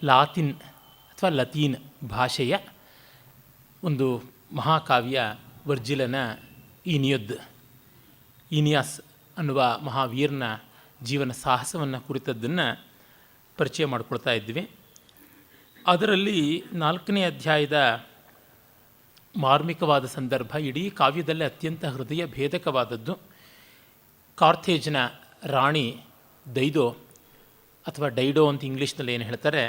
ಲಾತಿನ್ ಅಥವಾ ಲತೀನ್ ಭಾಷೆಯ ಒಂದು ಮಹಾಕಾವ್ಯ ವರ್ಜಿಲನ ಈನಿಯಾಸ್ ಅನ್ನುವ ಮಹಾವೀರನ ಜೀವನ ಸಾಹಸವನ್ನು ಕುರಿತದ್ದನ್ನು ಪರಿಚಯ ಮಾಡಿಕೊಳ್ತಾ ಇದ್ವಿ. ಅದರಲ್ಲಿ 4ನೇ ಅಧ್ಯಾಯದ ಮಾರ್ಮಿಕವಾದ ಸಂದರ್ಭ ಇಡೀ ಕಾವ್ಯದಲ್ಲೇ ಅತ್ಯಂತ ಹೃದಯ ಭೇದಕವಾದದ್ದು. ಕಾರ್ಥೇಜ್ನ ರಾಣಿ ದೈದೋ ಅಥವಾ ಡೈಡೋ ಅಂತ ಇಂಗ್ಲೀಷ್ನಲ್ಲಿ ಏನು ಹೇಳ್ತಾರೆ,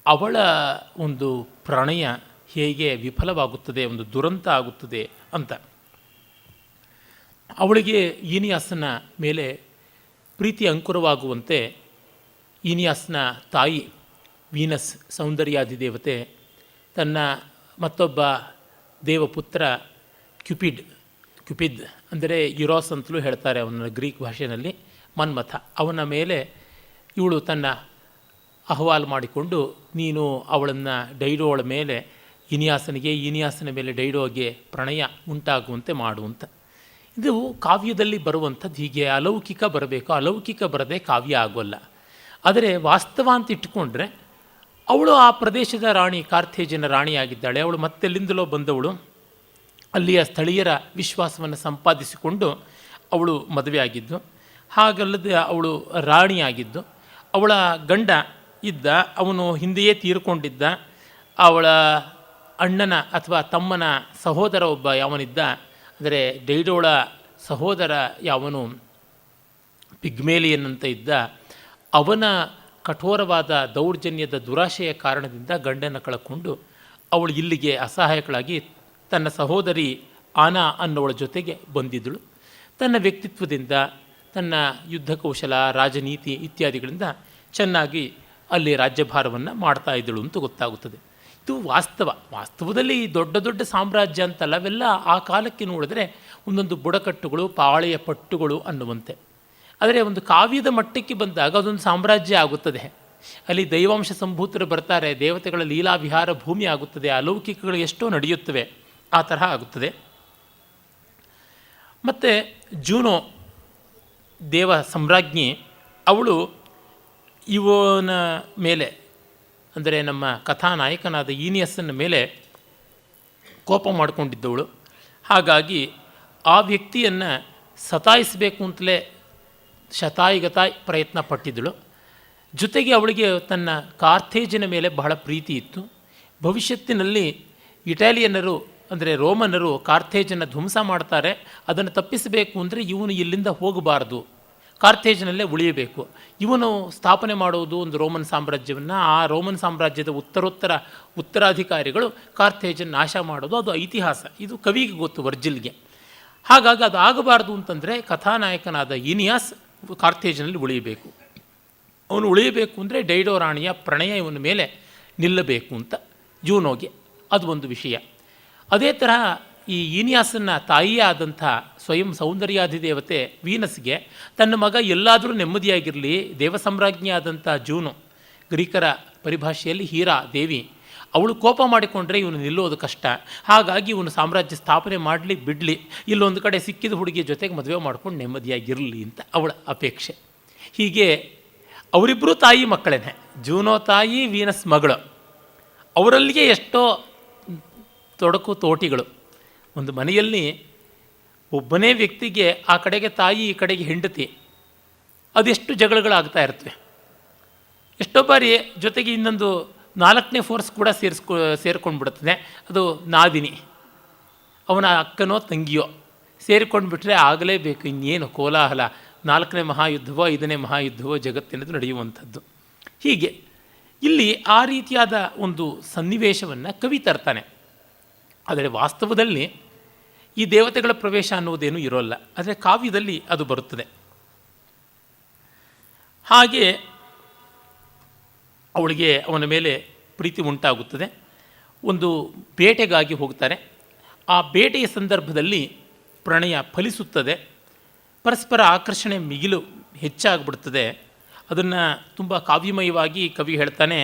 ಅವಳ ಒಂದು ಪ್ರಣಯ ಹೇಗೆ ವಿಫಲವಾಗುತ್ತದೆ, ಒಂದು ದುರಂತ ಆಗುತ್ತದೆ ಅಂತ. ಅವಳಿಗೆ ಈನಿಯಾಸನ ಮೇಲೆ ಪ್ರೀತಿ ಅಂಕುರವಾಗುವಂತೆ ಈನಿಯಾಸ್ನ ತಾಯಿ ವೀನಸ್ ಸೌಂದರ್ಯಾಧಿದೇವತೆ ತನ್ನ ಮತ್ತೊಬ್ಬ ದೇವಪುತ್ರ ಕ್ಯುಪಿದ್ ಅಂದರೆ ಯುರೋಸ್ ಅಂತಲೂ ಹೇಳ್ತಾರೆ ಅವನ ಗ್ರೀಕ್ ಭಾಷೆಯಲ್ಲಿ, ಮನ್ಮಥ, ಅವನ ಮೇಲೆ ಇವಳು ತನ್ನ ಅಹವಾಲು ಮಾಡಿಕೊಂಡು ನೀನು ಅವಳನ್ನು ಡೈಡೋಳ ಮೇಲೆ ಈನಿಯಾಸನ ಮೇಲೆ ಡೈಡೋಗೆ ಪ್ರಣಯ ಉಂಟಾಗುವಂತೆ ಮಾಡುವಂತ. ಇದು ಕಾವ್ಯದಲ್ಲಿ ಬರುವಂಥದ್ದು. ಹೀಗೆ ಅಲೌಕಿಕ ಬರಬೇಕು, ಅಲೌಕಿಕ ಬರದೆ ಕಾವ್ಯ ಆಗೋಲ್ಲ. ಆದರೆ ವಾಸ್ತವ ಅಂತ ಇಟ್ಟುಕೊಂಡ್ರೆ ಅವಳು ಆ ಪ್ರದೇಶದ ರಾಣಿ, ಕಾರ್ಥೇಜಿನ ರಾಣಿಯಾಗಿದ್ದಾಳೆ. ಅವಳು ಮತ್ತೆಲ್ಲಿಂದಲೋ ಬಂದವಳು, ಅಲ್ಲಿಯ ಸ್ಥಳೀಯರ ವಿಶ್ವಾಸವನ್ನು ಸಂಪಾದಿಸಿಕೊಂಡು ಅವಳು ಮದುವೆ ಆಗಿದ್ದು. ಹಾಗಲ್ಲದೆ ಅವಳು ರಾಣಿಯಾಗಿದ್ದು. ಅವಳ ಗಂಡ ಇದ್ದ, ಅವನು ಹಿಂದೆಯೇ ತೀರಿಕೊಂಡಿದ್ದ. ಅವಳ ಅಣ್ಣನ ಅಥವಾ ತಮ್ಮನ ಸಹೋದರ ಒಬ್ಬ ಯಾವನಿದ್ದ, ಅಂದರೆ ಡೈಡೋಳ ಸಹೋದರ ಯಾವನು ಪಿಗ್ಮೇಲಿಯನ್ ಅಂತ ಇದ್ದ, ಅವನ ಕಠೋರವಾದ ದೌರ್ಜನ್ಯದ ದುರಾಶೆಯ ಕಾರಣದಿಂದ ಗಂಡನ ಕಳಕೊಂಡು ಅವಳು ಇಲ್ಲಿಗೆ ಅಸಹಾಯಕಳಾಗಿ ತನ್ನ ಸಹೋದರಿ ಆನಾ ಅನ್ನೋಳ ಜೊತೆಗೆ ಬಂದಿದ್ದಳು. ತನ್ನ ವ್ಯಕ್ತಿತ್ವದಿಂದ, ತನ್ನ ಯುದ್ಧ ಕೌಶಲ, ರಾಜನೀತಿ ಇತ್ಯಾದಿಗಳಿಂದ ಚೆನ್ನಾಗಿ ಅಲ್ಲಿ ರಾಜ್ಯಭಾರವನ್ನು ಮಾಡ್ತಾ ಇದ್ದಳು ಅಂತ ಗೊತ್ತಾಗುತ್ತದೆ. ಇದು ವಾಸ್ತವದಲ್ಲಿ ದೊಡ್ಡ ದೊಡ್ಡ ಸಾಮ್ರಾಜ್ಯ ಅಂತಲ್ಲ, ಅವೆಲ್ಲ ಆ ಕಾಲಕ್ಕೆ ನೋಡಿದ್ರೆ ಒಂದೊಂದು ಬುಡಕಟ್ಟುಗಳು, ಪಾಳೆಯ ಪಟ್ಟುಗಳು ಅನ್ನುವಂತೆ. ಆದರೆ ಒಂದು ಕಾವ್ಯದ ಮಟ್ಟಕ್ಕೆ ಬಂದಾಗ ಅದೊಂದು ಸಾಮ್ರಾಜ್ಯ ಆಗುತ್ತದೆ. ಅಲ್ಲಿ ದೈವಾಂಶ ಸಂಭೂತರು ಬರ್ತಾರೆ, ದೇವತೆಗಳ ಲೀಲಾ ವಿಹಾರ ಭೂಮಿ ಆಗುತ್ತದೆ, ಅಲೌಕಿಕಗಳು ಎಷ್ಟೋ ನಡೆಯುತ್ತವೆ, ಆ ತರಹ ಆಗುತ್ತದೆ. ಮತ್ತು ಜೂನೋ ದೇವ ಸಾಮ್ರಾಜ್ಞಿ, ಅವಳು ಇವನ ಮೇಲೆ ಅಂದರೆ ನಮ್ಮ ಕಥಾನಾಯಕನಾದ ಈನಿಯಸ್ಸನ ಮೇಲೆ ಕೋಪ ಮಾಡಿಕೊಂಡಿದ್ದವಳು. ಹಾಗಾಗಿ ಆ ವ್ಯಕ್ತಿಯನ್ನು ಸತಾಯಿಸಬೇಕು ಅಂತಲೇ ಶತಾಯಿಗತಾಯಿ ಪ್ರಯತ್ನ ಪಟ್ಟಿದ್ದಳು. ಜೊತೆಗೆ ಅವಳಿಗೆ ತನ್ನ ಕಾರ್ಥೇಜಿನ ಮೇಲೆ ಬಹಳ ಪ್ರೀತಿ ಇತ್ತು. ಭವಿಷ್ಯತ್ತಿನಲ್ಲಿ ಇಟಾಲಿಯನ್ನರು ಅಂದರೆ ರೋಮನ್ನರು ಕಾರ್ಥೇಜನ್ನು ಧ್ವಂಸ ಮಾಡ್ತಾರೆ, ಅದನ್ನು ತಪ್ಪಿಸಬೇಕು ಅಂದರೆ ಇವನು ಇಲ್ಲಿಂದ ಹೋಗಬಾರ್ದು, ಕಾರ್ಥೇಜಿನಲ್ಲೇ ಉಳಿಯಬೇಕು. ಇವನು ಸ್ಥಾಪನೆ ಮಾಡುವುದು ಒಂದು ರೋಮನ್ ಸಾಮ್ರಾಜ್ಯವನ್ನು, ಆ ರೋಮನ್ ಸಾಮ್ರಾಜ್ಯದ ಉತ್ತರಾಧಿಕಾರಿಗಳು ಕಾರ್ಥೇಜನ್ನು ನಾಶ ಮಾಡೋದು, ಅದು ಇತಿಹಾಸ. ಇದು ಕವಿಗೆ ಗೊತ್ತು, ವರ್ಜಿಲ್ಗೆ. ಹಾಗಾಗಿ ಅದು ಆಗಬಾರ್ದು ಅಂತಂದರೆ ಕಥಾನಾಯಕನಾದ ಈನಿಯಾಸ್ ಕಾರ್ಥೇಜಿನಲ್ಲಿ ಉಳಿಯಬೇಕು. ಅವನು ಉಳಿಯಬೇಕು ಅಂದರೆ ಡೈಡೋ ರಾಣಿಯ ಪ್ರಣಯ ಇವನ ಮೇಲೆ ನಿಲ್ಲಬೇಕು ಅಂತ ಜೂನೋಗೆ ಅದು ಒಂದು ವಿಷಯ. ಅದೇ ತರಹ ಈ ಈನಿಯಾಸನ ತಾಯಿಯೇ ಆದಂಥ ಸ್ವಯಂ ಸೌಂದರ್ಯಾಧಿದೇವತೆ ವೀನಸ್ಗೆ ತನ್ನ ಮಗ ಎಲ್ಲಾದರೂ ನೆಮ್ಮದಿಯಾಗಿರಲಿ, ದೇವಸಮ್ರಾಜ್ಞಿ ಆದಂಥ ಜೂನು, ಗ್ರೀಕರ ಪರಿಭಾಷೆಯಲ್ಲಿ ಹೀರಾ ದೇವಿ, ಅವಳು ಕೋಪ ಮಾಡಿಕೊಂಡ್ರೆ ಇವನು ನಿಲ್ಲೋದು ಕಷ್ಟ. ಹಾಗಾಗಿ ಇವನು ಸಾಮ್ರಾಜ್ಯ ಸ್ಥಾಪನೆ ಮಾಡಲಿ ಬಿಡಲಿ, ಇಲ್ಲೊಂದು ಕಡೆ ಸಿಕ್ಕಿದ ಹುಡುಗಿಯ ಜೊತೆಗೆ ಮದುವೆ ಮಾಡ್ಕೊಂಡು ನೆಮ್ಮದಿಯಾಗಿರಲಿ ಅಂತ ಅವಳ ಅಪೇಕ್ಷೆ. ಹೀಗೆ ಅವರಿಬ್ಬರೂ ತಾಯಿ ಮಕ್ಕಳೇನೆ, ಜೂನೋ ತಾಯಿ, ವೀನಸ್ ಮಗಳು. ಅವರಲ್ಲಿಗೆ ಎಷ್ಟೋ ತೊಡಕು ತೋಟಿಗಳು. ಒಂದು ಮನೆಯಲ್ಲಿ ಒಬ್ಬನೇ ವ್ಯಕ್ತಿಗೆ ಆ ಕಡೆಗೆ ತಾಯಿ, ಈ ಕಡೆಗೆ ಹೆಂಡತಿ, ಅದೆಷ್ಟು ಜಗಳಗಳಾಗ್ತಾ ಇರ್ತವೆ. ಎಷ್ಟೋ ಬಾರಿ ಜೊತೆಗೆ ಇನ್ನೊಂದು 4ನೇ ಫೋರ್ಸ್ ಕೂಡ ಸೇರ್ಕೊಂಡು ಬಿಡುತ್ತದೆ. ಅದು ನಾದಿನಿ, ಅವನ ಅಕ್ಕನೋ ತಂಗಿಯೋ ಸೇರಿಕೊಂಡು ಬಿಟ್ಟರೆ ಆಗಲೇಬೇಕು. ಇನ್ನೇನು ಕೋಲಾಹಲ, 4ನೇ ಮಹಾಯುದ್ಧವೋ 5ನೇ ಮಹಾಯುದ್ಧವೋ ಜಗತ್ತಿನದು ನಡೆಯುವಂಥದ್ದು. ಹೀಗೆ ಇಲ್ಲಿ ಆ ರೀತಿಯಾದ ಒಂದು ಸನ್ನಿವೇಶವನ್ನು ಕವಿ ತರ್ತಾನೆ. ಆದರೆ ವಾಸ್ತವದಲ್ಲಿ ಈ ದೇವತೆಗಳ ಪ್ರವೇಶ ಅನ್ನುವುದೇನೂ ಇರೋಲ್ಲ, ಆದರೆ ಕಾವ್ಯದಲ್ಲಿ ಅದು ಬರುತ್ತದೆ. ಹಾಗೆ ಅವಳಿಗೆ ಅವನ ಮೇಲೆ ಪ್ರೀತಿ ಉಂಟಾಗುತ್ತದೆ. ಒಂದು ಬೇಟೆಗಾಗಿ ಹೋಗ್ತಾರೆ. ಆ ಬೇಟೆಯ ಸಂದರ್ಭದಲ್ಲಿ ಪ್ರಣಯ ಫಲಿಸುತ್ತದೆ. ಪರಸ್ಪರ ಆಕರ್ಷಣೆ ಮಿಗಿಲು ಹೆಚ್ಚಾಗ್ಬಿಡ್ತದೆ. ಅದನ್ನು ತುಂಬ ಕಾವ್ಯಮಯವಾಗಿ ಕವಿ ಹೇಳ್ತಾನೆ.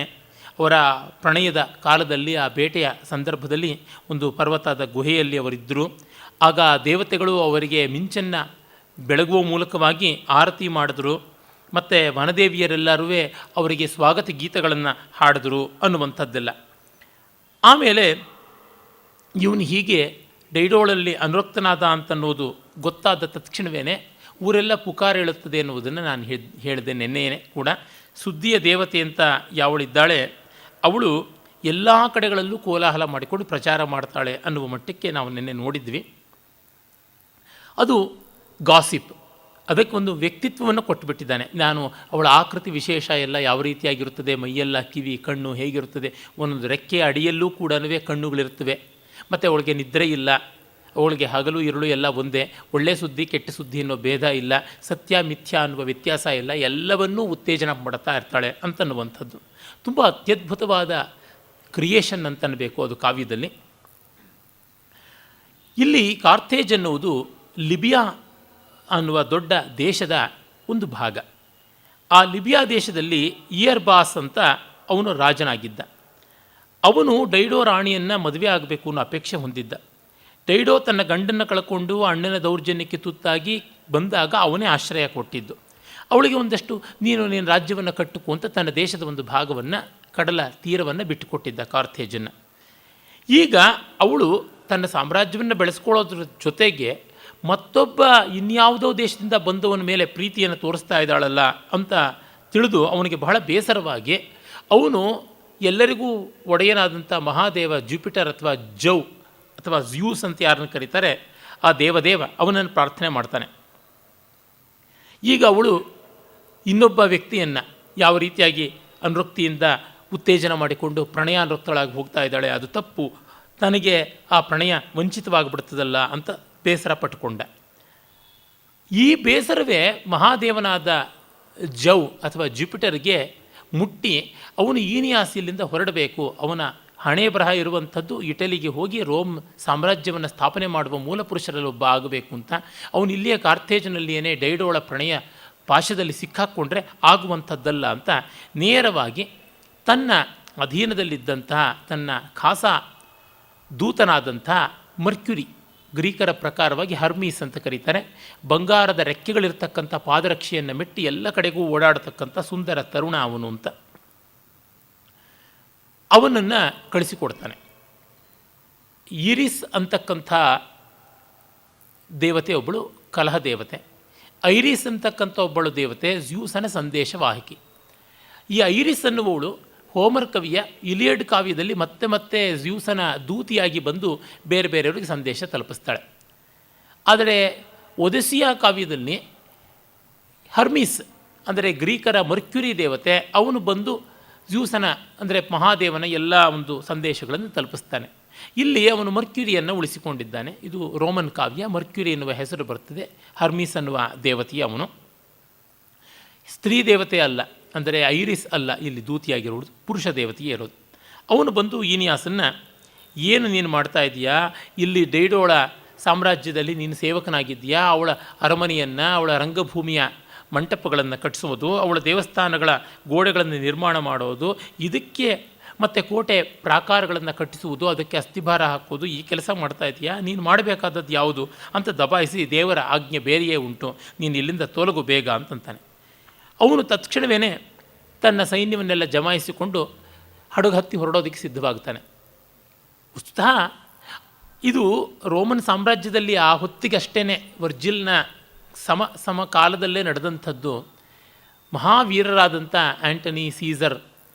ಅವರ ಪ್ರಣಯದ ಕಾಲದಲ್ಲಿ, ಆ ಬೇಟೆಯ ಸಂದರ್ಭದಲ್ಲಿ ಒಂದು ಪರ್ವತದ ಗುಹೆಯಲ್ಲಿ ಅವರಿದ್ದರು. ಆಗ ದೇವತೆಗಳು ಅವರಿಗೆ ಮಿಂಚನ್ನು ಬೆಳಗುವ ಮೂಲಕವಾಗಿ ಆರತಿ ಮಾಡಿದ್ರು. ಮತ್ತು ವನದೇವಿಯರೆಲ್ಲರೂ ಅವರಿಗೆ ಸ್ವಾಗತ ಗೀತೆಗಳನ್ನು ಹಾಡಿದ್ರು ಅನ್ನುವಂಥದ್ದೆಲ್ಲ. ಆಮೇಲೆ ಇವನು ಹೀಗೆ ಡೈಡೋಳಲ್ಲಿ ಅನುರಕ್ತನಾದ ಅಂತನ್ನೋದು ಗೊತ್ತಾದ ತಕ್ಷಣವೇ ಊರೆಲ್ಲ ಪುಕಾರ ಹೇಳುತ್ತದೆ ಎನ್ನುವುದನ್ನು ನಾನು ಹೇಳಿದೆ ನೆನ್ನೆಯೇ ಕೂಡ. ಸುದ್ದಿಯ ದೇವತೆ ಅಂತ ಯಾವಳಿದ್ದಾಳೆ ಅವಳು ಎಲ್ಲ ಕಡೆಗಳಲ್ಲೂ ಕೋಲಾಹಲ ಮಾಡಿಕೊಂಡು ಪ್ರಚಾರ ಮಾಡ್ತಾಳೆ ಅನ್ನುವ ಮಟ್ಟಕ್ಕೆ ನಾವು ನಿನ್ನೆ ನೋಡಿದ್ವಿ. ಅದು ಗಾಸಿಪ್. ಅದಕ್ಕೊಂದು ವ್ಯಕ್ತಿತ್ವವನ್ನು ಕೊಟ್ಟುಬಿಟ್ಟಿದ್ದಾನೆ. ನಾನು ಅವಳ ಆಕೃತಿ ವಿಶೇಷ ಎಲ್ಲ ಯಾವ ರೀತಿಯಾಗಿರುತ್ತದೆ, ಮೈಯೆಲ್ಲ ಕಿವಿ ಕಣ್ಣು ಹೇಗಿರುತ್ತದೆ, ಒಂದೊಂದು ರೆಕ್ಕೆ ಅಡಿಯಲ್ಲೂ ಕೂಡ ಕಣ್ಣುಗಳಿರ್ತವೆ, ಮತ್ತು ಅವಳಿಗೆ ನಿದ್ರೆ ಇಲ್ಲ, ಅವಳಿಗೆ ಹಗಲು ಇರುಳು ಎಲ್ಲ ಒಂದೇ, ಒಳ್ಳೆಯ ಸುದ್ದಿ ಕೆಟ್ಟ ಸುದ್ದಿ ಅನ್ನೋ ಭೇದ ಇಲ್ಲ, ಸತ್ಯ ಮಿಥ್ಯ ಅನ್ನುವ ವ್ಯತ್ಯಾಸ ಇಲ್ಲ, ಎಲ್ಲವನ್ನೂ ಉತ್ತೇಜನ ಮಾಡುತ್ತಾ ಇರ್ತಾಳೆ ಅಂತನ್ನುವಂಥದ್ದು ತುಂಬ ಅತ್ಯದ್ಭುತವಾದ ಕ್ರಿಯೇಷನ್ ಅಂತನಬೇಕು ಅದು ಕಾವ್ಯದಲ್ಲಿ. ಇಲ್ಲಿ ಕಾರ್ಥೇಜ್ ಅನ್ನುವುದು ಲಿಬಿಯಾ ಅನ್ನುವ ದೊಡ್ಡ ದೇಶದ ಒಂದು ಭಾಗ. ಆ ಲಿಬಿಯಾ ದೇಶದಲ್ಲಿ ಇಯರ್ಬಾಸ್ ಅಂತ ಅವನು ರಾಜನಾಗಿದ್ದ. ಅವನು ಡೈಡೋ ರಾಣಿಯನ್ನು ಮದುವೆ ಆಗಬೇಕು ಅನ್ನೋ ಅಪೇಕ್ಷೆ ಹೊಂದಿದ್ದ. ಡೈಡೋ ತನ್ನ ಗಂಡನ್ನು ಕಳ್ಕೊಂಡು ಅಣ್ಣನ ದೌರ್ಜನ್ಯಕ್ಕೆ ತುತ್ತಾಗಿ ಬಂದಾಗ ಅವನೇ ಆಶ್ರಯ ಕೊಟ್ಟಿದ್ದು. ಅವಳಿಗೆ ಒಂದಷ್ಟು ನೀನು ರಾಜ್ಯವನ್ನು ಕಟ್ಟುಕು ಅಂತ ತನ್ನ ದೇಶದ ಒಂದು ಭಾಗವನ್ನು, ಕಡಲ ತೀರವನ್ನು ಬಿಟ್ಟುಕೊಟ್ಟಿದ್ದ ಕಾರ್ಥೇಜನ್ನು. ಈಗ ಅವಳು ತನ್ನ ಸಾಮ್ರಾಜ್ಯವನ್ನು ಬೆಳೆಸ್ಕೊಳ್ಳೋದ್ರ ಜೊತೆಗೆ ಮತ್ತೊಬ್ಬ ಇನ್ಯಾವುದೋ ದೇಶದಿಂದ ಬಂದವನ ಮೇಲೆ ಪ್ರೀತಿಯನ್ನು ತೋರಿಸ್ತಾ ಇದ್ದಾಳಲ್ಲ ಅಂತ ತಿಳಿದು ಅವನಿಗೆ ಬಹಳ ಬೇಸರವಾಗಿ ಅವನು ಎಲ್ಲರಿಗೂ ಒಡೆಯನಾದಂಥ ಮಹಾದೇವ ಜುಪಿಟರ್ ಅಥವಾ ಜೌ ಅಥವಾ ಜ್ಯೂಸ್ ಅಂತ ಯಾರನ್ನು ಕರೀತಾರೆ ಆ ದೇವದೇವ ಅವನನ್ನು ಪ್ರಾರ್ಥನೆ ಮಾಡ್ತಾನೆ. ಈಗ ಅವಳು ಇನ್ನೊಬ್ಬ ವ್ಯಕ್ತಿಯನ್ನು ಯಾವ ರೀತಿಯಾಗಿ ಅನುರಕ್ತಿಯಿಂದ ಉತ್ತೇಜನ ಮಾಡಿಕೊಂಡು ಪ್ರಣಯಾನುರಕ್ತಳಾಗಿ ಹೋಗ್ತಾ ಇದ್ದಾಳೆ, ಅದು ತಪ್ಪು, ತನಗೆ ಆ ಪ್ರಣಯ ವಂಚಿತವಾಗಿಬಿಡ್ತದಲ್ಲ ಅಂತ ಬೇಸರ ಪಟ್ಟುಕೊಂಡ. ಈ ಬೇಸರವೇ ಮಹಾದೇವನಾದ ಜೌ ಅಥವಾ ಜುಪಿಟರ್ಗೆ ಮುಟ್ಟಿ ಅವನು ಈನಿಯಾಸಿಲಿಂದ ಹೊರಡಬೇಕು, ಅವನ ಹಣೆ ಬರಹ ಇರುವಂಥದ್ದು ಇಟಲಿಗೆ ಹೋಗಿ ರೋಮ್ ಸಾಮ್ರಾಜ್ಯವನ್ನು ಸ್ಥಾಪನೆ ಮಾಡುವ ಮೂಲ ಪುರುಷರಲ್ಲಿ ಒಬ್ಬ ಆಗಬೇಕು ಅಂತ. ಅವನು ಇಲ್ಲಿಯ ಕಾರ್ಥೇಜ್ನಲ್ಲಿಯೇ ಡೈಡೋಳ ಪ್ರಣಯ ಪಾಶದಲ್ಲಿ ಸಿಕ್ಕಾಕ್ಕೊಂಡ್ರೆ ಆಗುವಂಥದ್ದಲ್ಲ ಅಂತ ನೇರವಾಗಿ ತನ್ನ ಅಧೀನದಲ್ಲಿದ್ದಂತಹ ತನ್ನ ಖಾಸ ದೂತನಾದಂಥ ಮರ್ಕ್ಯುರಿ, ಗ್ರೀಕರ ಪ್ರಕಾರವಾಗಿ ಹರ್ಮೀಸ್ ಅಂತ ಕರೀತಾರೆ, ಬಂಗಾರದ ರೆಕ್ಕೆಗಳಿರ್ತಕ್ಕಂಥ ಪಾದರಕ್ಷೆಯನ್ನು ಮೆಟ್ಟಿ ಎಲ್ಲ ಕಡೆಗೂ ಓಡಾಡತಕ್ಕಂಥ ಸುಂದರ ತರುಣ ಅವನು ಅಂತ ಅವನನ್ನು ಕಳಿಸಿಕೊಡ್ತಾನೆ. ಈರಿಸ್ ಅಂತಕ್ಕಂಥ ದೇವತೆ ಒಬ್ಬಳು ಕಲಹ ದೇವತೆ, ಐರಿಸ್ ಅಂತಕ್ಕಂಥ ಒಬ್ಬಳು ದೇವತೆ ಜ್ಯೂಸನ ಸಂದೇಶವಾಹಕಿ. ಈ ಐರಿಸ್ ಅನ್ನುವವಳು ಹೋಮರ್ ಕವಿಯ ಇಲಿಯಡ್ ಕಾವ್ಯದಲ್ಲಿ ಮತ್ತೆ ಮತ್ತೆ ಜ್ಯೂಸನ ದೂತಿಯಾಗಿ ಬಂದು ಬೇರೆ ಬೇರೆಯವರಿಗೆ ಸಂದೇಶ ತಲುಪಿಸ್ತಾಳೆ. ಆದರೆ ಒಡೆಸಿಯಾ ಕಾವ್ಯದಲ್ಲಿ ಹರ್ಮೀಸ್ ಅಂದರೆ ಗ್ರೀಕರ ಮರ್ಕ್ಯುರಿ ದೇವತೆ ಅವನು ಬಂದು ಜ್ಯೂಸನ ಅಂದರೆ ಮಹಾದೇವನ ಎಲ್ಲ ಒಂದು ಸಂದೇಶಗಳನ್ನು ತಲುಪಿಸ್ತಾನೆ. ಇಲ್ಲಿ ಅವನು ಮರ್ಕ್ಯುರಿಯನ್ನು ಉಳಿಸಿಕೊಂಡಿದ್ದಾನೆ. ಇದು ರೋಮನ್ ಕಾವ್ಯ. ಮರ್ಕ್ಯುರಿ ಎನ್ನುವ ಹೆಸರು ಬರ್ತದೆ. ಹರ್ಮೀಸ್ ಅನ್ನುವ ದೇವತೆಯ ಅವನು ಸ್ತ್ರೀ ದೇವತೆ ಅಲ್ಲ, ಅಂದರೆ ಐರಿಸ್ ಅಲ್ಲ ಇಲ್ಲಿ ದೂತಿಯಾಗಿರುವುದು, ಪುರುಷ ದೇವತೆಯೇ ಇರೋದು. ಅವನು ಬಂದು ಈನಿಯಾಸನ್ನು ಏನು ನೀನು ಮಾಡ್ತಾ ಇದೆಯಾ, ಇಲ್ಲಿ ಡೈಡೋಳ ಸಾಮ್ರಾಜ್ಯದಲ್ಲಿ ನೀನು ಸೇವಕನಾಗಿದ್ದೀಯಾ, ಅವಳ ಅರಮನೆಯನ್ನು, ಅವಳ ರಂಗಭೂಮಿಯ ಮಂಟಪಗಳನ್ನು ಕಟ್ಟಿಸೋದು, ಅವಳ ದೇವಸ್ಥಾನಗಳ ಗೋಡೆಗಳನ್ನು ನಿರ್ಮಾಣ ಮಾಡೋದು, ಇದಕ್ಕೆ ಮತ್ತು ಕೋಟೆ ಪ್ರಾಕಾರಗಳನ್ನು ಕಟ್ಟಿಸುವುದು, ಅದಕ್ಕೆ ಅಸ್ಥಿಭಾರ ಹಾಕೋದು, ಈ ಕೆಲಸ ಮಾಡ್ತಾ ಇದೆಯಾ, ನೀನು ಮಾಡಬೇಕಾದದ್ದು ಯಾವುದು ಅಂತ ದಬಾಯಿಸಿ ದೇವರ ಆಜ್ಞೆ ಬೇರೆಯೇ ಉಂಟು, ನೀನು ಇಲ್ಲಿಂದ ತೊಲಗು ಬೇಗ ಅಂತಂತಾನೆ. ಅವನು ತತ್ಕ್ಷಣವೇ ತನ್ನ ಸೈನ್ಯವನ್ನೆಲ್ಲ ಜಮಾಯಿಸಿಕೊಂಡು ಹಡಗು ಹತ್ತಿ ಹೊರಡೋದಕ್ಕೆ ಸಿದ್ಧವಾಗ್ತಾನೆ. ಉತ್ಸಾಹ ಇದು ರೋಮನ್ ಸಾಮ್ರಾಜ್ಯದಲ್ಲಿ ಆ ಹೊತ್ತಿಗಷ್ಟೇ ವರ್ಜಿಲ್ನ ಸಮಕಾಲದಲ್ಲೇ ನಡೆದಂಥದ್ದು. ಮಹಾವೀರರಾದಂಥ ಆ್ಯಂಟನಿ, ಸೀಸರ್,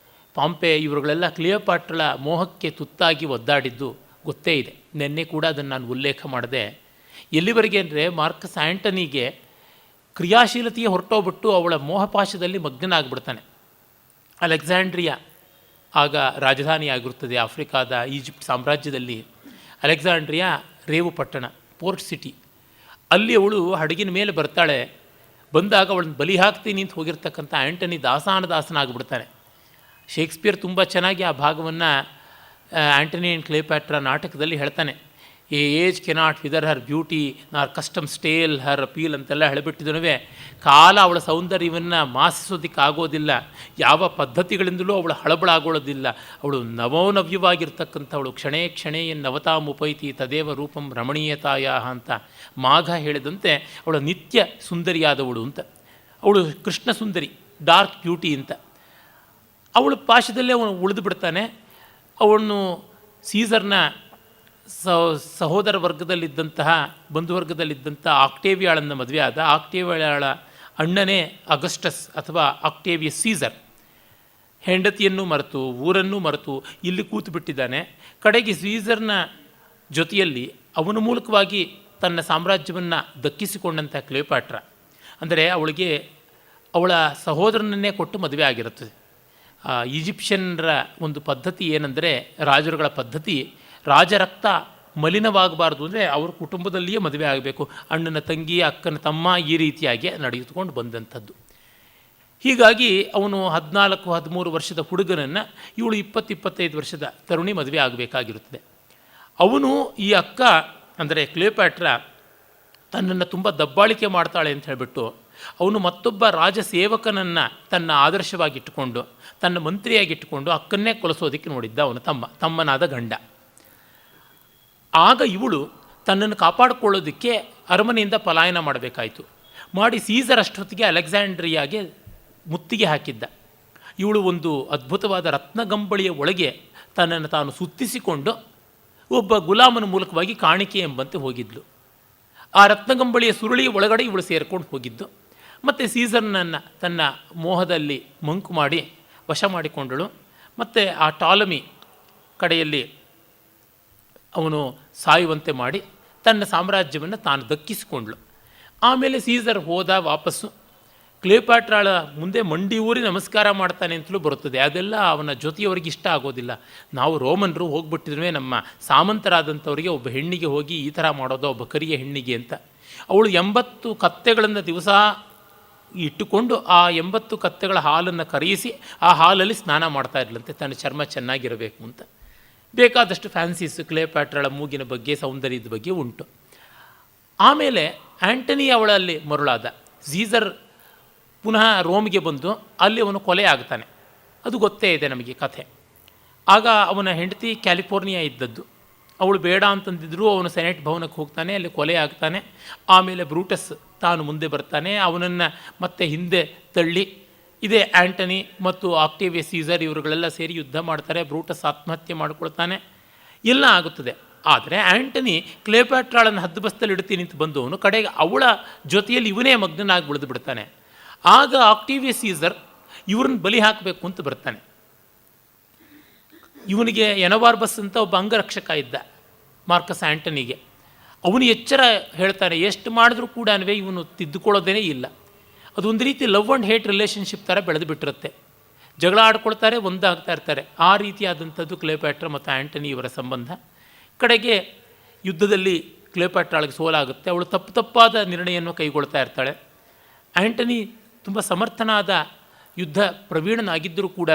ಪಾಂಪೆ ಇವರುಗಳೆಲ್ಲ ಕ್ಲಿಯೋಪಾಟ್ರಳ ಮೋಹಕ್ಕೆ ತುತ್ತಾಗಿ ಒದ್ದಾಡಿದ್ದು ಗೊತ್ತೇ ಇದೆ. ನಿನ್ನೆ ಕೂಡ ಅದನ್ನು ನಾನು ಉಲ್ಲೇಖ ಮಾಡಿದೆ. ಎಲ್ಲಿವರೆಗೆ ಅಂದರೆ ಮಾರ್ಕಸ್ ಆ್ಯಂಟನಿಗೆ ಕ್ರಿಯಾಶೀಲತೆಯೇ ಹೊರಟೋಗ್ಬಿಟ್ಟು ಅವಳ ಮೋಹಪಾಶದಲ್ಲಿ ಮಗ್ನನಾಗ್ಬಿಡ್ತಾನೆ. ಅಲೆಕ್ಸಾಂಡ್ರಿಯಾ ಆಗ ರಾಜಧಾನಿ ಆಗಿರುತ್ತದೆ ಆಫ್ರಿಕಾದ ಈಜಿಪ್ಟ್ ಸಾಮ್ರಾಜ್ಯದಲ್ಲಿ. ಅಲೆಕ್ಸಾಂಡ್ರಿಯಾ ರೇವು ಪಟ್ಟಣ, ಪೋರ್ಟ್ ಸಿಟಿ. ಅಲ್ಲಿ ಅವಳು ಹಡಗಿನ ಮೇಲೆ ಬರ್ತಾಳೆ. ಬಂದಾಗ ಅವಳನ್ನು ಬಲಿ ಹಾಕ್ತೀನಿ ಅಂತ ಹೋಗಿರ್ತಕ್ಕಂಥ ಆ್ಯಂಟನಿ ದಾಸನಾಗಿಬಿಡ್ತಾನೆ. ಶೇಕ್ಸ್ಪಿಯರ್ ತುಂಬ ಚೆನ್ನಾಗಿ ಆ ಭಾಗವನ್ನು ಆ್ಯಂಟನಿ ಆ್ಯಂಡ್ ಕ್ಲಿಯೋಪಾಟ್ರಾ ನಾಟಕದಲ್ಲಿ ಹೇಳ್ತಾನೆ. A age cannot wither her beauty nor custom stale her appeal ಅಂತೆಲ್ಲ ಹೇಳಿಬಿಟ್ಟಿದನುವೆ. ಕಾಲ ಅವಳ ಸೌಂದರ್ಯವನ್ನು ಮಾಸಿಸೋದಕ್ಕೆ ಆಗೋದಿಲ್ಲ, ಯಾವ ಪದ್ಧತಿಗಳಿಂದಲೂ ಅವಳು ಹಳಬಳಾಗೋಳೋದಿಲ್ಲ. ಅವಳು ನವೋನವ್ಯವಾಗಿರ್ತಕ್ಕಂಥವಳು. ಕ್ಷಣೇ ಕ್ಷಣೇ ನವತಾಮುಪೈತಿ ತದೇವ ರೂಪಂ ರಮಣೀಯತಾಯ ಅಂತ ಮಾಘ ಹೇಳಿದಂತೆ ಅವಳ ನಿತ್ಯ ಸುಂದರಿಯಾದವಳು ಅಂತ. ಅವಳು ಕೃಷ್ಣ ಸುಂದರಿ, ಡಾರ್ಕ್ ಬ್ಯೂಟಿ ಅಂತ. ಅವಳು ಪಾಶದಲ್ಲೇ ಅವನು ಉಳಿದು ಬಿಡ್ತಾನೆ. ಅವನು ಸೀಸರ್ನ ಸಹೋದರ ವರ್ಗದಲ್ಲಿದ್ದಂತಹ ಬಂಧುವರ್ಗದಲ್ಲಿದ್ದಂಥ ಆಕ್ಟೇವಿಯಾಳನ್ನು ಮದುವೆ ಆದ. ಆಕ್ಟೇವಿಯಾಳ ಅಣ್ಣನೇ ಅಗಸ್ಟಸ್ ಅಥವಾ ಆಕ್ಟೇವಿಯಸ್ ಸೀಸರ್. ಹೆಂಡತಿಯನ್ನು ಮರೆತು, ಊರನ್ನು ಮರೆತು ಇಲ್ಲಿ ಕೂತು ಬಿಟ್ಟಿದ್ದಾನೆ. ಕಡೆಗೆ ಸೀಸರ್ನ ಜೊತೆಯಲ್ಲಿ ಅವನ ಮೂಲಕವಾಗಿ ತನ್ನ ಸಾಮ್ರಾಜ್ಯವನ್ನು ದಕ್ಕಿಸಿಕೊಂಡಂಥ ಕ್ಲಿಯೋಪಾಟ್ರ, ಅಂದರೆ ಅವಳಿಗೆ ಅವಳ ಸಹೋದರನನ್ನೇ ಕೊಟ್ಟು ಮದುವೆ ಆಗಿರುತ್ತದೆ. ಈಜಿಪ್ಷಿಯನ್ರ ಒಂದು ಪದ್ಧತಿ ಏನೆಂದರೆ, ರಾಜರುಗಳ ಪದ್ಧತಿ, ರಾಜರಕ್ತ ಮಲಿನವಾಗಬಾರ್ದು ಅಂದರೆ ಅವ್ರ ಕುಟುಂಬದಲ್ಲಿಯೇ ಮದುವೆ ಆಗಬೇಕು. ಅಣ್ಣನ ತಂಗಿ, ಅಕ್ಕನ ತಮ್ಮ, ಈ ರೀತಿಯಾಗಿ ನಡೆದುಕೊಂಡು ಬಂದಂಥದ್ದು. ಹೀಗಾಗಿ ಅವನು 14-13 ವರ್ಷದ ಹುಡುಗನನ್ನು ಇವಳು 20-25 ವರ್ಷದ ತರುಣಿ ಮದುವೆ ಆಗಬೇಕಾಗಿರುತ್ತದೆ. ಅವನು ಈ ಅಕ್ಕ ಅಂದರೆ ಕ್ಲಿಯೋಪಾಟ್ರ ತನ್ನನ್ನು ತುಂಬ ದಬ್ಬಾಳಿಕೆ ಮಾಡ್ತಾಳೆ ಅಂತ ಹೇಳಿಬಿಟ್ಟು ಅವನು ಮತ್ತೊಬ್ಬ ರಾಜ ಸೇವಕನನ್ನು ತನ್ನ ಆದರ್ಶವಾಗಿಟ್ಟುಕೊಂಡು, ತನ್ನ ಮಂತ್ರಿಯಾಗಿಟ್ಟುಕೊಂಡು ಅಕ್ಕನ್ನೇ ಕೊಲಿಸೋದಕ್ಕೆ ನೋಡಿದ್ದ ಅವನ ತಮ್ಮನಾದ ಗಂಡ. ಆಗ ಇವಳು ತನ್ನನ್ನು ಕಾಪಾಡಿಕೊಳ್ಳೋದಕ್ಕೆ ಅರಮನೆಯಿಂದ ಪಲಾಯನ ಮಾಡಬೇಕಾಯಿತು. ಮಾಡಿ ಸೀಸರ್ ಅಷ್ಟೊತ್ತಿಗೆ ಅಲೆಕ್ಸಾಂಡ್ರಿಯಾಗೆ ಮುತ್ತಿಗೆ ಹಾಕಿದ್ದ. ಇವಳು ಒಂದು ಅದ್ಭುತವಾದ ರತ್ನಗಂಬಳಿಯ ಒಳಗೆ ತನ್ನನ್ನು ತಾನು ಸುತ್ತಿಸಿಕೊಂಡು ಒಬ್ಬ ಗುಲಾಮನ ಮೂಲಕವಾಗಿ ಕಾಣಿಕೆ ಎಂಬಂತೆ ಹೋಗಿದ್ಲು. ಆ ರತ್ನಗಂಬಳಿಯ ಸುರುಳಿಯ ಒಳಗಡೆ ಇವಳು ಸೇರ್ಕೊಂಡು ಹೋಗಿದ್ದು. ಮತ್ತು ಸೀಸರ್ನನ್ನು ತನ್ನ ಮೋಹದಲ್ಲಿ ಮಂಕು ಮಾಡಿ ವಶ ಮಾಡಿಕೊಂಡಳು. ಮತ್ತು ಆ ಟಾಲಮಿ ಕಡೆಯಲ್ಲಿ ಅವನು ಸಾಯುವಂತೆ ಮಾಡಿ ತನ್ನ ಸಾಮ್ರಾಜ್ಯವನ್ನು ತಾನು ದಕ್ಕಿಸಿಕೊಂಡ್ಳು. ಆಮೇಲೆ ಸೀಸರ್ ಹೋದ ವಾಪಸ್ಸು. ಕ್ಲಿಯೋಪಾಟ್ರಾಳ ಮುಂದೆ ಮಂಡಿ ಊರಿ ನಮಸ್ಕಾರ ಮಾಡ್ತಾನೆ ಅಂತಲೂ ಬರುತ್ತದೆ. ಅದೆಲ್ಲ ಅವನ ಜೊತೆಯವರಿಗೆ ಇಷ್ಟ ಆಗೋದಿಲ್ಲ. ನಾವು ರೋಮನ್ರು ಹೋಗ್ಬಿಟ್ಟಿದ್ರೂ ನಮ್ಮ ಸಾಮಂತರಾದಂಥವರಿಗೆ ಒಬ್ಬ ಹೆಣ್ಣಿಗೆ ಹೋಗಿ ಈ ಥರ ಮಾಡೋದು, ಒಬ್ಬ ಕರಿಯ ಹೆಣ್ಣಿಗೆ ಅಂತ. ಅವಳು 80 ಕತ್ತೆಗಳನ್ನು ದಿವಸ ಇಟ್ಟುಕೊಂಡು ಆ 80 ಕತ್ತೆಗಳ ಹಾಲನ್ನು ಕರೆಯಿಸಿ ಆ ಹಾಲಲ್ಲಿ ಸ್ನಾನ ಮಾಡ್ತಾ ಇರಲಂತೆ, ತನ್ನ ಚರ್ಮ ಚೆನ್ನಾಗಿರಬೇಕು ಅಂತ. ಬೇಕಾದಷ್ಟು ಫ್ಯಾನ್ಸೀಸ್ ಕ್ಲಿಯೋಪಾಟ್ರಾಳ ಮೂಗಿನ ಬಗ್ಗೆ, ಸೌಂದರ್ಯದ ಬಗ್ಗೆ ಉಂಟು. ಆಮೇಲೆ ಆ್ಯಂಟನಿ ಅವಳಲ್ಲಿ ಮರುಳಾದ. ಸೀಸರ್ ಪುನಃ ರೋಮ್ಗೆ ಬಂದು ಅಲ್ಲಿ ಅವನು ಕೊಲೆ ಆಗ್ತಾನೆ. ಅದು ಗೊತ್ತೇ ಇದೆ ನಮಗೆ ಕಥೆ. ಆಗ ಅವನ ಹೆಂಡತಿ ಕ್ಯಾಲಿಫೋರ್ನಿಯಾ ಇದ್ದದ್ದು. ಅವಳು ಬೇಡ ಅಂತಂದಿದ್ರು. ಅವನು ಸೆನೆಟ್ ಭವನಕ್ಕೆ ಹೋಗ್ತಾನೆ, ಅಲ್ಲಿ ಕೊಲೆ ಆಗ್ತಾನೆ. ಆಮೇಲೆ ಬ್ರೂಟಸ್ ತಾನು ಮುಂದೆ ಬರ್ತಾನೆ, ಅವನನ್ನು ಮತ್ತೆ ಹಿಂದೆ ತಳ್ಳಿ ಇದೇ ಆ್ಯಂಟನಿ ಮತ್ತು ಆಕ್ಟೇವಿಯಸ್ ಸೀಸರ್ ಇವರುಗಳೆಲ್ಲ ಸೇರಿ ಯುದ್ಧ ಮಾಡ್ತಾರೆ. ಬ್ರೂಟಸ್ ಆತ್ಮಹತ್ಯೆ ಮಾಡಿಕೊಳ್ತಾನೆ. ಎಲ್ಲ ಆಗುತ್ತದೆ. ಆದರೆ ಆ್ಯಂಟನಿ ಕ್ಲಿಯೋಪಾಟ್ರಾಳನ್ನು ಹದ್ದುಬಸ್ತಲ್ಲಿ ಇಡ್ತೀನಿ ಅಂತ ಬಂದವನು ಕಡೆಗೆ ಅವಳ ಜೊತೆಯಲ್ಲಿ ಇವನೇ ಮಗ್ನನಾಗಿ ಉಳಿದು ಬಿಡ್ತಾನೆ. ಆಗ ಆಕ್ಟೇವಿಯಸ್ ಸೀಸರ್ ಇವ್ರನ್ನ ಬಲಿ ಹಾಕಬೇಕು ಅಂತ ಬರ್ತಾನೆ. ಇವನಿಗೆ ಎನವಾರ್ಬಸ್ ಅಂತ ಒಬ್ಬ ಅಂಗರಕ್ಷಕ ಇದ್ದ ಮಾರ್ಕಸ್ ಆ್ಯಂಟನಿಗೆ. ಅವನು ಎಚ್ಚರ ಹೇಳ್ತಾನೆ, ಎಷ್ಟು ಮಾಡಿದ್ರೂ ಕೂಡ ಇವನು ತಿದ್ದುಕೊಳ್ಳೋದೇ ಇಲ್ಲ. ಅದೊಂದು ರೀತಿ ಲವ್ ಆ್ಯಂಡ್ ಹೇಟ್ ರಿಲೇಷನ್ಶಿಪ್ ಥರ ಬೆಳೆದು ಬಿಟ್ಟಿರುತ್ತೆ. ಜಗಳ ಆಡ್ಕೊಳ್ತಾರೆ, ಒಂದಾಗ್ತಾ ಇರ್ತಾರೆ. ಆ ರೀತಿಯಾದಂಥದ್ದು ಕ್ಲಿಯೋಪಾಟ್ರ ಮತ್ತು ಆ್ಯಂಟನಿ ಇವರ ಸಂಬಂಧ. ಕಡೆಗೆ ಯುದ್ಧದಲ್ಲಿ ಕ್ಲಿಯೋಪಾಟ್ರಾಳಿಗೆ ಸೋಲಾಗುತ್ತೆ. ಅವಳು ತಪ್ಪಾದ ನಿರ್ಣಯವನ್ನು ಕೈಗೊಳ್ತಾ ಇರ್ತಾಳೆ. ಆ್ಯಂಟನಿ ತುಂಬ ಸಮರ್ಥನಾದ ಯುದ್ಧ ಪ್ರವೀಣನಾಗಿದ್ದರೂ ಕೂಡ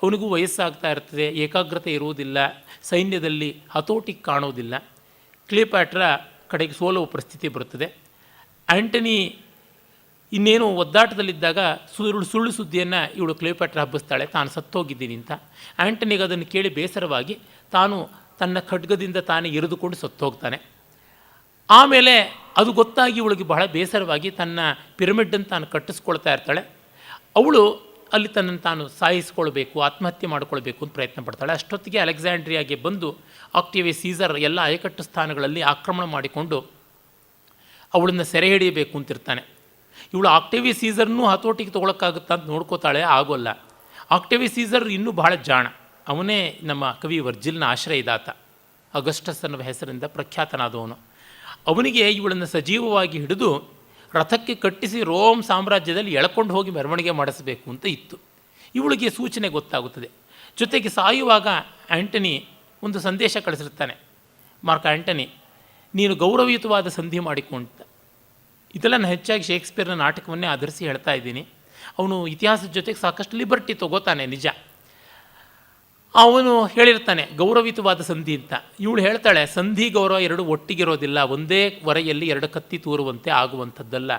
ಅವನಿಗೂ ವಯಸ್ಸಾಗ್ತಾ ಇರ್ತದೆ, ಏಕಾಗ್ರತೆ ಇರುವುದಿಲ್ಲ, ಸೈನ್ಯದಲ್ಲಿ ಹತೋಟಿಗೆ ಕಾಣೋದಿಲ್ಲ. ಕ್ಲಿಯೋಪಾಟ್ರ ಕಡೆಗೆ ಸೋಲುವ ಪರಿಸ್ಥಿತಿ ಬರುತ್ತದೆ. ಆ್ಯಂಟನಿ ಇನ್ನೇನು ಒದ್ದಾಟದಲ್ಲಿದ್ದಾಗ ಸುಳ್ಳು ಸುದ್ದಿಯನ್ನು ಇವಳು ಕ್ಲಿಯೋಪಾಟ್ರ ಹಬ್ಬಿಸ್ತಾಳೆ, ತಾನು ಸತ್ತೋಗಿದ್ದೀನಿ ಅಂತ. ಆ್ಯಂಟನಿಗೆ ಅದನ್ನು ಕೇಳಿ ಬೇಸರವಾಗಿ ತಾನು ತನ್ನ ಖಡ್ಗದಿಂದ ತಾನೇ ಎರಿದುಕೊಂಡು ಸತ್ತೋಗ್ತಾನೆ. ಆಮೇಲೆ ಅದು ಗೊತ್ತಾಗಿ ಇವಳಿಗೆ ಬಹಳ ಬೇಸರವಾಗಿ ತನ್ನ ಪಿರಮಿಡನ್ನು ತಾನು ಕಟ್ಟಿಸ್ಕೊಳ್ತಾ ಇರ್ತಾಳೆ. ಅವಳು ಅಲ್ಲಿ ತನ್ನನ್ನು ತಾನು ಸಾಯಿಸ್ಕೊಳ್ಬೇಕು, ಆತ್ಮಹತ್ಯೆ ಮಾಡಿಕೊಳ್ಬೇಕು ಅಂತ ಪ್ರಯತ್ನ ಪಡ್ತಾಳೆ. ಅಷ್ಟೊತ್ತಿಗೆ ಅಲೆಕ್ಸಾಂಡ್ರಿಯಾಗೆ ಬಂದು ಆಕ್ಟೇವಿಯಸ್ ಸೀಸರ್ ಎಲ್ಲ ಅಯಕಟ್ಟು ಸ್ಥಾನಗಳಲ್ಲಿ ಆಕ್ರಮಣ ಮಾಡಿಕೊಂಡು ಅವಳನ್ನು ಸೆರೆ ಹಿಡಿಯಬೇಕು ಅಂತಿರ್ತಾನೆ. ಇವಳು ಆಕ್ಟೇವಿಯಸ್ ಸೀಸರ್ನೂ ಹತೋಟಿಗೆ ತೊಗೊಳಕ್ಕಾಗುತ್ತಾ ಅಂತ ನೋಡ್ಕೋತಾಳೆ, ಆಗೋಲ್ಲ. ಆಕ್ಟೇವಿಯಸ್ ಸೀಸರ್ ಇನ್ನೂ ಬಹಳ ಜಾಣ. ಅವನೇ ನಮ್ಮ ಕವಿ ವರ್ಜಿಲ್ನ ಆಶ್ರಯದಾತ. ಅಗಸ್ಟಸ್ ಅನ್ನುವ ಹೆಸರಿಂದ ಪ್ರಖ್ಯಾತನಾದವನು. ಅವನಿಗೆ ಇವಳನ್ನು ಸಜೀವವಾಗಿ ಹಿಡಿದು ರಥಕ್ಕೆ ಕಟ್ಟಿಸಿ ರೋಮ್ ಸಾಮ್ರಾಜ್ಯದಲ್ಲಿ ಎಳ್ಕೊಂಡು ಹೋಗಿ ಮೆರವಣಿಗೆ ಮಾಡಿಸಬೇಕು ಅಂತ ಇತ್ತು. ಇವಳಿಗೆ ಸೂಚನೆ ಗೊತ್ತಾಗುತ್ತದೆ. ಜೊತೆಗೆ ಸಾಯುವಾಗ ಆ್ಯಂಟನಿ ಒಂದು ಸಂದೇಶ ಕಳಿಸಿರ್ತಾನೆ. ಮಾರ್ಕ್ ಆ್ಯಂಟನಿ, ನೀನು ಗೌರವಯುತವಾದ ಸಂಧಿ ಮಾಡಿಕೊಂಡ. ಇದೆಲ್ಲ ನಾನು ಹೆಚ್ಚಾಗಿ ಶೇಕ್ಸ್ಪಿಯರ್ನ ನಾಟಕವನ್ನೇ ಆಧರಿಸಿ ಹೇಳ್ತಾ ಇದ್ದೀನಿ. ಅವನು ಇತಿಹಾಸದ ಜೊತೆಗೆ ಸಾಕಷ್ಟು ಲಿಬರ್ಟಿ ತಗೋತಾನೆ, ನಿಜ. ಅವನು ಹೇಳಿರ್ತಾನೆ ಗೌರವಯುತವಾದ ಸಂಧಿ ಅಂತ. ಇವಳು ಹೇಳ್ತಾಳೆ, ಸಂಧಿ ಗೌರವ ಎರಡು ಒಟ್ಟಿಗಿರೋದಿಲ್ಲ, ಒಂದೇ ವರೆಯಲ್ಲಿ ಎರಡು ಕತ್ತಿ ತೂರುವಂತೆ ಆಗುವಂಥದ್ದಲ್ಲ,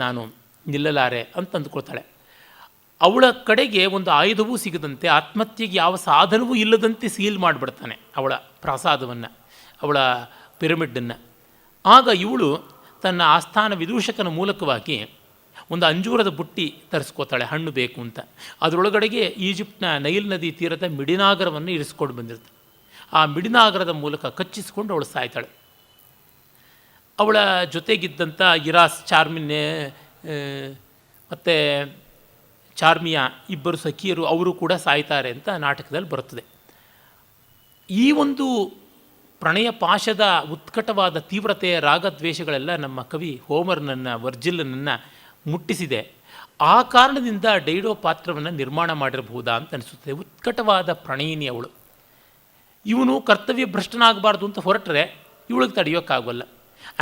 ನಾನು ನಿಲ್ಲಲಾರೆ ಅಂತ ಅಂದುಕೊಳ್ತಾಳೆ. ಅವಳ ಕಡೆಗೆ ಒಂದು ಆಯುಧವೂ ಸಿಗದಂತೆ, ಆತ್ಮಹತ್ಯೆಗೆ ಯಾವ ಸಾಧನವೂ ಇಲ್ಲದಂತೆ ಸೀಲ್ ಮಾಡಿಬಿಡ್ತಾನೆ ಅವಳ ಪ್ರಾಸಾದವನ್ನು, ಅವಳ ಪಿರಮಿಡನ್ನು. ಆಗ ಇವಳು ತನ್ನ ಆಸ್ಥಾನ ವಿದೂಷಕನ ಮೂಲಕವಾಗಿ ಒಂದು ಅಂಜೂರದ ಬುಟ್ಟಿ ತರಿಸ್ಕೋತಾಳೆ ಹಣ್ಣು ಬೇಕು ಅಂತ. ಅದರೊಳಗಡೆಗೆ ಈಜಿಪ್ಟ್ನ ನೈಲ್ ನದಿ ತೀರದ ಮಿಡಿನಾಗರವನ್ನು ಇರಿಸ್ಕೊಂಡು ಬಂದಿರ್ತಾಳೆ. ಆ ಮಿಡಿನಾಗರದ ಮೂಲಕ ಕಚ್ಚಿಸಿಕೊಂಡು ಅವಳು ಸಾಯ್ತಾಳೆ. ಅವಳ ಜೊತೆಗಿದ್ದಂಥ ಇರಾಸ್, ಚಾರ್ಮಿನ್ನೆ ಮತ್ತು ಚಾರ್ಮಿಯಾ ಇಬ್ಬರು ಸಖಿಯರು ಅವರು ಕೂಡ ಸಾಯ್ತಾರೆ ಅಂತ ನಾಟಕದಲ್ಲಿ ಬರುತ್ತದೆ. ಈ ಒಂದು ಪ್ರಣಯ ಪಾಶದ ಉತ್ಕಟವಾದ ತೀವ್ರತೆಯ ರಾಗದ್ವೇಷಗಳೆಲ್ಲ ನಮ್ಮ ಕವಿ ಹೋಮರ್ನನ್ನು, ವರ್ಜಿಲನನ್ನು ಮುಟ್ಟಿಸಿದೆ. ಆ ಕಾರಣದಿಂದ ಡೈಡೋ ಪಾತ್ರವನ್ನು ನಿರ್ಮಾಣ ಮಾಡಿರಬಹುದಾ ಅಂತ ಅನಿಸುತ್ತದೆ. ಉತ್ಕಟವಾದ ಪ್ರಣಯಿನಿ ಅವಳು. ಇವನು ಕರ್ತವ್ಯ ಭ್ರಷ್ಟನಾಗಬಾರ್ದು ಅಂತ ಹೊರಟ್ರೆ ಇವಳಿಗೆ ತಡೆಯೋಕ್ಕಾಗಲ್ಲ.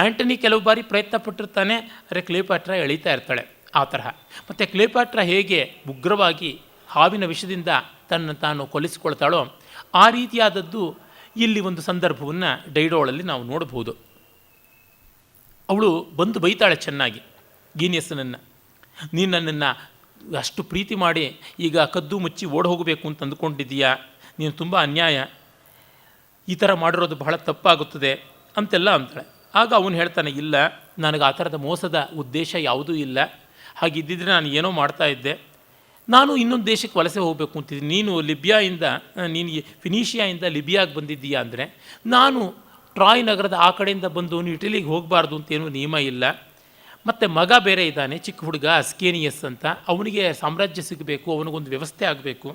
ಆ್ಯಂಟನಿ ಕೆಲವು ಬಾರಿ ಪ್ರಯತ್ನ ಪಟ್ಟಿರ್ತಾನೆ, ಆದರೆ ಕ್ಲಿಯೋಪಾಟ್ರಾ ಎಳೀತಾ ಇರ್ತಾಳೆ ಆ ತರಹ. ಮತ್ತು ಕ್ಲಿಯೋಪಾಟ್ರಾ ಹೇಗೆ ಉಗ್ರವಾಗಿ ಹಾವಿನ ವಿಷದಿಂದ ತಾನು ಕೊಲ್ಲಿಸಿಕೊಳ್ತಾಳೋ ಆ ರೀತಿಯಾದದ್ದು ಇಲ್ಲಿ ಒಂದು ಸಂದರ್ಭವನ್ನು ಡೈಡೋಳಲ್ಲಿ ನಾವು ನೋಡಬಹುದು. ಅವಳು ಬಂದು ಬೈತಾಳೆ ಚೆನ್ನಾಗಿ ಗೀನಿಯಸ್ಸನನ್ನು. ನೀನು ನನ್ನನ್ನು ಅಷ್ಟು ಪ್ರೀತಿ ಮಾಡಿ ಈಗ ಕದ್ದು ಮುಚ್ಚಿ ಓಡಿ ಹೋಗಬೇಕು ಅಂತ ಅಂದುಕೊಂಡಿದ್ದೀಯಾ, ನೀನು ತುಂಬ ಅನ್ಯಾಯ, ಈ ಥರ ಮಾಡಿರೋದು ಬಹಳ ತಪ್ಪಾಗುತ್ತದೆ ಅಂತೆಲ್ಲ ಅಂತಾಳೆ. ಆಗ ಅವನು ಹೇಳ್ತಾನೆ, ಇಲ್ಲ, ನನಗೆ ಆ ಥರದ ಮೋಸದ ಉದ್ದೇಶ ಯಾವುದೂ ಇಲ್ಲ. ಹಾಗಿದ್ದಿದ್ರೆ ನಾನು ಏನೋ ಮಾಡ್ತಾ ಇದ್ದೆ. ನಾನು ಇನ್ನೊಂದು ದೇಶಕ್ಕೆ ವಲಸೆ ಹೋಗಬೇಕು ಅಂತಿದ್ದೀನಿ. ನೀನು ನೀನು ಫಿನಿಷಿಯಾಯಿಂದ ಲಿಬಿಯಾಗೆ ಬಂದಿದ್ದೀಯಾ ಅಂದರೆ, ನಾನು ಟ್ರಾಯ್ ನಗರದ ಆ ಕಡೆಯಿಂದ ಬಂದು ಇಟಲಿಗೆ ಹೋಗಬಾರ್ದು ಅಂತೇನೂ ನಿಯಮ ಇಲ್ಲ. ಮತ್ತು ಮಗ ಬೇರೆ ಇದ್ದಾನೆ, ಚಿಕ್ಕ ಹುಡುಗ ಅಸ್ಕೇನಿಯಸ್ ಅಂತ. ಅವನಿಗೆ ಸಾಮ್ರಾಜ್ಯ ಸಿಗಬೇಕು, ಅವನಿಗೊಂದು ವ್ಯವಸ್ಥೆ ಆಗಬೇಕು.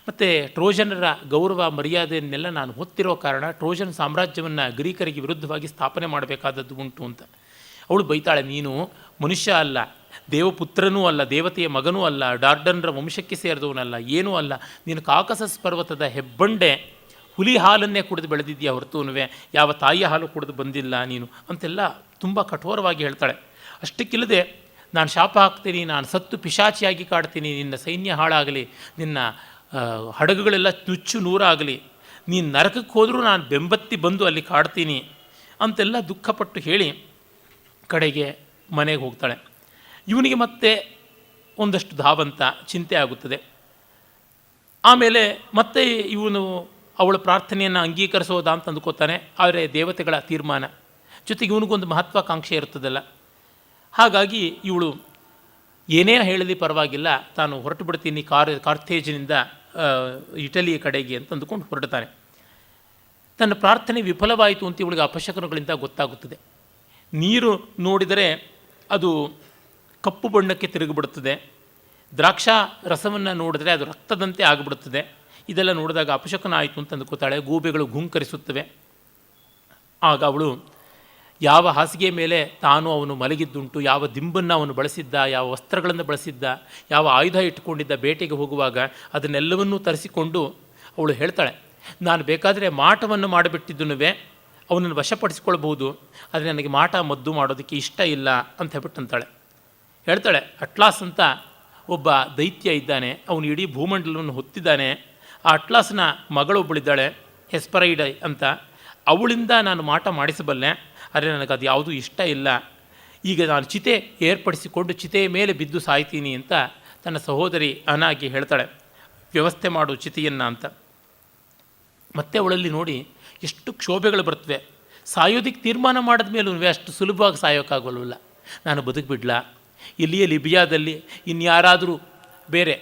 ಮತ್ತು ಟ್ರೋಜನರ ಗೌರವ ಮರ್ಯಾದೆಯನ್ನೆಲ್ಲ ನಾನು ಹೊತ್ತಿರೋ ಕಾರಣ ಟ್ರೋಜನ್ ಸಾಮ್ರಾಜ್ಯವನ್ನು ಗ್ರೀಕರಿಗೆ ವಿರುದ್ಧವಾಗಿ ಸ್ಥಾಪನೆ ಮಾಡಬೇಕಾದದ್ದು ಉಂಟು ಅಂತ. ಅವಳು ಬೈತಾಳೆ, ನೀನು ಮನುಷ್ಯ ಅಲ್ಲ, ದೇವಪುತ್ರನೂ ಅಲ್ಲ, ದೇವತೆಯ ಮಗನೂ ಅಲ್ಲ, ಡಾರ್ಡನ್ರ ವಂಶಕ್ಕೆ ಸೇರಿದವನಲ್ಲ, ಏನೂ ಅಲ್ಲ. ನೀನು ಕಾಕಸಸ್ ಪರ್ವತದ ಹೆಬ್ಬಂಡೆ, ಹುಲಿ ಹಾಲನ್ನೇ ಕುಡಿದು ಬೆಳೆದಿದ್ದೀಯ ಹೊರತುನುವೆ ಯಾವ ತಾಯಿಯ ಹಾಲು ಕುಡಿದು ಬಂದಿಲ್ಲ ನೀನು ಅಂತೆಲ್ಲ ತುಂಬ ಕಠೋರವಾಗಿ ಹೇಳ್ತಾಳೆ. ಅಷ್ಟಕ್ಕಿಲ್ಲದೆ, ನಾನು ಶಾಪ ಹಾಕ್ತೀನಿ, ನಾನು ಸತ್ತು ಪಿಶಾಚಿಯಾಗಿ ಕಾಡ್ತೀನಿ, ನಿನ್ನ ಸೈನ್ಯ ಹಾಳಾಗಲಿ, ನಿನ್ನ ಹಡಗುಗಳೆಲ್ಲ ನುಚ್ಚು ನೂರಾಗಲಿ, ನೀನು ನರಕಕ್ಕೆ ಹೋದರೂ ನಾನು ಬೆಂಬತ್ತಿ ಬಂದು ಅಲ್ಲಿ ಕಾಡ್ತೀನಿ ಅಂತೆಲ್ಲ ದುಃಖಪಟ್ಟು ಹೇಳಿ ಕಡೆಗೆ ಮನೆಗೆ ಹೋಗ್ತಾಳೆ. ಇವನಿಗೆ ಮತ್ತೆ ಒಂದಷ್ಟು ಧಾವಂತ ಚಿಂತೆ ಆಗುತ್ತದೆ. ಆಮೇಲೆ ಮತ್ತೆ ಇವನು ಅವಳ ಪ್ರಾರ್ಥನೆಯನ್ನು ಅಂಗೀಕರಿಸೋದಾ ಅಂತ ಅಂದ್ಕೋತಾನೆ. ಆದರೆ ದೇವತೆಗಳ ತೀರ್ಮಾನ ಜೊತೆಗೆ ಇವನಿಗೊಂದು ಮಹತ್ವಾಕಾಂಕ್ಷೆ ಇರ್ತದಲ್ಲ. ಹಾಗಾಗಿ ಇವಳು ಏನೇ ಹೇಳಲಿ ಪರವಾಗಿಲ್ಲ, ತಾನು ಹೊರಟು ಬಿಡ್ತೀನಿ ಕಾರ್ಥೇಜಿನಿಂದ ಇಟಲಿಯ ಕಡೆಗೆ ಅಂತ ಅಂದುಕೊಂಡು ಹೊರಡ್ತಾನೆ. ತನ್ನ ಪ್ರಾರ್ಥನೆ ವಿಫಲವಾಯಿತು ಅಂತ ಇವಳಿಗೆ ಅಪಶಕನಗಳಿಂದ ಗೊತ್ತಾಗುತ್ತದೆ. ನೀರು ನೋಡಿದರೆ ಅದು ಕಪ್ಪು ಬಣ್ಣಕ್ಕೆ ತಿರುಗಿಬಿಡುತ್ತದೆ, ದ್ರಾಕ್ಷಾ ರಸವನ್ನು ನೋಡಿದ್ರೆ ಅದು ರಕ್ತದಂತೆ ಆಗಿಬಿಡುತ್ತದೆ. ಇದೆಲ್ಲ ನೋಡಿದಾಗ ಅಪಶಕನ ಆಯಿತು ಅಂತ ಅಂದುಕೋತಾಳೆ. ಗೂಬೆಗಳು ಘುಂಕರಿಸುತ್ತವೆ. ಆಗ ಅವಳು ಯಾವ ಹಾಸಿಗೆ ಮೇಲೆ ಅವನು ಮಲಗಿದ್ದುಂಟು, ಯಾವ ದಿಂಬನ್ನು ಅವನು ಬಳಸಿದ್ದ, ಯಾವ ವಸ್ತ್ರಗಳನ್ನು ಬಳಸಿದ್ದ, ಯಾವ ಆಯುಧ ಇಟ್ಟುಕೊಂಡಿದ್ದ ಬೇಟೆಗೆ ಹೋಗುವಾಗ ಅದನ್ನೆಲ್ಲವನ್ನೂ ತರಿಸಿಕೊಂಡು ಅವಳು ಹೇಳ್ತಾಳೆ, ನಾನು ಬೇಕಾದರೆ ಮಾಟವನ್ನು ಮಾಡಿಬಿಟ್ಟಿದ್ದನುವೆ ಅವನನ್ನು ವಶಪಡಿಸಿಕೊಳ್ಬಹುದು, ಆದರೆ ನನಗೆ ಮಾಟ ಮದ್ದು ಮಾಡೋದಕ್ಕೆ ಇಷ್ಟ ಇಲ್ಲ ಅಂತ ಹೇಳ್ಬಿಟ್ಟಂತಾಳೆ. ಹೇಳ್ತಾಳೆ, ಅಟ್ಲಾಸ್ ಅಂತ ಒಬ್ಬ ದೈತ್ಯ ಇದ್ದಾನೆ, ಅವನು ಇಡೀ ಭೂಮಂಡಲವನ್ನು ಹೊತ್ತಿದ್ದಾನೆ. ಆ ಅಟ್ಲಾಸ್ನ ಮಗಳೊಬ್ಬಳಿದ್ದಾಳೆ ಹೆಸ್ಪರೈಡ್ ಅಂತ, ಅವಳಿಂದ ನಾನು ಮಾಟ ಮಾಡಿಸಬಲ್ಲೆ, ಆದರೆ ನನಗದು ಯಾವುದೂ ಇಷ್ಟ ಇಲ್ಲ. ಈಗ ನಾನು ಚಿತೆ ಏರ್ಪಡಿಸಿಕೊಂಡು ಚಿತೆಯ ಮೇಲೆ ಬಿದ್ದು ಸಾಯ್ತೀನಿ ಅಂತ ತನ್ನ ಸಹೋದರಿ ಅನಾಗಿ ಹೇಳ್ತಾಳೆ, ವ್ಯವಸ್ಥೆ ಮಾಡು ಚಿತೆಯನ್ನು ಅಂತ. ಮತ್ತೆ ಅವಳಲ್ಲಿ ನೋಡಿ ಎಷ್ಟು ಕ್ಷೋಭೆಗಳು ಬರ್ತವೆ. ಸಾಯೋದಕ್ಕೆ ತೀರ್ಮಾನ ಮಾಡಿದ ಮೇಲೂ ಅಷ್ಟು ಸುಲಭವಾಗಿ ಸಾಯೋಕ್ಕಾಗಲ್ವಲ್ಲ. ನಾನು ಬದುಕಿಬಿಡ್ಲಾ, ಇಲ್ಲಿಯೇ ಲಿಬಿಯಾದಲ್ಲಿ ಇನ್ಯಾರಾದರೂ ಬೇರೆ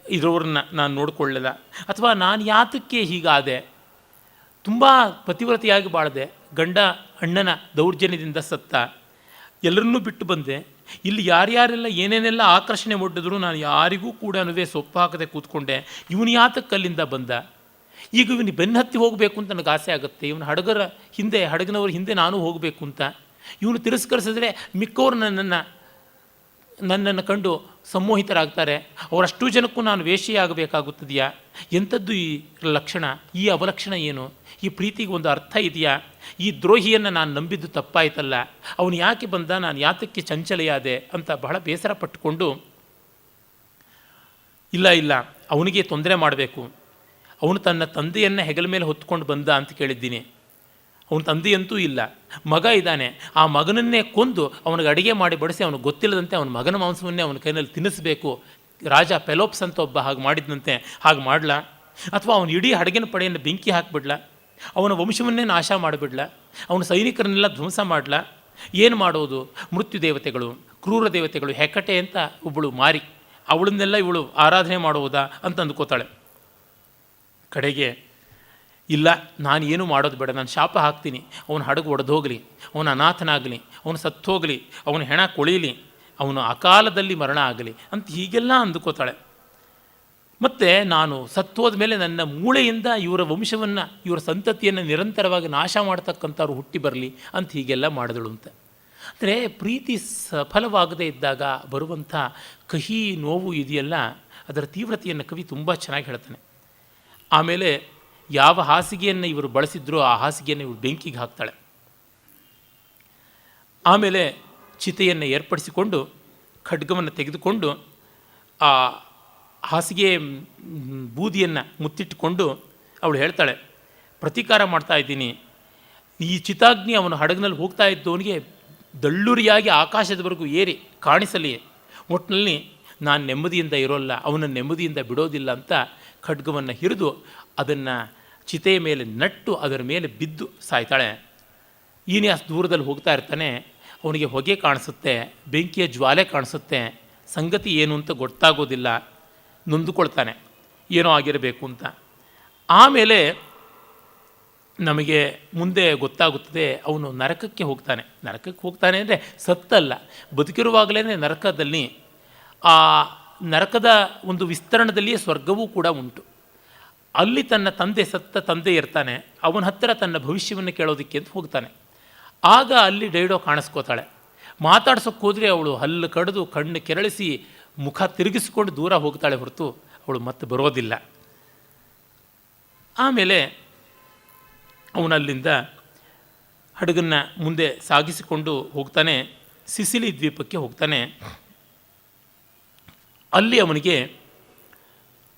ಇರೋರನ್ನ ನಾನು ನೋಡಿಕೊಳ್ಳಲ್ಲ, ಅಥವಾ ನಾನು ಯಾತಕ್ಕೆ ಹೀಗಾದೆ, ತುಂಬ ಪತಿವ್ರತೆಯಾಗಿ ಬಾಳದೆ, ಗಂಡ ಅಣ್ಣನ ದೌರ್ಜನ್ಯದಿಂದ ಸತ್ತ, ಎಲ್ಲರನ್ನೂ ಬಿಟ್ಟು ಬಂದೆ, ಇಲ್ಲಿ ಯಾರ್ಯಾರೆಲ್ಲ ಏನೇನೆಲ್ಲ ಆಕರ್ಷಣೆ ಒಡ್ಡಿದ್ರು ನಾನು ಯಾರಿಗೂ ಕೂಡ ಸೊಪ್ಪು ಹಾಕದೆ ಕೂತ್ಕೊಂಡೆ, ಇವನು ಯಾತಕ್ಕೆ ಅಲ್ಲಿಂದ ಬಂದ, ಈಗ ಇವನು ಬೆನ್ನತ್ತಿ ಹೋಗಬೇಕು ಅಂತ ನನಗೆ ಆಸೆ ಆಗುತ್ತೆ, ಇವನು ಹಡಗಿನವ್ರ ಹಿಂದೆ ನಾನು ಹೋಗಬೇಕು ಅಂತ. ಇವನು ತಿರಸ್ಕರಿಸಿದ್ರೆ ಮಿಕ್ಕವರು ನನ್ನನ್ನು ಕಂಡು ಸಂಮೋಹಿತರಾಗ್ತಾರೆ, ಅವರಷ್ಟು ಜನಕ್ಕೂ ನಾನು ವೇಷಿಯಾಗಬೇಕಾಗುತ್ತದೆಯಾ, ಎಂಥದ್ದು ಈ ಲಕ್ಷಣ, ಈ ಅವಲಕ್ಷಣ ಏನು, ಈ ಪ್ರೀತಿಗೆ ಒಂದು ಅರ್ಥ ಇದೆಯಾ, ಈ ದ್ರೋಹಿಯನ್ನು ನಾನು ನಂಬಿದ್ದು ತಪ್ಪಾಯ್ತಲ್ಲ, ಅವನು ಯಾಕೆ ಬಂದ, ನಾನು ಯಾತಕ್ಕೆ ಚಂಚಲೆಯಾದೆ ಅಂತ ಬಹಳ ಬೇಸರ ಪಟ್ಟುಕೊಂಡು, ಇಲ್ಲ ಅವನಿಗೆ ತೊಂದರೆ ಮಾಡಬೇಕು, ಅವನು ತನ್ನ ತಂದೆಯನ್ನು ಹೆಗಲ ಮೇಲೆ ಹೊತ್ಕೊಂಡು ಬಂದ ಅಂತ ಕೇಳಿದ್ದೀನಿ, ಅವನ ತಂದೆಯಂತೂ ಇಲ್ಲ, ಮಗ ಇದ್ದಾನೆ, ಆ ಮಗನನ್ನೇ ಕೊಂದು ಅವನಿಗೆ ಅಡುಗೆ ಮಾಡಿ ಬಡಿಸಿ ಅವನಿಗೆ ಗೊತ್ತಿಲ್ಲದಂತೆ ಅವನ ಮಗನ ಮಾಂಸವನ್ನೇ ಅವನ ಕೈನಲ್ಲಿ ತಿನ್ನಿಸಬೇಕು, ರಾಜ ಪೆಲೋಪ್ಸ್ ಅಂತ ಒಬ್ಬ ಹಾಗೆ ಮಾಡಿದಂತೆ ಹಾಗೆ ಮಾಡಲ, ಅಥವಾ ಅವನು ಇಡೀ ಹಡಗಿನ ಪಡೆಯನ್ನು ಬೆಂಕಿ ಹಾಕಿಬಿಡ್ಲ, ಅವನ ವಂಶವನ್ನೇ ನಾಶ ಮಾಡಿಬಿಡ್ಲ, ಅವನ ಸೈನಿಕರನ್ನೆಲ್ಲ ಧ್ವಂಸ ಮಾಡಲ, ಏನು ಮಾಡೋದು, ಮೃತ್ಯು ದೇವತೆಗಳು ಕ್ರೂರ ದೇವತೆಗಳು. ಹೆಕಟೆ ಅಂತ ಒಬ್ಬಳು ಮಾರಿ, ಅವಳನ್ನೆಲ್ಲ ಇವಳು ಆರಾಧನೆ ಮಾಡುವುದಾ ಅಂತ ಅಂದ್ಕೋತಾಳೆ. ಕಡೆಗೆ ಇಲ್ಲ, ನಾನು ಏನೂ ಮಾಡೋದು ಬೇಡ, ನಾನು ಶಾಪ ಹಾಕ್ತೀನಿ, ಅವನ ಹಡಗು ಒಡೆದು ಹೋಗಲಿ, ಅವನ ಅನಾಥನಾಗಲಿ, ಅವನು ಸತ್ತೋಗಲಿ, ಅವನ ಹೆಣ ಕೊಳೀಲಿ, ಅವನು ಅಕಾಲದಲ್ಲಿ ಮರಣ ಆಗಲಿ ಅಂತ ಹೀಗೆಲ್ಲ ಅಂದುಕೋತಾಳೆ. ಮತ್ತು ನಾನು ಸತ್ತೋದ ಮೇಲೆ ನನ್ನ ಮೂಳೆಯಿಂದ ಇವರ ವಂಶವನ್ನು, ಇವರ ಸಂತತಿಯನ್ನು ನಿರಂತರವಾಗಿ ನಾಶ ಮಾಡ್ತಕ್ಕಂಥವ್ರು ಹುಟ್ಟಿ ಬರಲಿ ಅಂತ ಹೀಗೆಲ್ಲ ಮಾಡಿದಳು ಅಂತ. ಅಂದರೆ ಪ್ರೀತಿ ಸಫಲವಾಗದೇ ಇದ್ದಾಗ ಬರುವಂಥ ಕಹಿ ನೋವು ಇದೆಯಲ್ಲ, ಅದರ ತೀವ್ರತೆಯನ್ನು ಕವಿ ತುಂಬ ಚೆನ್ನಾಗಿ ಹೇಳ್ತಾನೆ. ಆಮೇಲೆ ಯಾವ ಹಾಸಿಗೆಯನ್ನು ಇವರು ಬಳಸಿದ್ರೋ ಆ ಹಾಸಿಗೆಯನ್ನು ಇವರು ಬೆಂಕಿಗೆ ಹಾಕ್ತಾಳೆ. ಆಮೇಲೆ ಚಿತೆಯನ್ನು ಏರ್ಪಡಿಸಿಕೊಂಡು ಖಡ್ಗವನ್ನು ತೆಗೆದುಕೊಂಡು ಆ ಹಾಸಿಗೆ ಬೂದಿಯನ್ನು ಮುತ್ತಿಟ್ಟುಕೊಂಡು ಅವಳು ಹೇಳ್ತಾಳೆ, ಪ್ರತೀಕಾರ ಮಾಡ್ತಾ ಇದ್ದೀನಿ. ಈ ಚಿತಾಗ್ನಿ ಅವನು ಹಡಗಿನಲ್ಲಿ ಹೋಗ್ತಾ ಇದ್ದವನಿಗೆ ದಳ್ಳುರಿಯಾಗಿ ಆಕಾಶದವರೆಗೂ ಏರಿ ಕಾಣಿಸಲಿ, ಒಟ್ಟಿನಲ್ಲಿ ನಾನು ನೆಮ್ಮದಿಯಿಂದ ಇರೋಲ್ಲ, ಅವನನ್ನು ನೆಮ್ಮದಿಯಿಂದ ಬಿಡೋದಿಲ್ಲ ಅಂತ ಖಡ್ಗವನ್ನು ಹಿರಿದು ಅದನ್ನು ಚಿತೆಯ ಮೇಲೆ ನಟ್ಟು ಅದರ ಮೇಲೆ ಬಿದ್ದು ಸಾಯ್ತಾಳೆ. ಈನಿಯಾಸ್ ದೂರದಲ್ಲಿ ಹೋಗ್ತಾ ಇರ್ತಾನೆ. ಅವನಿಗೆ ಹೊಗೆ ಕಾಣಿಸುತ್ತೆ, ಬೆಂಕಿಯ ಜ್ವಾಲೆ ಕಾಣಿಸುತ್ತೆ, ಸಂಗತಿ ಏನು ಅಂತ ಗೊತ್ತಾಗೋದಿಲ್ಲ, ನೊಂದುಕೊಳ್ತಾನೆ, ಏನೋ ಆಗಿರಬೇಕು ಅಂತ. ಆಮೇಲೆ ನಮಗೆ ಮುಂದೆ ಗೊತ್ತಾಗುತ್ತದೆ ಅವನು ನರಕಕ್ಕೆ ಹೋಗ್ತಾನೆ. ನರಕಕ್ಕೆ ಹೋಗ್ತಾನೆ ಅಂದರೆ ಸತ್ತಲ್ಲ, ಬದುಕಿರುವಾಗಲೇ ನರಕದಲ್ಲಿ, ಆ ನರಕದ ಒಂದು ವಿಸ್ತರಣದಲ್ಲಿಯೇ ಸ್ವರ್ಗವೂ ಕೂಡ ಉಂಟು. ಅಲ್ಲಿ ತನ್ನ ತಂದೆ, ಸತ್ತ ತಂದೆ ಇರ್ತಾನೆ, ಅವನ ಹತ್ತಿರ ತನ್ನ ಭವಿಷ್ಯವನ್ನು ಕೇಳೋದಕ್ಕೆ ಅಂತ ಹೋಗ್ತಾನೆ. ಆಗ ಅಲ್ಲಿ ಡೈಡೋ ಕಾಣಿಸ್ಕೋತಾಳೆ. ಮಾತಾಡ್ಸೋಕ್ಕೆ ಹೋದರೆ ಅವಳು ಹಲ್ಲು ಕಡಿದು ಕಣ್ಣು ಕೆರಳಿಸಿ ಮುಖ ತಿರುಗಿಸಿಕೊಂಡು ದೂರ ಹೋಗ್ತಾಳೆ ಹೊರತು ಅವಳು ಮತ್ತೆ ಬರೋದಿಲ್ಲ. ಆಮೇಲೆ ಅವನಲ್ಲಿಂದ ಹಡಗನ್ನು ಮುಂದೆ ಸಾಗಿಸಿಕೊಂಡು ಹೋಗ್ತಾನೆ, ಸಿಸಿಲಿ ದ್ವೀಪಕ್ಕೆ ಹೋಗ್ತಾನೆ. ಅಲ್ಲಿ ಅವನಿಗೆ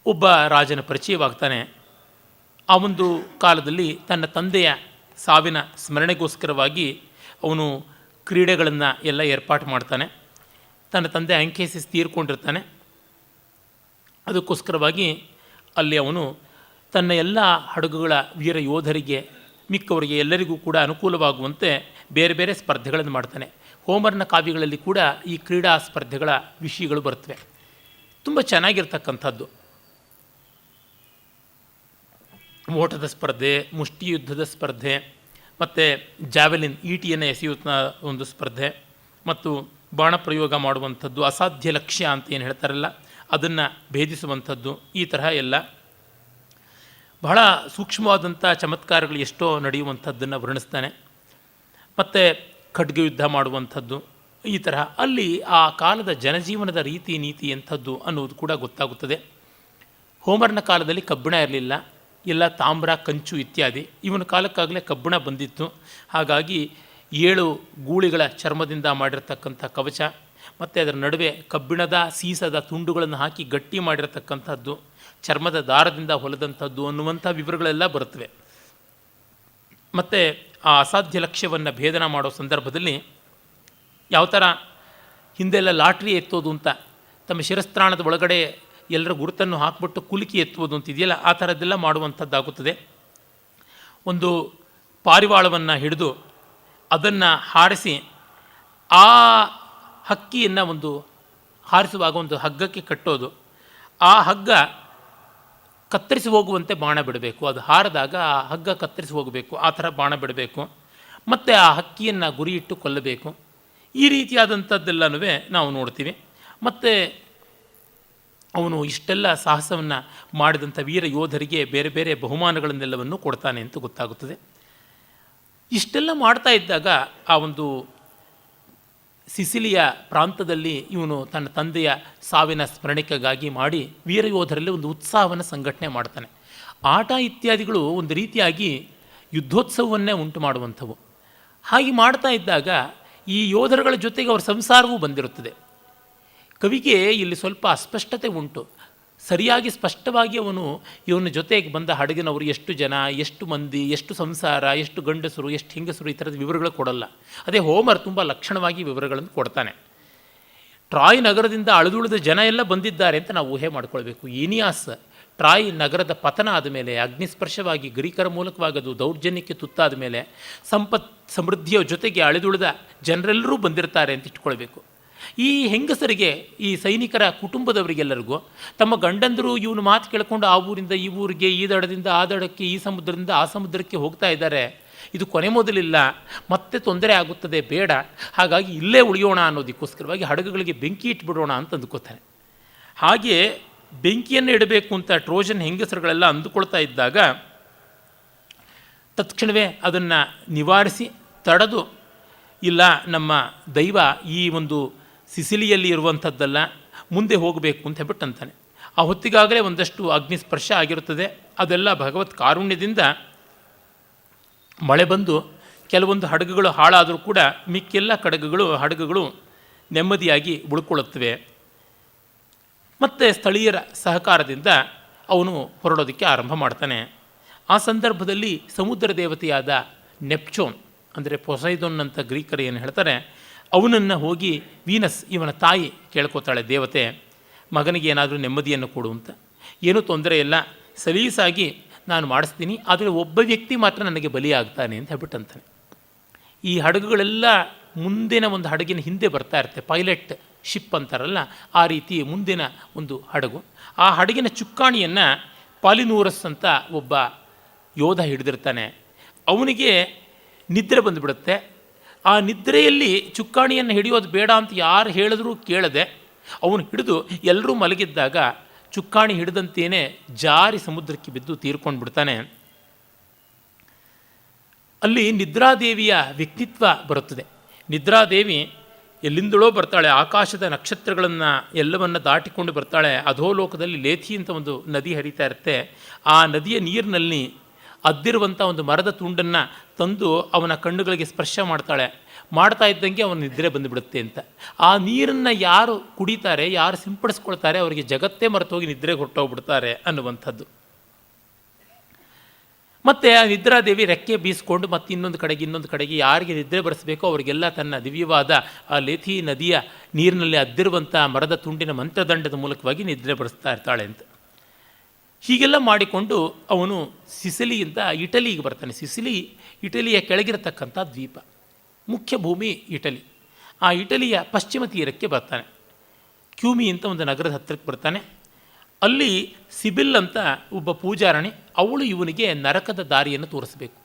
ಒಬ್ಬ ರಾಜನ ಪರಿಚಯವಾಗ್ತಾನೆ. ಆ ಒಂದು ಕಾಲದಲ್ಲಿ ತನ್ನ ತಂದೆಯ ಸಾವಿನ ಸ್ಮರಣೆಗೋಸ್ಕರವಾಗಿ ಅವನು ಕ್ರೀಡೆಗಳನ್ನು ಎಲ್ಲ ಏರ್ಪಾಟು ಮಾಡ್ತಾನೆ. ತನ್ನ ತಂದೆ ಅಂಕೇಸಿಸ್ ತೀರ್ಕೊಂಡಿರ್ತಾನೆ. ಅದಕ್ಕೋಸ್ಕರವಾಗಿ ಅಲ್ಲಿ ಅವನು ತನ್ನ ಎಲ್ಲ ಹಡಗುಗಳ ವೀರ ಯೋಧರಿಗೆ, ಮಿಕ್ಕವರಿಗೆ ಎಲ್ಲರಿಗೂ ಕೂಡ ಅನುಕೂಲವಾಗುವಂತೆ ಬೇರೆ ಬೇರೆ ಸ್ಪರ್ಧೆಗಳನ್ನು ಮಾಡ್ತಾನೆ. ಹೋಮರ್ನ ಕಾವ್ಯಗಳಲ್ಲಿ ಕೂಡ ಈ ಕ್ರೀಡಾ ಸ್ಪರ್ಧೆಗಳ ವಿಷಯಗಳು ಬರ್ತವೆ. ತುಂಬ ಚೆನ್ನಾಗಿರ್ತಕ್ಕಂಥದ್ದು. ಓಟದ ಸ್ಪರ್ಧೆ, ಮುಷ್ಟಿಯುದ್ಧದ ಸ್ಪರ್ಧೆ, ಮತ್ತು ಜಾವೆಲಿನ್ ಈಟಿಯನ್ನು ಎಸೆಯುವ ಒಂದು ಸ್ಪರ್ಧೆ, ಮತ್ತು ಬಾಣ ಪ್ರಯೋಗ ಮಾಡುವಂಥದ್ದು, ಅಸಾಧ್ಯ ಲಕ್ಷ್ಯ ಅಂತ ಏನು ಹೇಳ್ತಾರಲ್ಲ ಅದನ್ನು ಭೇದಿಸುವಂಥದ್ದು, ಈ ತರಹ ಎಲ್ಲ ಬಹಳ ಸೂಕ್ಷ್ಮವಾದಂಥ ಚಮತ್ಕಾರಗಳು ಎಷ್ಟೋ ನಡೆಯುವಂಥದ್ದನ್ನು ವರ್ಣಿಸ್ತಾನೆ. ಮತ್ತು ಖಡ್ಗಯುದ್ಧ ಮಾಡುವಂಥದ್ದು, ಈ ತರಹ ಅಲ್ಲಿ ಆ ಕಾಲದ ಜನಜೀವನದ ರೀತಿ ನೀತಿ ಎಂಥದ್ದು ಅನ್ನೋದು ಕೂಡ ಗೊತ್ತಾಗುತ್ತದೆ. ಹೋಮರ್ನ ಕಾಲದಲ್ಲಿ ಕಬ್ಬಿಣ ಇರಲಿಲ್ಲ, ಎಲ್ಲ ತಾಮ್ರ, ಕಂಚು ಇತ್ಯಾದಿ. ಇವನ ಕಾಲಕ್ಕಾಗಲೇ ಕಬ್ಬಿಣ ಬಂದಿತ್ತು. ಹಾಗಾಗಿ 7 ಗೂಳಿಗಳ ಚರ್ಮದಿಂದ ಮಾಡಿರತಕ್ಕಂಥ ಕವಚ, ಮತ್ತು ಅದರ ನಡುವೆ ಕಬ್ಬಿಣದ ಸೀಸದ ತುಂಡುಗಳನ್ನು ಹಾಕಿ ಗಟ್ಟಿ ಮಾಡಿರತಕ್ಕಂಥದ್ದು, ಚರ್ಮದ ದಾರದಿಂದ ಹೊಲದಂಥದ್ದು ಅನ್ನುವಂಥ ವಿವರಗಳೆಲ್ಲ ಬರುತ್ತವೆ. ಮತ್ತು ಆ ಅಸಾಧ್ಯ ಲಕ್ಷ್ಯವನ್ನು ಭೇದನ ಮಾಡೋ ಸಂದರ್ಭದಲ್ಲಿ ಯಾವ ಥರ ಹಿಂದೆಲ್ಲ ಲಾಟ್ರಿ ಎತ್ತೋದು ಅಂತ ತಮ್ಮ ಶಿರಸ್ತ್ರಾಣದ ಒಳಗಡೆ ಎಲ್ಲರ ಗುರುತನ್ನು ಹಾಕ್ಬಿಟ್ಟು ಕುಲುಕಿ ಎತ್ತುವುದು ಅಂತಿದೆಯಲ್ಲ, ಆ ಥರದ್ದೆಲ್ಲ ಮಾಡುವಂಥದ್ದಾಗುತ್ತದೆ. ಒಂದು ಪಾರಿವಾಳವನ್ನು ಹಿಡಿದು ಅದನ್ನು ಹಾರಿಸಿ ಆ ಹಕ್ಕಿಯನ್ನು ಒಂದು ಹಾರಿಸುವಾಗ ಒಂದು ಹಗ್ಗಕ್ಕೆ ಕಟ್ಟೋದು, ಆ ಹಗ್ಗ ಕತ್ತರಿಸಿ ಹೋಗುವಂತೆ ಬಾಣ ಬಿಡಬೇಕು, ಅದು ಹಾರಿದಾಗ ಆ ಹಗ್ಗ ಕತ್ತರಿಸಿ ಹೋಗಬೇಕು, ಆ ಥರ ಬಾಣ ಬಿಡಬೇಕು, ಮತ್ತು ಆ ಹಕ್ಕಿಯನ್ನು ಗುರಿಯಿಟ್ಟು ಕೊಲ್ಲಬೇಕು. ಈ ರೀತಿಯಾದಂಥದ್ದೆಲ್ಲನೂ ನಾವು ನೋಡ್ತೀವಿ. ಮತ್ತು ಅವನು ಇಷ್ಟೆಲ್ಲ ಸಾಹಸವನ್ನು ಮಾಡಿದಂಥ ವೀರ ಯೋಧರಿಗೆ ಬೇರೆ ಬೇರೆ ಬಹುಮಾನಗಳನ್ನೆಲ್ಲವನ್ನು ಕೊಡ್ತಾನೆ ಅಂತ ಗೊತ್ತಾಗುತ್ತದೆ. ಇಷ್ಟೆಲ್ಲ ಮಾಡ್ತಾ ಇದ್ದಾಗ ಆ ಒಂದು ಸಿಸಿಲಿಯ ಪ್ರಾಂತದಲ್ಲಿ ಇವನು ತನ್ನ ತಂದೆಯ ಸಾವಿನ ಸ್ಮರಣಿಕೆಗಾಗಿ ಮಾಡಿ ವೀರ ಯೋಧರಲ್ಲಿ ಒಂದು ಉತ್ಸಾಹವನ್ನು ಸಂಘಟನೆ ಮಾಡ್ತಾನೆ. ಆಟ ಇತ್ಯಾದಿಗಳು ಒಂದು ರೀತಿಯಾಗಿ ಯುದ್ಧೋತ್ಸವವನ್ನೇ ಉಂಟು ಮಾಡುವಂಥವು. ಹಾಗೆ ಮಾಡ್ತಾ ಇದ್ದಾಗ ಈ ಯೋಧರುಗಳ ಜೊತೆಗೆ ಅವರ ಸಂಸಾರವೂ ಬಂದಿರುತ್ತದೆ. ಕವಿಗೆ ಇಲ್ಲಿ ಸ್ವಲ್ಪ ಅಸ್ಪಷ್ಟತೆ ಉಂಟು. ಸರಿಯಾಗಿ ಸ್ಪಷ್ಟವಾಗಿ ಇವನ ಜೊತೆಗೆ ಬಂದ ಹಡಗಿನವರು ಎಷ್ಟು ಜನ, ಎಷ್ಟು ಮಂದಿ, ಎಷ್ಟು ಸಂಸಾರ, ಎಷ್ಟು ಗಂಡಸರು, ಎಷ್ಟು ಹೆಂಗಸರು, ಈ ಥರದ ವಿವರಗಳು ಕೊಡಲ್ಲ. ಅದೇ ಹೋಮರ್ ತುಂಬ ಲಕ್ಷಣವಾಗಿ ವಿವರಗಳನ್ನು ಕೊಡ್ತಾನೆ. ಟ್ರಾಯ್ ನಗರದಿಂದ ಅಳಿದುಳಿದ ಜನ ಎಲ್ಲ ಬಂದಿದ್ದಾರೆ ಅಂತ ನಾವು ಊಹೆ ಮಾಡ್ಕೊಳ್ಬೇಕು. ಈನಿಯಾಸ್ ಟ್ರಾಯ್ ನಗರದ ಪತನ ಆದಮೇಲೆ, ಅಗ್ನಿಸ್ಪರ್ಶವಾಗಿ ಗ್ರೀಕರ ಮೂಲಕವಾಗಿ ಅದು ದೌರ್ಜನ್ಯಕ್ಕೆ ತುತ್ತಾದ ಮೇಲೆ ಸಮೃದ್ಧಿಯ ಜೊತೆಗೆ ಅಳಿದುಳಿದ ಜನರೆಲ್ಲರೂ ಬಂದಿರ್ತಾರೆ ಅಂತ ಇಟ್ಕೊಳ್ಬೇಕು. ಈ ಹೆಂಗಸರಿಗೆ, ಈ ಸೈನಿಕರ ಕುಟುಂಬದವರಿಗೆಲ್ಲರಿಗೂ ತಮ್ಮ ಗಂಡಂದರು ಇವನು ಮಾತು ಕೇಳಿಕೊಂಡು ಆ ಊರಿಂದ ಈ ಊರಿಗೆ, ಈ ದಡದಿಂದ ಆ ದಡಕ್ಕೆ, ಈ ಸಮುದ್ರದಿಂದ ಆ ಸಮುದ್ರಕ್ಕೆ ಹೋಗ್ತಾ ಇದ್ದಾರೆ, ಇದು ಕೊನೆ ಮೊದಲಿಲ್ಲ, ಮತ್ತೆ ತೊಂದರೆ ಆಗುತ್ತದೆ, ಬೇಡ, ಹಾಗಾಗಿ ಇಲ್ಲೇ ಉಳಿಯೋಣ ಅನ್ನೋದಕ್ಕೋಸ್ಕರವಾಗಿ ಹಡಗುಗಳಿಗೆ ಬೆಂಕಿ ಇಟ್ಬಿಡೋಣ ಅಂತ ಅಂದ್ಕೋತಾರೆ. ಹಾಗೆ ಬೆಂಕಿಯನ್ನು ಇಡಬೇಕು ಅಂತ ಟ್ರೋಜನ್ ಹೆಂಗಸರುಗಳೆಲ್ಲ ಅಂದುಕೊಳ್ತಾ ಇದ್ದಾಗ ತತ್ಕ್ಷಣವೇ ಅದನ್ನು ನಿವಾರಿಸಿ ತಡೆದು, ಇಲ್ಲ, ನಮ್ಮ ದೈವ ಈ ಒಂದು ಸಿಸಿಲಿಯಲ್ಲಿ ಇರುವಂಥದ್ದಲ್ಲ, ಮುಂದೆ ಹೋಗಬೇಕು ಅಂತ ಹೇಳ್ಬಿಟ್ಟು ಅಂತಾನೆ. ಆ ಹೊತ್ತಿಗಾಗಲೇ ಒಂದಷ್ಟು ಅಗ್ನಿಸ್ಪರ್ಶ ಆಗಿರುತ್ತದೆ. ಅದೆಲ್ಲ ಭಗವತ್ ಕಾರುಣ್ಯದಿಂದ ಮಳೆ ಬಂದು ಕೆಲವೊಂದು ಹಡಗುಗಳು ಹಾಳಾದರೂ ಕೂಡ ಮಿಕ್ಕೆಲ್ಲ ಹಡಗುಗಳು ನೆಮ್ಮದಿಯಾಗಿ ಉಳ್ಕೊಳ್ಳುತ್ತವೆ. ಮತ್ತು ಸ್ಥಳೀಯರ ಸಹಕಾರದಿಂದ ಅವನು ಹೊರಡೋದಕ್ಕೆ ಆರಂಭ ಮಾಡ್ತಾನೆ. ಆ ಸಂದರ್ಭದಲ್ಲಿ ಸಮುದ್ರ ದೇವತೆಯಾದ ನೆಪ್ಚೂನ್, ಅಂದರೆ ಪೊಸೈಡೋನ್ ಅಂತ ಗ್ರೀಕರು ಏನು ಹೇಳ್ತಾರೆ, ಅವನನ್ನು ಹೋಗಿ ವೀನಸ್, ಇವನ ತಾಯಿ, ಕೇಳ್ಕೋತಾಳೆ, ದೇವತೆ, ಮಗನಿಗೆ ಏನಾದರೂ ನೆಮ್ಮದಿಯನ್ನು ಕೊಡು ಅಂತ. ಏನೂ ತೊಂದರೆ ಇಲ್ಲ, ಸಲೀಸಾಗಿ ನಾನು ಮಾಡಿಸ್ತೀನಿ, ಆದರೆ ಒಬ್ಬ ವ್ಯಕ್ತಿ ಮಾತ್ರ ನನಗೆ ಬಲಿಯಾಗ್ತಾನೆ ಅಂತ ಹೇಳ್ಬಿಟ್ಟು ಅಂತಾನೆ. ಈ ಹಡಗುಗಳೆಲ್ಲ ಮುಂದಿನ ಒಂದು ಹಡಗಿನ ಹಿಂದೆ ಬರ್ತಾ ಇರುತ್ತೆ, ಪೈಲಟ್ ಶಿಪ್ ಅಂತಾರಲ್ಲ, ಆ ರೀತಿ ಮುಂದಿನ ಒಂದು ಹಡಗು. ಆ ಹಡಗಿನ ಚುಕ್ಕಾಣಿಯನ್ನು ಪಾಲಿನೂರಸ್ ಅಂತ ಒಬ್ಬ ಯೋಧ ಹಿಡಿದಿರ್ತಾನೆ. ಅವನಿಗೆ ನಿದ್ರೆ ಬಂದುಬಿಡುತ್ತೆ. ಆ ನಿದ್ರೆಯಲ್ಲಿ ಚುಕ್ಕಾಣಿಯನ್ನು ಹಿಡಿಯೋದು ಬೇಡ ಅಂತ ಯಾರು ಹೇಳಿದ್ರೂ ಕೇಳದೆ ಅವನು ಹಿಡಿದು ಎಲ್ಲರೂ ಮಲಗಿದ್ದಾಗ ಚುಕ್ಕಾಣಿ ಹಿಡಿದಂತೆಯೇ ಜಾರಿ ಸಮುದ್ರಕ್ಕೆ ಬಿದ್ದು ತೀರ್ಕೊಂಡು ಬಿಡ್ತಾನೆ. ಅಲ್ಲಿ ನಿದ್ರಾದೇವಿಯ ವ್ಯಕ್ತಿತ್ವ ಬರುತ್ತದೆ. ನಿದ್ರಾದೇವಿ ಎಲ್ಲಿಂದಲೋ ಬರ್ತಾಳೆ, ಆಕಾಶದ ನಕ್ಷತ್ರಗಳನ್ನು ಎಲ್ಲವನ್ನು ದಾಟಿಕೊಂಡು ಬರ್ತಾಳೆ. ಅಧೋಲೋಕದಲ್ಲಿ ಲೇಥಿ ಅಂತ ಒಂದು ನದಿ ಹರಿತಾ ಇರುತ್ತೆ. ಆ ನದಿಯ ನೀರಿನಲ್ಲಿ ಅದ್ದಿರುವಂಥ ಒಂದು ಮರದ ತುಂಡನ್ನು ತಂದು ಅವನ ಕಣ್ಣುಗಳಿಗೆ ಸ್ಪರ್ಶ ಮಾಡ್ತಾ ಇದ್ದಂಗೆ ಅವನ ನಿದ್ರೆ ಬಂದುಬಿಡುತ್ತೆ ಅಂತ. ಆ ನೀರನ್ನು ಯಾರು ಕುಡಿತಾರೆ, ಯಾರು ಸಿಂಪಡಿಸ್ಕೊಳ್ತಾರೆ, ಅವರಿಗೆ ಜಗತ್ತೇ ಮರೆತೋಗಿ ನಿದ್ರೆಗೆ ಹೊರಟೋಗ್ಬಿಡ್ತಾರೆ ಅನ್ನುವಂಥದ್ದು. ಮತ್ತು ಆ ನಿದ್ರಾದೇವಿ ರೆಕ್ಕೆ ಬೀಸ್ಕೊಂಡು ಮತ್ತೆ ಇನ್ನೊಂದು ಕಡೆಗೆ ಯಾರಿಗೆ ನಿದ್ರೆ ಬರೆಸಬೇಕೋ ಅವರಿಗೆಲ್ಲ ತನ್ನ ದಿವ್ಯವಾದ ಆ ಲೇಥಿ ನದಿಯ ನೀರಿನಲ್ಲಿ ಅದ್ದಿರುವಂಥ ಮರದ ತುಂಡಿನ ಮಂತ್ರದಂಡದ ಮೂಲಕವಾಗಿ ನಿದ್ರೆ ಬರೆಸ್ತಾ ಇರ್ತಾಳೆ ಅಂತ. ಹೀಗೆಲ್ಲ ಮಾಡಿಕೊಂಡು ಅವನು ಸಿಸಿಲಿಯಿಂದ ಇಟಲಿಗೆ ಬರ್ತಾನೆ. ಇಟಲಿಯ ಕೆಳಗಿರತಕ್ಕಂಥ ದ್ವೀಪ, ಮುಖ್ಯ ಭೂಮಿ ಇಟಲಿ. ಆ ಇಟಲಿಯ ಪಶ್ಚಿಮ ತೀರಕ್ಕೆ ಬರ್ತಾನೆ. ಕ್ಯೂಮಿ ಅಂತ ಒಂದು ನಗರದ ಹತ್ತಿರಕ್ಕೆ ಬರ್ತಾನೆ. ಅಲ್ಲಿ ಸಿಬಿಲ್ ಅಂತ ಒಬ್ಬ ಪೂಜಾರಣಿ, ಅವಳು ಇವನಿಗೆ ನರಕದ ದಾರಿಯನ್ನು ತೋರಿಸಬೇಕು.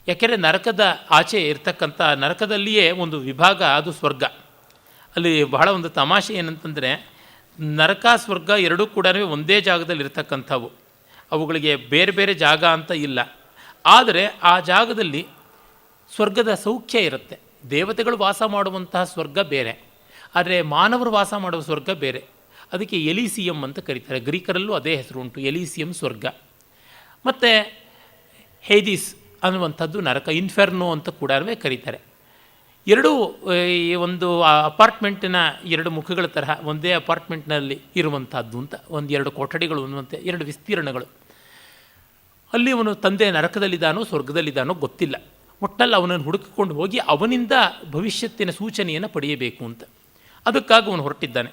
ಯಾಕೆಂದರೆ ನರಕದ ಆಚೆ ಇರ್ತಕ್ಕಂಥ, ನರಕದಲ್ಲಿಯೇ ಒಂದು ವಿಭಾಗ, ಅದು ಸ್ವರ್ಗ. ಅಲ್ಲಿ ಬಹಳ ಒಂದು ತಮಾಷೆ ಏನಂತಂದರೆ, ನರಕ ಸ್ವರ್ಗ ಎರಡೂ ಕೂಡ ಒಂದೇ ಜಾಗದಲ್ಲಿ ಇರ್ತಕ್ಕಂಥವು, ಅವುಗಳಿಗೆ ಬೇರೆ ಬೇರೆ ಜಾಗ ಅಂತ ಇಲ್ಲ. ಆದರೆ ಆ ಜಾಗದಲ್ಲಿ ಸ್ವರ್ಗದ ಸೌಖ್ಯ ಇರುತ್ತೆ. ದೇವತೆಗಳು ವಾಸ ಮಾಡುವಂತಹ ಸ್ವರ್ಗ ಬೇರೆ, ಆದರೆ ಮಾನವರು ವಾಸ ಮಾಡುವ ಸ್ವರ್ಗ ಬೇರೆ. ಅದಕ್ಕೆ ಎಲಿಸಿಯಂ ಅಂತ ಕರೀತಾರೆ. ಗ್ರೀಕರಲ್ಲೂ ಅದೇ ಹೆಸರು ಉಂಟು, ಎಲಿಸಿಯಂ ಸ್ವರ್ಗ. ಮತ್ತು ಹೇದಿಸ್ ಅನ್ನುವಂಥದ್ದು ನರಕ, ಇನ್ಫೆರ್ನೋ ಅಂತ ಕೂಡ ಕರೀತಾರೆ. ಎರಡೂ ಈ ಒಂದು ಅಪಾರ್ಟ್ಮೆಂಟಿನ ಎರಡು ಮುಖಗಳ ತರಹ ಒಂದೇ ಅಪಾರ್ಟ್ಮೆಂಟ್ನಲ್ಲಿ ಇರುವಂಥದ್ದು ಅಂತ, ಎರಡು ಕೊಠಡಿಗಳು ಅನ್ನುವಂತೆ ಎರಡು ವಿಸ್ತೀರ್ಣಗಳು. ಅಲ್ಲಿ ಅವನು ತಂದೆ ನರಕದಲ್ಲಿದ್ದಾನೋ ಸ್ವರ್ಗದಲ್ಲಿದ್ದಾನೋ ಗೊತ್ತಿಲ್ಲ. ಒಟ್ಟಲ್ಲಿ ಅವನನ್ನು ಹುಡುಕಿಕೊಂಡು ಹೋಗಿ ಅವನಿಂದ ಭವಿಷ್ಯತ್ತಿನ ಸೂಚನೆಯನ್ನು ಪಡೆಯಬೇಕು ಅಂತ. ಅದಕ್ಕಾಗಿ ಅವನು ಹೊರಟಿದ್ದಾನೆ.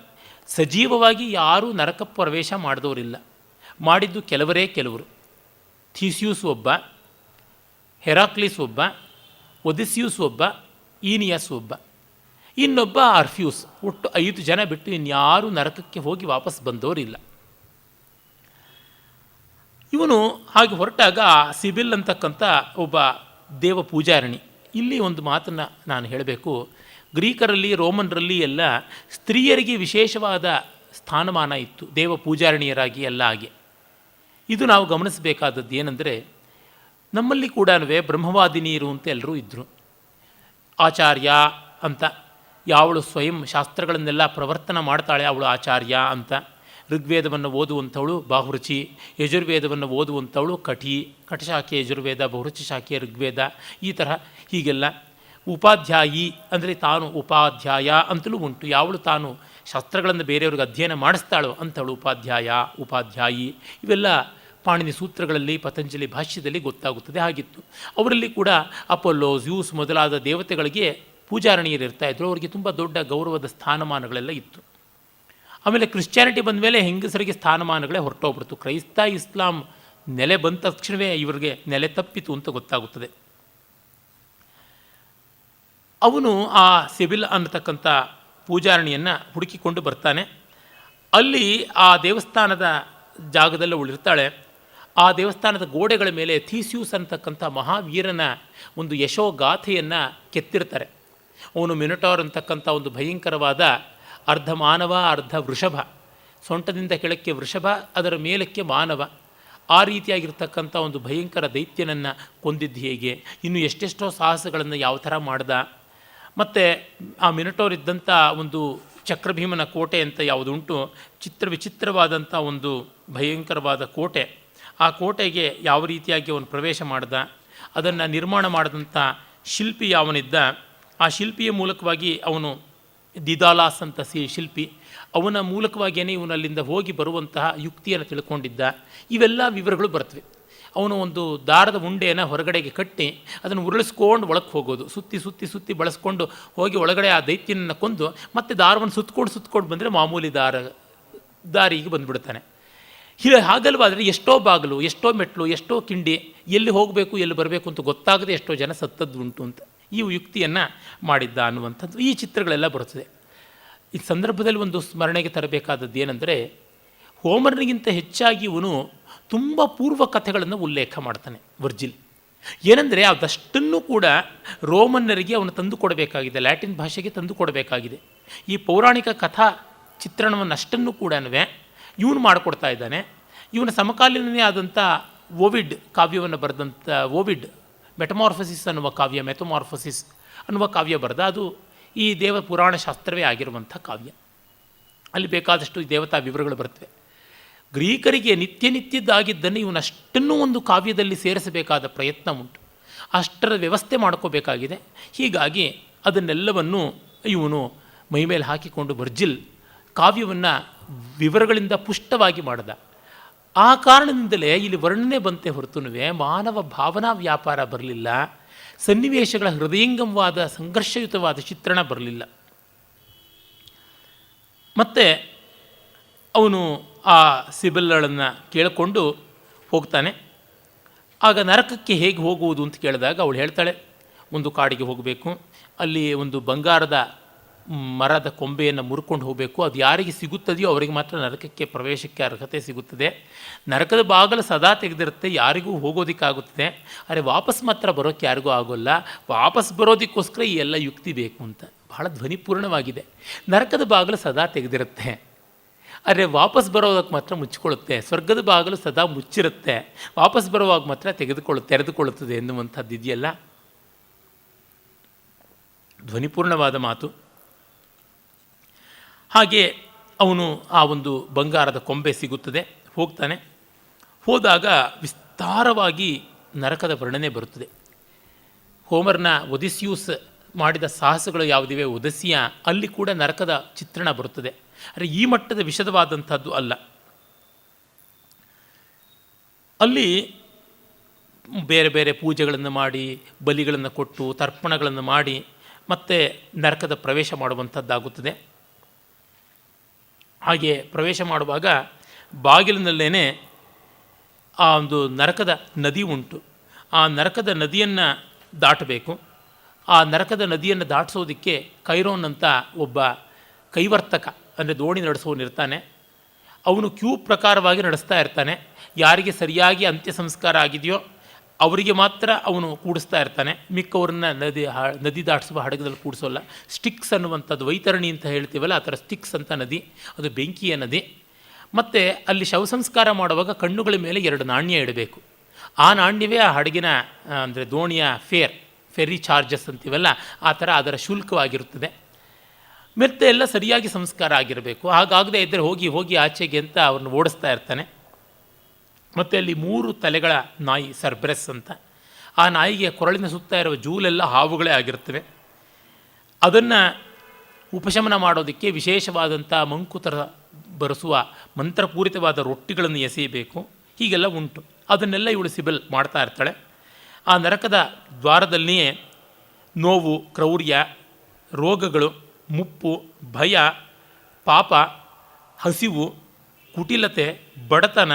ಸಜೀವವಾಗಿ ಯಾರೂ ನರಕ ಪ್ರವೇಶ ಮಾಡಿದವರಿಲ್ಲ. ಮಾಡಿದ್ದು ಕೆಲವರು. ಥೀಸಿಯೂಸ್ ಒಬ್ಬ, ಹೆರಾಕ್ಲಿಸ್ ಒಬ್ಬ, ಒದಿಸಿಯೂಸ್ ಒಬ್ಬ, ಈನಿಯಸ್ ಒಬ್ಬ, ಇನ್ನೊಬ್ಬ ಆರ್ಫ್ಯೂಸ್. ಒಟ್ಟು 5 ಜನ ಬಿಟ್ಟು ಇನ್ಯಾರೂ ನರಕಕ್ಕೆ ಹೋಗಿ ವಾಪಸ್ ಬಂದವರಿಲ್ಲ. ಇವನು ಹಾಗೆ ಹೊರಟಾಗ ಸಿಬಿಲ್ ಅಂತಕ್ಕಂಥ ಒಬ್ಬ ದೇವ ಪೂಜಾರಣಿ. ಇಲ್ಲಿ ಒಂದು ಮಾತನ್ನು ನಾನು ಹೇಳಬೇಕು. ಗ್ರೀಕರಲ್ಲಿ, ರೋಮನ್ರಲ್ಲಿ ಎಲ್ಲ ಸ್ತ್ರೀಯರಿಗೆ ವಿಶೇಷವಾದ ಸ್ಥಾನಮಾನ ಇತ್ತು, ದೇವ ಪೂಜಾರಣಿಯರಾಗಿ ಎಲ್ಲ ಹಾಗೆ. ಇದು ನಾವು ಗಮನಿಸಬೇಕಾದದ್ದು ಏನಂದರೆ, ನಮ್ಮಲ್ಲಿ ಕೂಡ ಬ್ರಹ್ಮವಾದಿನಿಯರು ಅಂತ ಎಲ್ಲರೂ ಇದ್ದರು. ಆಚಾರ್ಯ ಅಂತ, ಯಾವಳು ಸ್ವಯಂ ಶಾಸ್ತ್ರಗಳನ್ನೆಲ್ಲ ಪ್ರವರ್ತನ ಮಾಡ್ತಾಳೆ ಅವಳು ಆಚಾರ್ಯ ಅಂತ. ಋಗ್ವೇದವನ್ನು ಓದುವಂಥವಳು ಬಾಹುರುಚಿ, ಯಜುರ್ವೇದವನ್ನು ಓದುವಂಥವಳು ಕಟಶಾಖೆ ಯಜುರ್ವೇದ, ಬಹುರುಚಿ ಶಾಖೆ ಋಗ್ವೇದ, ಈ ತರಹ ಹೀಗೆಲ್ಲ. ಉಪಾಧ್ಯಾಯಿ ಅಂದರೆ ತಾನು ಉಪಾಧ್ಯಾಯ ಅಂತಲೂ ಉಂಟು. ಯಾವಳು ತಾನು ಶಾಸ್ತ್ರಗಳನ್ನು ಬೇರೆಯವ್ರಿಗೆ ಅಧ್ಯಯನ ಮಾಡಿಸ್ತಾಳೋ ಅಂಥವಳು ಉಪಾಧ್ಯಾಯಿ. ಇವೆಲ್ಲ ಪಾಣಿನಿ ಸೂತ್ರಗಳಲ್ಲಿ, ಪತಂಜಲಿ ಭಾಷ್ಯದಲ್ಲಿ ಗೊತ್ತಾಗುತ್ತದೆ. ಹಾಗಿತ್ತು. ಅವರಲ್ಲಿ ಕೂಡ ಅಪೊಲ್ಲೋ, ಜ್ಯೂಸ್ ಮೊದಲಾದ ದೇವತೆಗಳಿಗೆ ಪೂಜಾರಣಿಯರು ಇರ್ತಾಯಿದ್ರು. ಅವರಿಗೆ ತುಂಬ ದೊಡ್ಡ ಗೌರವದ ಸ್ಥಾನಮಾನಗಳೆಲ್ಲ ಇತ್ತು. ಆಮೇಲೆ ಕ್ರಿಶ್ಚಿಯಾನಿಟಿ ಬಂದ ಮೇಲೆ ಹೆಂಗಸರಿಗೆ ಸ್ಥಾನಮಾನಗಳೇ ಹೊರಟೋಗ್ಬಿಡ್ತು. ಕ್ರೈಸ್ತ ಇಸ್ಲಾಂ ನೆಲೆ ಬಂದ ತಕ್ಷಣವೇ ಇವರಿಗೆ ನೆಲೆ ತಪ್ಪಿತು ಅಂತ ಗೊತ್ತಾಗುತ್ತದೆ. ಅವನು ಆ ಸಿಬಿಲ್ ಅನ್ನತಕ್ಕಂಥ ಪೂಜಾರಣಿಯನ್ನು ಹುಡುಕಿಕೊಂಡು ಬರ್ತಾನೆ. ಅಲ್ಲಿ ಆ ದೇವಸ್ಥಾನದ ಜಾಗದಲ್ಲಿ ಅವಳಿರ್ತಾಳೆ. ಆ ದೇವಸ್ಥಾನದ ಗೋಡೆಗಳ ಮೇಲೆ ಥೀಸ್ಯೂಸ್ ಅಂತಕ್ಕಂಥ ಮಹಾವೀರನ ಒಂದು ಯಶೋಗಾಥೆಯನ್ನು ಕೆತ್ತಿರ್ತಾರೆ. ಅವನು ಮಿನಟಾರ್ ಅಂತಕ್ಕಂಥ ಒಂದು ಭಯಂಕರವಾದ ಅರ್ಧ ಮಾನವ ಅರ್ಧ ವೃಷಭ, ಸೊಂಟದಿಂದ ಕೆಳಕ್ಕೆ ವೃಷಭ, ಅದರ ಮೇಲಕ್ಕೆ ಮಾನವ, ಆ ರೀತಿಯಾಗಿರ್ತಕ್ಕಂಥ ಒಂದು ಭಯಂಕರ ದೈತ್ಯನನ್ನು ಕೊಂದಿದ್ದು ಹೇಗೆ, ಇನ್ನು ಎಷ್ಟೆಷ್ಟೋ ಸಾಹಸಗಳನ್ನು ಯಾವ ಥರ ಮಾಡ್ದ. ಮತ್ತು ಆ ಮಿನಟೋರ್ ಇದ್ದಂಥ ಒಂದು ಚಕ್ರಭೀಮನ ಕೋಟೆ ಅಂತ ಯಾವುದುಂಟು, ವಿಚಿತ್ರವಾದಂಥ ಒಂದು ಭಯಂಕರವಾದ ಕೋಟೆ, ಆ ಕೋಟೆಗೆ ಯಾವ ರೀತಿಯಾಗಿ ಅವನು ಪ್ರವೇಶ ಮಾಡ್ದ, ಅದನ್ನು ನಿರ್ಮಾಣ ಮಾಡಿದಂಥ ಶಿಲ್ಪಿ ಯಾವನಿದ್ದ, ಆ ಶಿಲ್ಪಿಯ ಮೂಲಕವಾಗಿ ಅವನು ದಿದಾಲಾಸ್ ಅಂತ ಶಿಲ್ಪಿ, ಅವನ ಮೂಲಕವಾಗಿಯೇ ಇವನು ಅಲ್ಲಿಂದ ಹೋಗಿ ಬರುವಂತಹ ಯುಕ್ತಿಯನ್ನು ತಿಳ್ಕೊಂಡಿದ್ದ. ಇವೆಲ್ಲ ವಿವರಗಳು ಬರ್ತವೆ. ಅವನು ಒಂದು ದಾರದ ಉಂಡೆಯನ್ನು ಹೊರಗಡೆಗೆ ಕಟ್ಟಿ ಅದನ್ನು ಉರುಳಿಸ್ಕೊಂಡು ಒಳಕ್ಕೆ ಹೋಗೋದು, ಸುತ್ತಿ ಸುತ್ತಿ ಸುತ್ತಿ ಬಳಸ್ಕೊಂಡು ಹೋಗಿ ಒಳಗಡೆ ಆ ದೈತ್ಯನನ್ನು ಕೊಂದು ಮತ್ತೆ ದಾರವನ್ನು ಸುತ್ಕೊಂಡು ಬಂದರೆ ಮಾಮೂಲಿ ದಾರಿಗೆ ಬಂದುಬಿಡ್ತಾನೆ. ಹಾಗಲ್ವಾದರೆ ಎಷ್ಟೋ ಬಾಗಿಲು, ಎಷ್ಟೋ ಮೆಟ್ಲು, ಎಷ್ಟೋ ಕಿಂಡಿ, ಎಲ್ಲಿ ಹೋಗಬೇಕು ಎಲ್ಲಿ ಬರಬೇಕು ಅಂತ ಗೊತ್ತಾಗದೆ ಎಷ್ಟೋ ಜನ ಸತ್ತದ್ದು ಉಂಟು ಅಂತ ಈ ಯುಕ್ತಿಯನ್ನು ಮಾಡಿದ್ದ ಅನ್ನುವಂಥದ್ದು ಈ ಚಿತ್ರಗಳೆಲ್ಲ ಬರುತ್ತದೆ. ಈ ಸಂದರ್ಭದಲ್ಲಿ ಒಂದು ಸ್ಮರಣೆಗೆ ತರಬೇಕಾದದ್ದು ಏನೆಂದರೆ, ಹೋಮರ್ನಿಗಿಂತ ಹೆಚ್ಚಾಗಿ ಇವನು ತುಂಬ ಪೂರ್ವ ಕಥೆಗಳನ್ನು ಉಲ್ಲೇಖ ಮಾಡ್ತಾನೆ ವರ್ಜಿಲ್. ಏನೆಂದರೆ ಅದಷ್ಟನ್ನು ಕೂಡ ರೋಮನ್ನರಿಗೆ ಅವನು ತಂದು ಕೊಡಬೇಕಾಗಿದೆ, ಲ್ಯಾಟಿನ್ ಭಾಷೆಗೆ ತಂದು ಕೊಡಬೇಕಾಗಿದೆ. ಈ ಪೌರಾಣಿಕ ಕಥಾ ಚಿತ್ರಣವನ್ನು ಅಷ್ಟನ್ನು ಕೂಡ ಇವನು ಮಾಡಿಕೊಡ್ತಾ ಇದ್ದಾನೆ. ಇವನ ಸಮಕಾಲೀನನೇ ಆದಂಥ ಓವಿಡ್ ಕಾವ್ಯವನ್ನು ಬರೆದಂಥ ಓವಿಡ್ ಮೆಟಮಾರ್ಫಸಿಸ್ ಅನ್ನುವ ಕಾವ್ಯ, ಮೆಟಮಾರ್ಫಸಿಸ್ ಅನ್ನುವ ಕಾವ್ಯ ಬರೆದ. ಅದು ಈ ದೇವ ಪುರಾಣ ಶಾಸ್ತ್ರವೇ ಆಗಿರುವಂಥ ಕಾವ್ಯ. ಅಲ್ಲಿ ಬೇಕಾದಷ್ಟು ದೇವತಾ ವಿವರಗಳು ಬರ್ತವೆ. ಗ್ರೀಕರಿಗೆ ನಿತ್ಯದ್ದಾಗಿದ್ದನ್ನು ಇವನಷ್ಟನ್ನೂ ಒಂದು ಕಾವ್ಯದಲ್ಲಿ ಸೇರಿಸಬೇಕಾದ ಪ್ರಯತ್ನ ಉಂಟು. ಅಷ್ಟರ ವ್ಯವಸ್ಥೆ ಮಾಡ್ಕೋಬೇಕಾಗಿದೆ. ಹೀಗಾಗಿ ಅದನ್ನೆಲ್ಲವನ್ನು ಇವನು ಮೈಮೇಲೆ ಹಾಕಿಕೊಂಡು ವರ್ಜಿಲ್ ಕಾವ್ಯವನ್ನು ವಿವರಗಳಿಂದ ಪುಷ್ಟವಾಗಿ ಮಾಡಿದ. ಆ ಕಾರಣದಿಂದಲೇ ಇಲ್ಲಿ ವರ್ಣನೆ ಬಂತೆ ಹೊರತುನುವೆ ಮಾನವ ಭಾವನಾ ವ್ಯಾಪಾರ ಬರಲಿಲ್ಲ, ಸನ್ನಿವೇಶಗಳ ಹೃದಯಂಗಮವಾದ ಸಂಘರ್ಷಯುತವಾದ ಚಿತ್ರಣ ಬರಲಿಲ್ಲ. ಮತ್ತು ಅವನು ಆ ಸಿಬೆಲ್ಲಳನ್ನು ಕೇಳಿಕೊಂಡು ಹೋಗ್ತಾನೆ. ಆಗ ನರಕಕ್ಕೆ ಹೇಗೆ ಹೋಗುವುದು ಅಂತ ಕೇಳಿದಾಗ ಅವಳು ಹೇಳ್ತಾಳೆ, ಒಂದು ಕಾಡಿಗೆ ಹೋಗಬೇಕು, ಅಲ್ಲಿ ಒಂದು ಬಂಗಾರದ ಮರದ ಕೊಂಬೆಯನ್ನು ಮುರ್ಕೊಂಡು ಹೋಗಬೇಕು, ಅದು ಯಾರಿಗೆ ಸಿಗುತ್ತದೆಯೋ ಅವರಿಗೆ ಮಾತ್ರ ನರಕಕ್ಕೆ ಪ್ರವೇಶಕ್ಕೆ ಅರ್ಹತೆ ಸಿಗುತ್ತದೆ. ನರಕದ ಬಾಗಿಲು ಸದಾ ತೆಗೆದಿರುತ್ತೆ, ಯಾರಿಗೂ ಹೋಗೋದಕ್ಕಾಗುತ್ತದೆ, ಆದರೆ ವಾಪಸ್ ಮಾತ್ರ ಬರೋಕ್ಕೆ ಯಾರಿಗೂ ಆಗೋಲ್ಲ. ವಾಪಸ್ ಬರೋದಕ್ಕೋಸ್ಕರ ಈ ಎಲ್ಲ ಯುಕ್ತಿ ಬೇಕು ಅಂತ ಬಹಳ ಧ್ವನಿಪೂರ್ಣವಾಗಿದೆ. ನರಕದ ಬಾಗಿಲು ಸದಾ ತೆಗೆದಿರುತ್ತೆ, ಆದರೆ ವಾಪಸ್ ಬರೋದಕ್ಕೆ ಮಾತ್ರ ಮುಚ್ಚಿಕೊಳ್ಳುತ್ತೆ. ಸ್ವರ್ಗದ ಬಾಗಿಲು ಸದಾ ಮುಚ್ಚಿರುತ್ತೆ, ವಾಪಸ್ ಬರುವಾಗ ಮಾತ್ರ ತೆರೆದುಕೊಳ್ಳುತ್ತದೆ ಎನ್ನುವಂಥದ್ದು ಇದೆಯಲ್ಲ, ಧ್ವನಿಪೂರ್ಣವಾದ ಮಾತು. ಹಾಗೆ ಅವನು ಆ ಒಂದು ಬಂಗಾರದ ಕೊಂಬೆ ಸಿಗುತ್ತದೆ, ಹೋಗ್ತಾನೆ. ಹೋದಾಗ ವಿಸ್ತಾರವಾಗಿ ನರಕದ ವರ್ಣನೆ ಬರುತ್ತದೆ. ಹೋಮರ್ನ ಒದಿಸ್ಯೂಸ್ ಮಾಡಿದ ಸಾಹಸಗಳು ಯಾವುದಿವೆ, ಒದಿಸಿಯ, ಅಲ್ಲಿ ಕೂಡ ನರಕದ ಚಿತ್ರಣ ಬರುತ್ತದೆ. ಆದರೆ ಈ ಮಟ್ಟದ ವಿಷದವಾದಂಥದ್ದು ಅಲ್ಲ. ಅಲ್ಲಿ ಬೇರೆ ಬೇರೆ ಪೂಜೆಗಳನ್ನು ಮಾಡಿ, ಬಲಿಗಳನ್ನು ಕೊಟ್ಟು, ತರ್ಪಣಗಳನ್ನು ಮಾಡಿ ಮತ್ತೆ ನರಕದ ಪ್ರವೇಶ ಮಾಡುವಂಥದ್ದಾಗುತ್ತದೆ. ಹಾಗೆ ಪ್ರವೇಶ ಮಾಡುವಾಗ ಬಾಗಿಲಿನಲ್ಲೇ ಆ ಒಂದು ನರಕದ ನದಿ ಉಂಟು. ಆ ನರಕದ ನದಿಯನ್ನು ದಾಟಬೇಕು. ಆ ನರಕದ ನದಿಯನ್ನು ದಾಟಿಸೋದಕ್ಕೆ ಕೈರೋನ್ ಅಂತ ಒಬ್ಬ ಕೈವರ್ತಕ, ಅಂದರೆ ದೋಣಿ ನಡೆಸೋನಿರ್ತಾನೆ. ಅವನು ಕ್ಯೂ ಪ್ರಕಾರವಾಗಿ ನಡೆಸ್ತಾ ಇರ್ತಾನೆ. ಯಾರಿಗೆ ಸರಿಯಾಗಿ ಅಂತ್ಯ ಸಂಸ್ಕಾರ ಆಗಿದೆಯೋ ಅವರಿಗೆ ಮಾತ್ರ ಅವನು ಕೂಡಿಸ್ತಾ ಇರ್ತಾನೆ, ಮಿಕ್ಕವ್ರನ್ನ ನದಿ ದಾಟಿಸುವ ಹಡಗದಲ್ಲಿ ಕೂಡಿಸೋಲ್ಲ. ಸ್ಟಿಕ್ಸ್ ಅನ್ನುವಂಥದ್ದು, ವೈತರಣಿ ಅಂತ ಹೇಳ್ತೀವಲ್ಲ, ಆ ಥರ ಸ್ಟಿಕ್ಸ್ ಅಂತ ನದಿ, ಅದು ಬೆಂಕಿಯ ನದಿ. ಮತ್ತು ಅಲ್ಲಿ ಶವ ಸಂಸ್ಕಾರ ಮಾಡುವಾಗ ಕಣ್ಣುಗಳ ಮೇಲೆ 2 ನಾಣ್ಯ ಇಡಬೇಕು. ಆ ನಾಣ್ಯವೇ ಆ ಹಡಗಿನ ಅಂದರೆ ದೋಣಿಯ ಫೆರಿ ಚಾರ್ಜಸ್ ಅಂತೀವಲ್ಲ, ಆ ಥರ ಅದರ ಶುಲ್ಕವಾಗಿರುತ್ತದೆ. ಮತ್ತೆ ಎಲ್ಲ ಸರಿಯಾಗಿ ಸಂಸ್ಕಾರ ಆಗಿರಬೇಕು. ಹಾಗಾಗದೇ ಇದ್ದರೆ ಹೋಗಿ ಆಚೆಗೆ ಅಂತ ಅವ್ರನ್ನ ಓಡಿಸ್ತಾ ಇರ್ತಾನೆ. ಮತ್ತು ಅಲ್ಲಿ 3 ತಲೆಗಳ ನಾಯಿ, ಸರ್ಬ್ರೆಸ್ ಅಂತ, ಆ ನಾಯಿಗೆ ಕೊರಳಿನ ಸುತ್ತ ಇರುವ ಜೂಲೆಲ್ಲ ಹಾವುಗಳೇ ಆಗಿರ್ತವೆ. ಅದನ್ನು ಉಪಶಮನ ಮಾಡೋದಕ್ಕೆ ವಿಶೇಷವಾದಂಥ ಮಂಕುತರ ಬರೆಸುವ ಮಂತ್ರಪೂರಿತವಾದ ರೊಟ್ಟಿಗಳನ್ನು ಎಸೆಯಬೇಕು. ಹೀಗೆಲ್ಲ ಉಂಟು. ಅದನ್ನೆಲ್ಲ ಇವಳು ಸಿಬೆಲ್ ಮಾಡ್ತಾ ಇರ್ತಾಳೆ. ಆ ನರಕದ ದ್ವಾರದಲ್ಲಿಯೇ ನೋವು, ಕ್ರೌರ್ಯ, ರೋಗಗಳು, ಮುಪ್ಪು, ಭಯ, ಪಾಪ, ಹಸಿವು, ಕುಟಿಲತೆ, ಬಡತನ,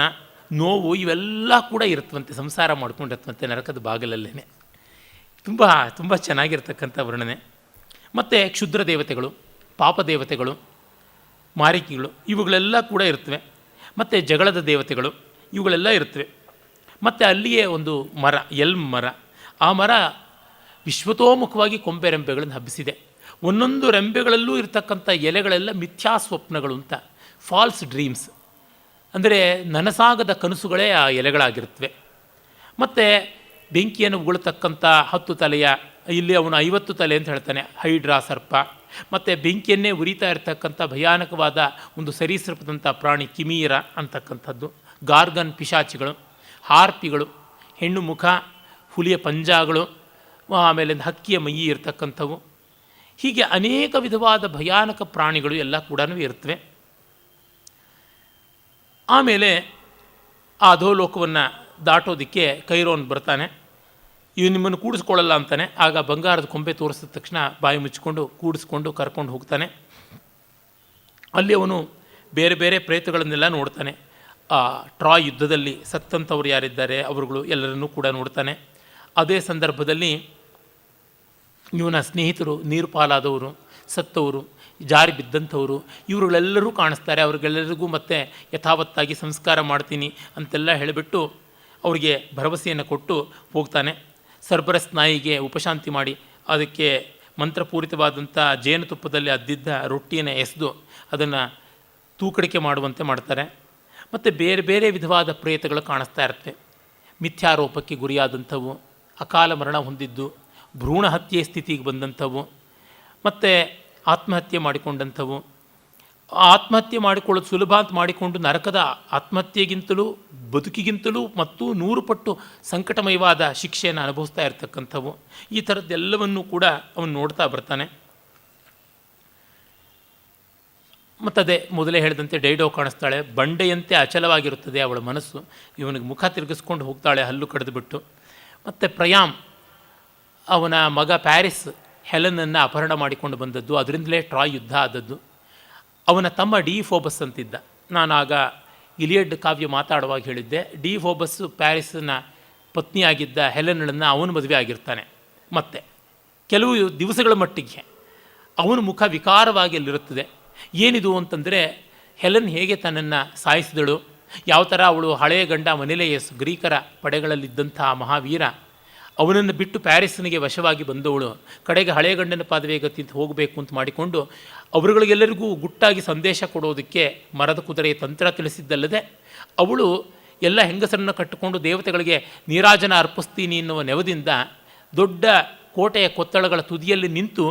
ನೋವು ಇವೆಲ್ಲ ಕೂಡ ಇರುತ್ತವಂತೆ, ಸಂಸಾರ ಮಾಡ್ಕೊಂಡಿರ್ತವಂತೆ ನರಕದ ಬಾಗಿಲಲ್ಲೇ. ತುಂಬ ಚೆನ್ನಾಗಿರ್ತಕ್ಕಂಥ ವರ್ಣನೆ. ಮತ್ತು ಕ್ಷುದ್ರ ದೇವತೆಗಳು, ಪಾಪದೇವತೆಗಳು, ಮಾರಿಕಿಗಳು ಇವುಗಳೆಲ್ಲ ಕೂಡ ಇರ್ತವೆ. ಮತ್ತು ಜಗಳದ ದೇವತೆಗಳು ಇವುಗಳೆಲ್ಲ ಇರ್ತವೆ. ಮತ್ತು ಅಲ್ಲಿಯೇ ಒಂದು ಮರ, ಎಲ್ಮ್ ಮರ. ಆ ಮರ ವಿಶ್ವತೋಮುಖವಾಗಿ ಕೊಂಬೆ ರೆಂಬೆಗಳನ್ನು ಹಬ್ಬಿಸಿದೆ. ಒಂದೊಂದು ರೆಂಬೆಗಳಲ್ಲೂ ಇರತಕ್ಕಂಥ ಎಲೆಗಳೆಲ್ಲ ಮಿಥ್ಯಾ ಸ್ವಪ್ನಗಳು ಅಂತ, ಫಾಲ್ಸ್ ಡ್ರೀಮ್ಸ್, ಅಂದರೆ ನನಸಾಗದ ಕನಸುಗಳೇ ಆ ಎಲೆಗಳಾಗಿರುತ್ತವೆ. ಮತ್ತು ಬೆಂಕಿಯನ್ನು ಉಗುಳತಕ್ಕಂಥ 10 ತಲೆಯ, ಇಲ್ಲಿ ಅವನು 50 ತಲೆ ಅಂತ ಹೇಳ್ತಾನೆ, ಹೈಡ್ರಾ ಸರ್ಪ. ಮತ್ತು ಬೆಂಕಿಯನ್ನೇ ಉರಿತಾ ಇರತಕ್ಕಂಥ ಭಯಾನಕವಾದ ಒಂದು ಸರೀಸೃಪದಂಥ ಪ್ರಾಣಿ ಕಿಮೀರ ಅಂತಕ್ಕಂಥದ್ದು, ಗಾರ್ಗನ್ ಪಿಶಾಚಿಗಳು, ಹಾರ್ಪಿಗಳು, ಹೆಣ್ಣು ಮುಖ, ಹುಲಿಯ ಪಂಜಾಗಳು, ಆಮೇಲೆ ಹಕ್ಕಿಯ ಮೈ ಇರತಕ್ಕಂಥವು. ಹೀಗೆ ಅನೇಕ ವಿಧವಾದ ಭಯಾನಕ ಪ್ರಾಣಿಗಳು ಎಲ್ಲ ಕೂಡ ಇರ್ತವೆ. ಆಮೇಲೆ ಆ ಅಧೋಲೋಕವನ್ನು ದಾಟೋದಕ್ಕೆ ಕೈರೋನ್ ಬರ್ತಾನೆ. ಇವು ನಿಮ್ಮನ್ನು ಕೂಡಿಸ್ಕೊಳ್ಳಲ್ಲ ಅಂತಾನೆ. ಆಗ ಬಂಗಾರದ ಕೊಂಬೆ ತೋರಿಸಿದ ತಕ್ಷಣ ಬಾಯಿ ಮುಚ್ಚಿಕೊಂಡು ಕೂಡಿಸ್ಕೊಂಡು ಕರ್ಕೊಂಡು ಹೋಗ್ತಾನೆ. ಅಲ್ಲಿ ಅವನು ಬೇರೆ ಬೇರೆ ಪ್ರೇತಗಳನ್ನೆಲ್ಲ ನೋಡ್ತಾನೆ. ಆ ಟ್ರಾಯ್ ಯುದ್ಧದಲ್ಲಿ ಸತ್ತಂಥವ್ರು ಯಾರಿದ್ದಾರೆ ಅವರುಗಳು ಎಲ್ಲರನ್ನೂ ಕೂಡ ನೋಡ್ತಾನೆ. ಅದೇ ಸಂದರ್ಭದಲ್ಲಿ ಇವನ ಸ್ನೇಹಿತರು, ನೀರು ಪಾಲಾದವರು, ಸತ್ತವರು, ಜಾರಿ ಬಿದ್ದಂಥವರು ಇವರುಗಳೆಲ್ಲರೂ ಕಾಣಿಸ್ತಾರೆ. ಅವ್ರಿಗೆಲ್ಲರಿಗೂ ಮತ್ತೆ ಯಥಾವತ್ತಾಗಿ ಸಂಸ್ಕಾರ ಮಾಡ್ತೀನಿ ಅಂತೆಲ್ಲ ಹೇಳಿಬಿಟ್ಟು ಅವರಿಗೆ ಭರವಸೆಯನ್ನು ಕೊಟ್ಟು ಹೋಗ್ತಾನೆ. ಸರ್ಬರಸ್ ನಾಯಿಗೆ ಉಪಶಾಂತಿ ಮಾಡಿ ಅದಕ್ಕೆ ಮಂತ್ರಪೂರಿತವಾದಂಥ ಜೇನುತುಪ್ಪದಲ್ಲಿ ಅದ್ದಿದ್ದ ರೊಟ್ಟಿಯನ್ನು ಎಸೆದು ಅದನ್ನು ತೂಕಡಿಕೆ ಮಾಡುವಂತೆ ಮಾಡ್ತಾರೆ. ಮತ್ತು ಬೇರೆ ಬೇರೆ ವಿಧವಾದ ಪ್ರೇತಗಳು ಕಾಣಿಸ್ತಾ ಇರ್ತವೆ. ಮಿಥ್ಯಾರೋಪಕ್ಕೆ ಗುರಿಯಾದಂಥವು, ಅಕಾಲ ಮರಣ ಹೊಂದಿದ್ದು, ಭ್ರೂಣ ಹತ್ಯೆ ಸ್ಥಿತಿಗೆ ಬಂದಂಥವು, ಮತ್ತು ಆತ್ಮಹತ್ಯೆ ಮಾಡಿಕೊಂಡಂಥವು. ಆತ್ಮಹತ್ಯೆ ಮಾಡಿಕೊಳ್ಳೋದು ಸುಲಭ ಅಂತ ಮಾಡಿಕೊಂಡು ನರಕದ ಆತ್ಮಹತ್ಯೆಗಿಂತಲೂ ಬದುಕಿಗಿಂತಲೂ ಮತ್ತು 100 ಪಟ್ಟು ಸಂಕಟಮಯವಾದ ಶಿಕ್ಷೆಯನ್ನು ಅನುಭವಿಸ್ತಾ ಇರತಕ್ಕಂಥವು. ಈ ಥರದ್ದೆಲ್ಲವನ್ನೂ ಕೂಡ ಅವನು ನೋಡ್ತಾ ಬರ್ತಾನೆ. ಮತ್ತದೇ ಮೊದಲೇ ಹೇಳಿದಂತೆ ಡೈಡೋ ಕಾಣಿಸ್ತಾಳೆ. ಬಂಡೆಯಂತೆ ಅಚಲವಾಗಿರುತ್ತದೆ ಅವಳ ಮನಸ್ಸು. ಇವನಿಗೆ ಮುಖ ತಿರುಗಿಸ್ಕೊಂಡು ಹೋಗ್ತಾಳೆ ಹಲ್ಲು ಕಡಿದುಬಿಟ್ಟು. ಮತ್ತು ಪ್ರಯಾಮ್, ಅವನ ಮಗ ಪ್ಯಾರಿಸ್ ಹೆಲನನ್ನು ಅಪಹರಣ ಮಾಡಿಕೊಂಡು ಬಂದದ್ದು, ಅದರಿಂದಲೇ ಟ್ರಾಯ್ ಯುದ್ಧ ಆದದ್ದು. ಅವನ ತಮ್ಮ ಡಿಫೋಬಸ್ ಅಂತಿದ್ದ. ನಾನು ಆಗ ಇಲಿಯಡ್ ಕಾವ್ಯ ಮಾತಾಡುವಾಗ ಹೇಳಿದ್ದೆ, ಡಿಫೋಬಸ್ಸು ಪ್ಯಾರಿಸ್ನ ಪತ್ನಿಯಾಗಿದ್ದ ಹೆಲನಳನ್ನು ಅವನು ಮದುವೆ ಆಗಿರ್ತಾನೆ. ಮತ್ತು ಕೆಲವು ದಿವಸಗಳ ಮಟ್ಟಿಗೆ ಅವನ ಮುಖ ವಿಕಾರವಾಗಿ ಅಲ್ಲಿರುತ್ತದೆ. ಏನಿದು ಅಂತಂದರೆ, ಹೆಲನ್ ಹೇಗೆ ತನ್ನನ್ನು ಸಾಯಿಸಿದಳು, ಯಾವ ಥರ ಅವಳು ಹಳೆಯ ಗಂಡ ಮನೆಲೇಯಸ್ ಗ್ರೀಕರ ಪಡೆಗಳಲ್ಲಿದ್ದಂಥ ಮಹಾವೀರ, ಅವನನ್ನು ಬಿಟ್ಟು ಪ್ಯಾರಿಸ್ನಿಗೆ ವಶವಾಗಿ ಬಂದವಳು, ಕಡೆಗೆ ಹಳೆಯ ಗಂಡನ ಪಾದವೇ ಗತಿ ಅಂತ ಹೋಗಬೇಕು ಅಂತ ಮಾಡಿಕೊಂಡು ಅವರುಗಳಿಗೆಲ್ಲರಿಗೂ ಗುಟ್ಟಾಗಿ ಸಂದೇಶ ಕೊಡೋದಕ್ಕೆ ಮರದ ಕುದುರೆಯ ತಂತ್ರ ತಿಳಿಸಿದ್ದಲ್ಲದೆ, ಅವಳು ಎಲ್ಲ ಹೆಂಗಸರನ್ನು ಕಟ್ಟಿಕೊಂಡು ದೇವತೆಗಳಿಗೆ ನೀರಾಜನ ಅರ್ಪಿಸ್ತೀನಿ ಎನ್ನುವ ನೆವದಿಂದ ದೊಡ್ಡ ಕೋಟೆಯ ಕೊತ್ತಳಗಳ ತುದಿಯಲ್ಲಿ ನಿಂತು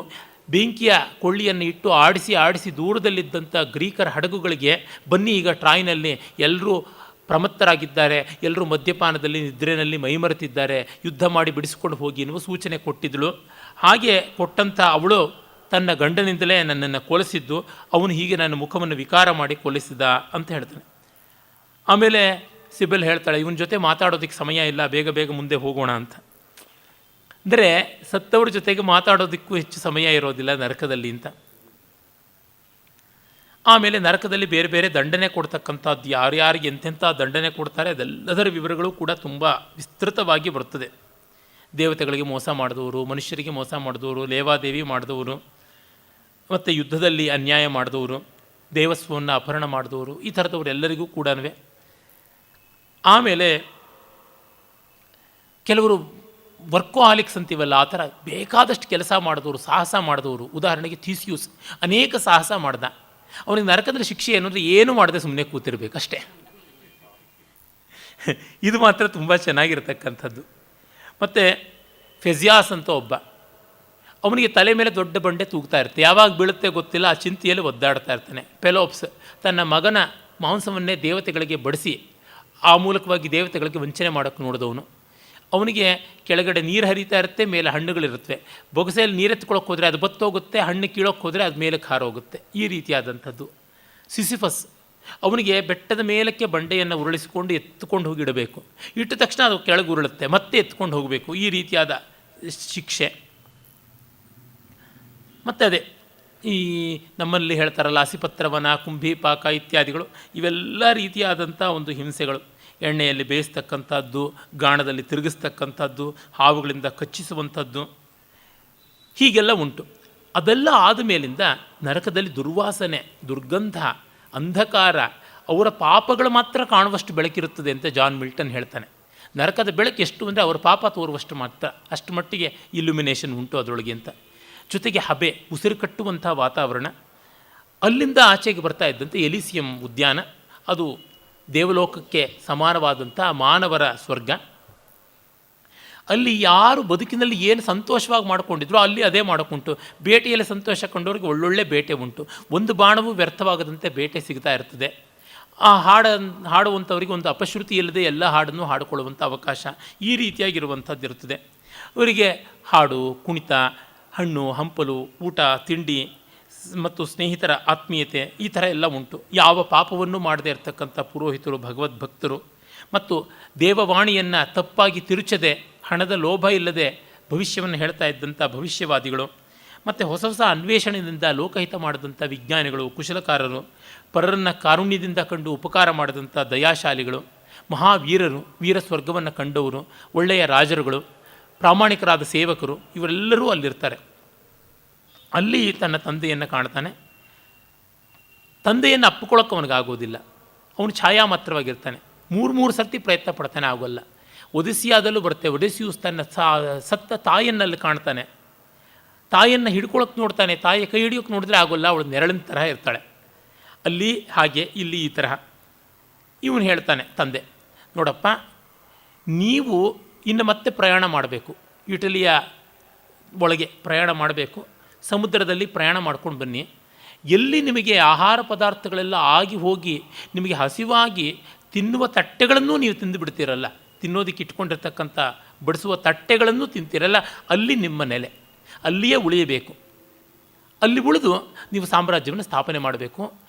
ಬೆಂಕಿಯ ಕೊಳ್ಳಿಯನ್ನು ಇಟ್ಟು ಆಡಿಸಿ ದೂರದಲ್ಲಿದ್ದಂಥ ಗ್ರೀಕರ ಹಡಗುಗಳಿಗೆ, ಬನ್ನಿ ಈಗ ಟ್ರಾಯ್ನಲ್ಲಿ ಎಲ್ಲರೂ ಪ್ರಮತ್ತರಾಗಿದ್ದಾರೆ, ಎಲ್ಲರೂ ಮದ್ಯಪಾನದಲ್ಲಿ ನಿದ್ರೆಯಲ್ಲಿ ಮೈಮರೆತಿದ್ದಾರೆ, ಯುದ್ಧ ಮಾಡಿ ಬಿಡಿಸಿಕೊಂಡು ಹೋಗಿ ಎನ್ನುವ ಸೂಚನೆ ಕೊಟ್ಟಿದ್ದಳು. ಹಾಗೆ ಕೊಟ್ಟಂಥ ಅವಳು ತನ್ನ ಗಂಡನಿಂದಲೇ ನನ್ನನ್ನು ಕೊಲಿಸಿದ್ದು, ಅವನು ಹೀಗೆ ನನ್ನ ಮುಖವನ್ನು ವಿಕಾರ ಮಾಡಿ ಕೊಲಿಸಿದ ಅಂತ ಹೇಳ್ತಾನೆ. ಆಮೇಲೆ ಸಿಬೆಲ್ ಹೇಳ್ತಾಳೆ, ಇವನ ಜೊತೆ ಮಾತಾಡೋದಕ್ಕೆ ಸಮಯ ಇಲ್ಲ, ಬೇಗ ಬೇಗ ಮುಂದೆ ಹೋಗೋಣ ಅಂತ. ಅಂದರೆ ಸತ್ತವ್ರ ಜೊತೆಗೆ ಮಾತಾಡೋದಕ್ಕೂ ಹೆಚ್ಚು ಸಮಯ ಇರೋದಿಲ್ಲ ನರಕದಲ್ಲಿ ಅಂತ. ಆಮೇಲೆ ನರಕದಲ್ಲಿ ಬೇರೆ ಬೇರೆ ದಂಡನೆ ಕೊಡ್ತಕ್ಕಂಥದ್ದು, ಯಾರ್ಯಾರಿಗೆ ಎಂತೆಂಥ ದಂಡನೆ ಕೊಡ್ತಾರೆ ಅದೆಲ್ಲದರ ವಿವರಗಳು ಕೂಡ ತುಂಬ ವಿಸ್ತೃತವಾಗಿ ಬರುತ್ತದೆ. ದೇವತೆಗಳಿಗೆ ಮೋಸ ಮಾಡಿದವರು, ಮನುಷ್ಯರಿಗೆ ಮೋಸ ಮಾಡಿದವರು, ಲೇವಾದೇವಿ ಮಾಡಿದವರು, ಮತ್ತು ಯುದ್ಧದಲ್ಲಿ ಅನ್ಯಾಯ ಮಾಡಿದವರು, ದೇವಸ್ವವನ್ನು ಅಪಹರಣ ಮಾಡಿದವರು, ಈ ಥರದವರೆಲ್ಲರಿಗೂ ಕೂಡ. ಆಮೇಲೆ ಕೆಲವರು ವರ್ಕೋಹಾಲಿಕ್ಸ್ ಅಂತೀವಲ್ಲ, ಆ ಥರ ಬೇಕಾದಷ್ಟು ಕೆಲಸ ಮಾಡಿದವರು, ಸಾಹಸ ಮಾಡಿದವರು. ಉದಾಹರಣೆಗೆ ಥೀಸಿಯೂಸ್ ಅನೇಕ ಸಾಹಸ ಮಾಡ್ದ. ಅವನಿಗೆ ನರಕದಲ್ಲಿ ಶಿಕ್ಷೆ ಏನು ಅಂದರೆ ಏನು ಮಾಡದೆ ಸುಮ್ಮನೆ ಕೂತಿರ್ಬೇಕಷ್ಟೇ. ಇದು ಮಾತ್ರ ತುಂಬ ಚೆನ್ನಾಗಿರ್ತಕ್ಕಂಥದ್ದು. ಮತ್ತು ಫೆಜಿಯಾಸ್ ಅಂತ ಒಬ್ಬ, ಅವನಿಗೆ ತಲೆ ಮೇಲೆ ದೊಡ್ಡ ಬಂಡೆ ತೂಗ್ತಾ ಇರುತ್ತೆ, ಯಾವಾಗ ಬೀಳುತ್ತೆ ಗೊತ್ತಿಲ್ಲ, ಆ ಚಿಂತೆಯಲ್ಲಿ ಒದ್ದಾಡ್ತಾ ಇರ್ತಾನೆ. ಪೆಲೋಪ್ಸ್ ತನ್ನ ಮಗನ ಮಾಂಸವನ್ನೇ ದೇವತೆಗಳಿಗೆ ಬಡಿಸಿ ಆ ಮೂಲಕವಾಗಿ ದೇವತೆಗಳಿಗೆ ವಂಚನೆ ಮಾಡೋಕ್ಕೆ ನೋಡಿದವನು. ಅವನಿಗೆ ಕೆಳಗಡೆ ನೀರು ಹರಿತಾ ಇರುತ್ತೆ, ಮೇಲೆ ಹಣ್ಣುಗಳಿರುತ್ತವೆ. ಬೊಗಸೆಯಲ್ಲಿ ನೀರೆತ್ಕೊಳ್ಳೋಕೆ ಹೋದರೆ ಅದು ಬತ್ತೋಗುತ್ತೆ, ಹಣ್ಣು ಕೀಳೋಕ್ಕೆ ಹೋದರೆ ಅದು ಮೇಲಕ್ಕೆ ಹಾರೋಗುತ್ತೆ. ಈ ರೀತಿಯಾದಂಥದ್ದು. ಸಿಸಿಫಸ್, ಅವನಿಗೆ ಬೆಟ್ಟದ ಮೇಲಕ್ಕೆ ಬಂಡೆಯನ್ನು ಉರುಳಿಸಿಕೊಂಡು ಎತ್ತುಕೊಂಡು ಹೋಗಿಡಬೇಕು. ಇಟ್ಟ ತಕ್ಷಣ ಅದು ಕೆಳಗೆ ಉರುಳುತ್ತೆ, ಮತ್ತೆ ಎತ್ಕೊಂಡು ಹೋಗಬೇಕು. ಈ ರೀತಿಯಾದ ಶಿಕ್ಷೆ. ಮತ್ತು ಅದೇ ಈ ನಮ್ಮಲ್ಲಿ ಹೇಳ್ತಾರಲ್ಲ, ಹಸಿಪತ್ರವನ, ಕುಂಭೀಪಾಕ ಇತ್ಯಾದಿಗಳು, ಇವೆಲ್ಲ ರೀತಿಯಾದಂಥ ಒಂದು ಹಿಂಸೆಗಳು. ಎಣ್ಣೆಯಲ್ಲಿ ಬೇಯಿಸ್ತಕ್ಕಂಥದ್ದು, ಗಾಣದಲ್ಲಿ ತಿರುಗಿಸ್ತಕ್ಕಂಥದ್ದು, ಹಾವುಗಳಿಂದ ಕಚ್ಚಿಸುವಂಥದ್ದು, ಹೀಗೆಲ್ಲ ಉಂಟು. ಅದೆಲ್ಲ ಆದಮೇಲಿಂದ ನರಕದಲ್ಲಿ ದುರ್ವಾಸನೆ, ದುರ್ಗಂಧ, ಅಂಧಕಾರ, ಅವರ ಪಾಪಗಳು ಮಾತ್ರ ಕಾಣುವಷ್ಟು ಬೆಳಕಿರುತ್ತದೆ ಅಂತ ಜಾನ್ ಮಿಲ್ಟನ್ ಹೇಳ್ತಾನೆ. ನರಕದ ಬೆಳಕು ಎಷ್ಟು ಅಂದರೆ ಅವರ ಪಾಪ ತೋರುವಷ್ಟು ಮಾತ್ರ, ಅಷ್ಟು ಮಟ್ಟಿಗೆ ಇಲ್ಯುಮಿನೇಷನ್ ಉಂಟು ಅದರೊಳಗೆ ಅಂತ. ಜೊತೆಗೆ ಹಬೆ, ಉಸಿರು ಕಟ್ಟುವಂಥ ವಾತಾವರಣ. ಅಲ್ಲಿಂದ ಆಚೆಗೆ ಬರ್ತಾ ಇದ್ದಂತೆ ಎಲಿಸಿಯಂ ಉದ್ಯಾನ, ಅದು ದೇವಲೋಕಕ್ಕೆ ಸಮಾನವಾದಂಥ ಮಾನವರ ಸ್ವರ್ಗ. ಅಲ್ಲಿ ಯಾರು ಬದುಕಿನಲ್ಲಿ ಏನು ಸಂತೋಷವಾಗಿ ಮಾಡಿಕೊಂಡಿದ್ರು ಅಲ್ಲಿ ಅದೇ ಮಾಡೋಕ್ಕುಂಟು. ಬೇಟೆಯಲ್ಲಿ ಸಂತೋಷ ಕಂಡವ್ರಿಗೆ ಒಳ್ಳೊಳ್ಳೆ ಬೇಟೆ ಉಂಟು. ಒಂದು ಬಾಣವೂ ವ್ಯರ್ಥವಾಗದಂತೆ ಬೇಟೆ ಸಿಗ್ತಾ ಇರ್ತದೆ. ಆ ಹಾಡುವಂಥವ್ರಿಗೆ ಒಂದು ಅಪಶ್ರುತಿ ಇಲ್ಲದೆ ಎಲ್ಲ ಹಾಡನ್ನು ಹಾಡಿಕೊಳ್ಳುವಂಥ ಅವಕಾಶ, ಈ ರೀತಿಯಾಗಿರುವಂಥದ್ದು ಇರ್ತದೆ. ಅವರಿಗೆ ಹಾಡು, ಕುಣಿತ, ಹಣ್ಣು ಹಂಪಲು, ಊಟ ತಿಂಡಿ ಮತ್ತು ಸ್ನೇಹಿತರ ಆತ್ಮೀಯತೆ ಈ ಥರ ಎಲ್ಲ ಉಂಟು. ಯಾವ ಪಾಪವನ್ನು ಮಾಡದೇ ಇರತಕ್ಕಂಥ ಪುರೋಹಿತರು, ಭಗವದ್ಭಕ್ತರು ಮತ್ತು ದೇವವಾಣಿಯನ್ನು ತಪ್ಪಾಗಿ ತಿರುಚದೆ, ಹಣದ ಲೋಭ ಇಲ್ಲದೆ ಭವಿಷ್ಯವನ್ನು ಹೇಳ್ತಾ ಇದ್ದಂಥ ಭವಿಷ್ಯವಾದಿಗಳು, ಮತ್ತು ಹೊಸ ಹೊಸ ಅನ್ವೇಷಣೆಯಿಂದ ಲೋಕಹಿತ ಮಾಡಿದಂಥ ವಿಜ್ಞಾನಿಗಳು, ಕುಶಲಕಾರರು, ಪರರನ್ನು ಕಾರುಣ್ಯದಿಂದ ಕಂಡು ಉಪಕಾರ ಮಾಡಿದಂಥ ದಯಾಶಾಲಿಗಳು, ಮಹಾವೀರರು, ವೀರ ಸ್ವರ್ಗವನ್ನು ಕಂಡವರು, ಒಳ್ಳೆಯ ರಾಜರುಗಳು, ಪ್ರಾಮಾಣಿಕರಾದ ಸೇವಕರು, ಇವರೆಲ್ಲರೂ ಅಲ್ಲಿರ್ತಾರೆ. ಅಲ್ಲಿ ತನ್ನ ತಂದೆಯನ್ನು ಕಾಣ್ತಾನೆ. ತಂದೆಯನ್ನು ಅಪ್ಪಿಕೊಳ್ಳೋಕೆ ಅವನಿಗಾಗೋದಿಲ್ಲ. ಅವನು ಛಾಯಾ ಮಾತ್ರವಾಗಿರ್ತಾನೆ. ಮೂರು ಸರ್ತಿ ಪ್ರಯತ್ನ ಪಡ್ತಾನೆ, ಆಗೋಲ್ಲ. ಒದಿಸಿಯಾದಲ್ಲೂ ಬರುತ್ತೆ. ಒಡಿಸಿಯೂಸ್ ತನ್ನ ಸತ್ತ ತಾಯಿಯನ್ನಲ್ಲಿ ಕಾಣ್ತಾನೆ. ತಾಯಿಯನ್ನು ಹಿಡ್ಕೊಳಕ್ಕೆ ನೋಡ್ತಾನೆ, ತಾಯಿಯ ಕೈ ಹಿಡಿಯೋಕ್ಕೆ ನೋಡಿದ್ರೆ ಆಗೋಲ್ಲ, ಅವಳು ನೆರಳಿನ ತರಹ ಇರ್ತಾಳೆ. ಅಲ್ಲಿ ಹಾಗೆ, ಇಲ್ಲಿ ಈ ತರಹ. ಇವನು ಹೇಳ್ತಾನೆ ತಂದೆ, ನೋಡಪ್ಪ, ನೀವು ಇನ್ನು ಮತ್ತೆ ಪ್ರಯಾಣ ಮಾಡಬೇಕು, ಇಟಲಿಯ ಒಳಗೆ ಪ್ರಯಾಣ ಮಾಡಬೇಕು, ಸಮುದ್ರದಲ್ಲಿ ಪ್ರಯಾಣ ಮಾಡ್ಕೊಂಡು ಬನ್ನಿ. ಎಲ್ಲಿ ನಿಮಗೆ ಆಹಾರ ಪದಾರ್ಥಗಳೆಲ್ಲ ಆಗಿ ಹೋಗಿ ನಿಮಗೆ ಹಸಿವಾಗಿ ತಿನ್ನುವ ತಟ್ಟೆಗಳನ್ನೂ ನೀವು ತಿಂದು ಬಿಡ್ತೀರಲ್ಲ, ತಿನ್ನೋದಕ್ಕೆ ಇಟ್ಕೊಂಡಿರ್ತಕ್ಕಂಥ ಬಡಿಸುವ ತಟ್ಟೆಗಳನ್ನು ತಿಂತೀರಲ್ಲ, ಅಲ್ಲಿ ನಿಮ್ಮ ನೆಲೆ, ಅಲ್ಲಿಯೇ ಉಳಿಯಬೇಕು. ಅಲ್ಲಿ ಉಳಿದು ನೀವು ಸಾಮ್ರಾಜ್ಯವನ್ನು ಸ್ಥಾಪನೆ ಮಾಡಬೇಕು.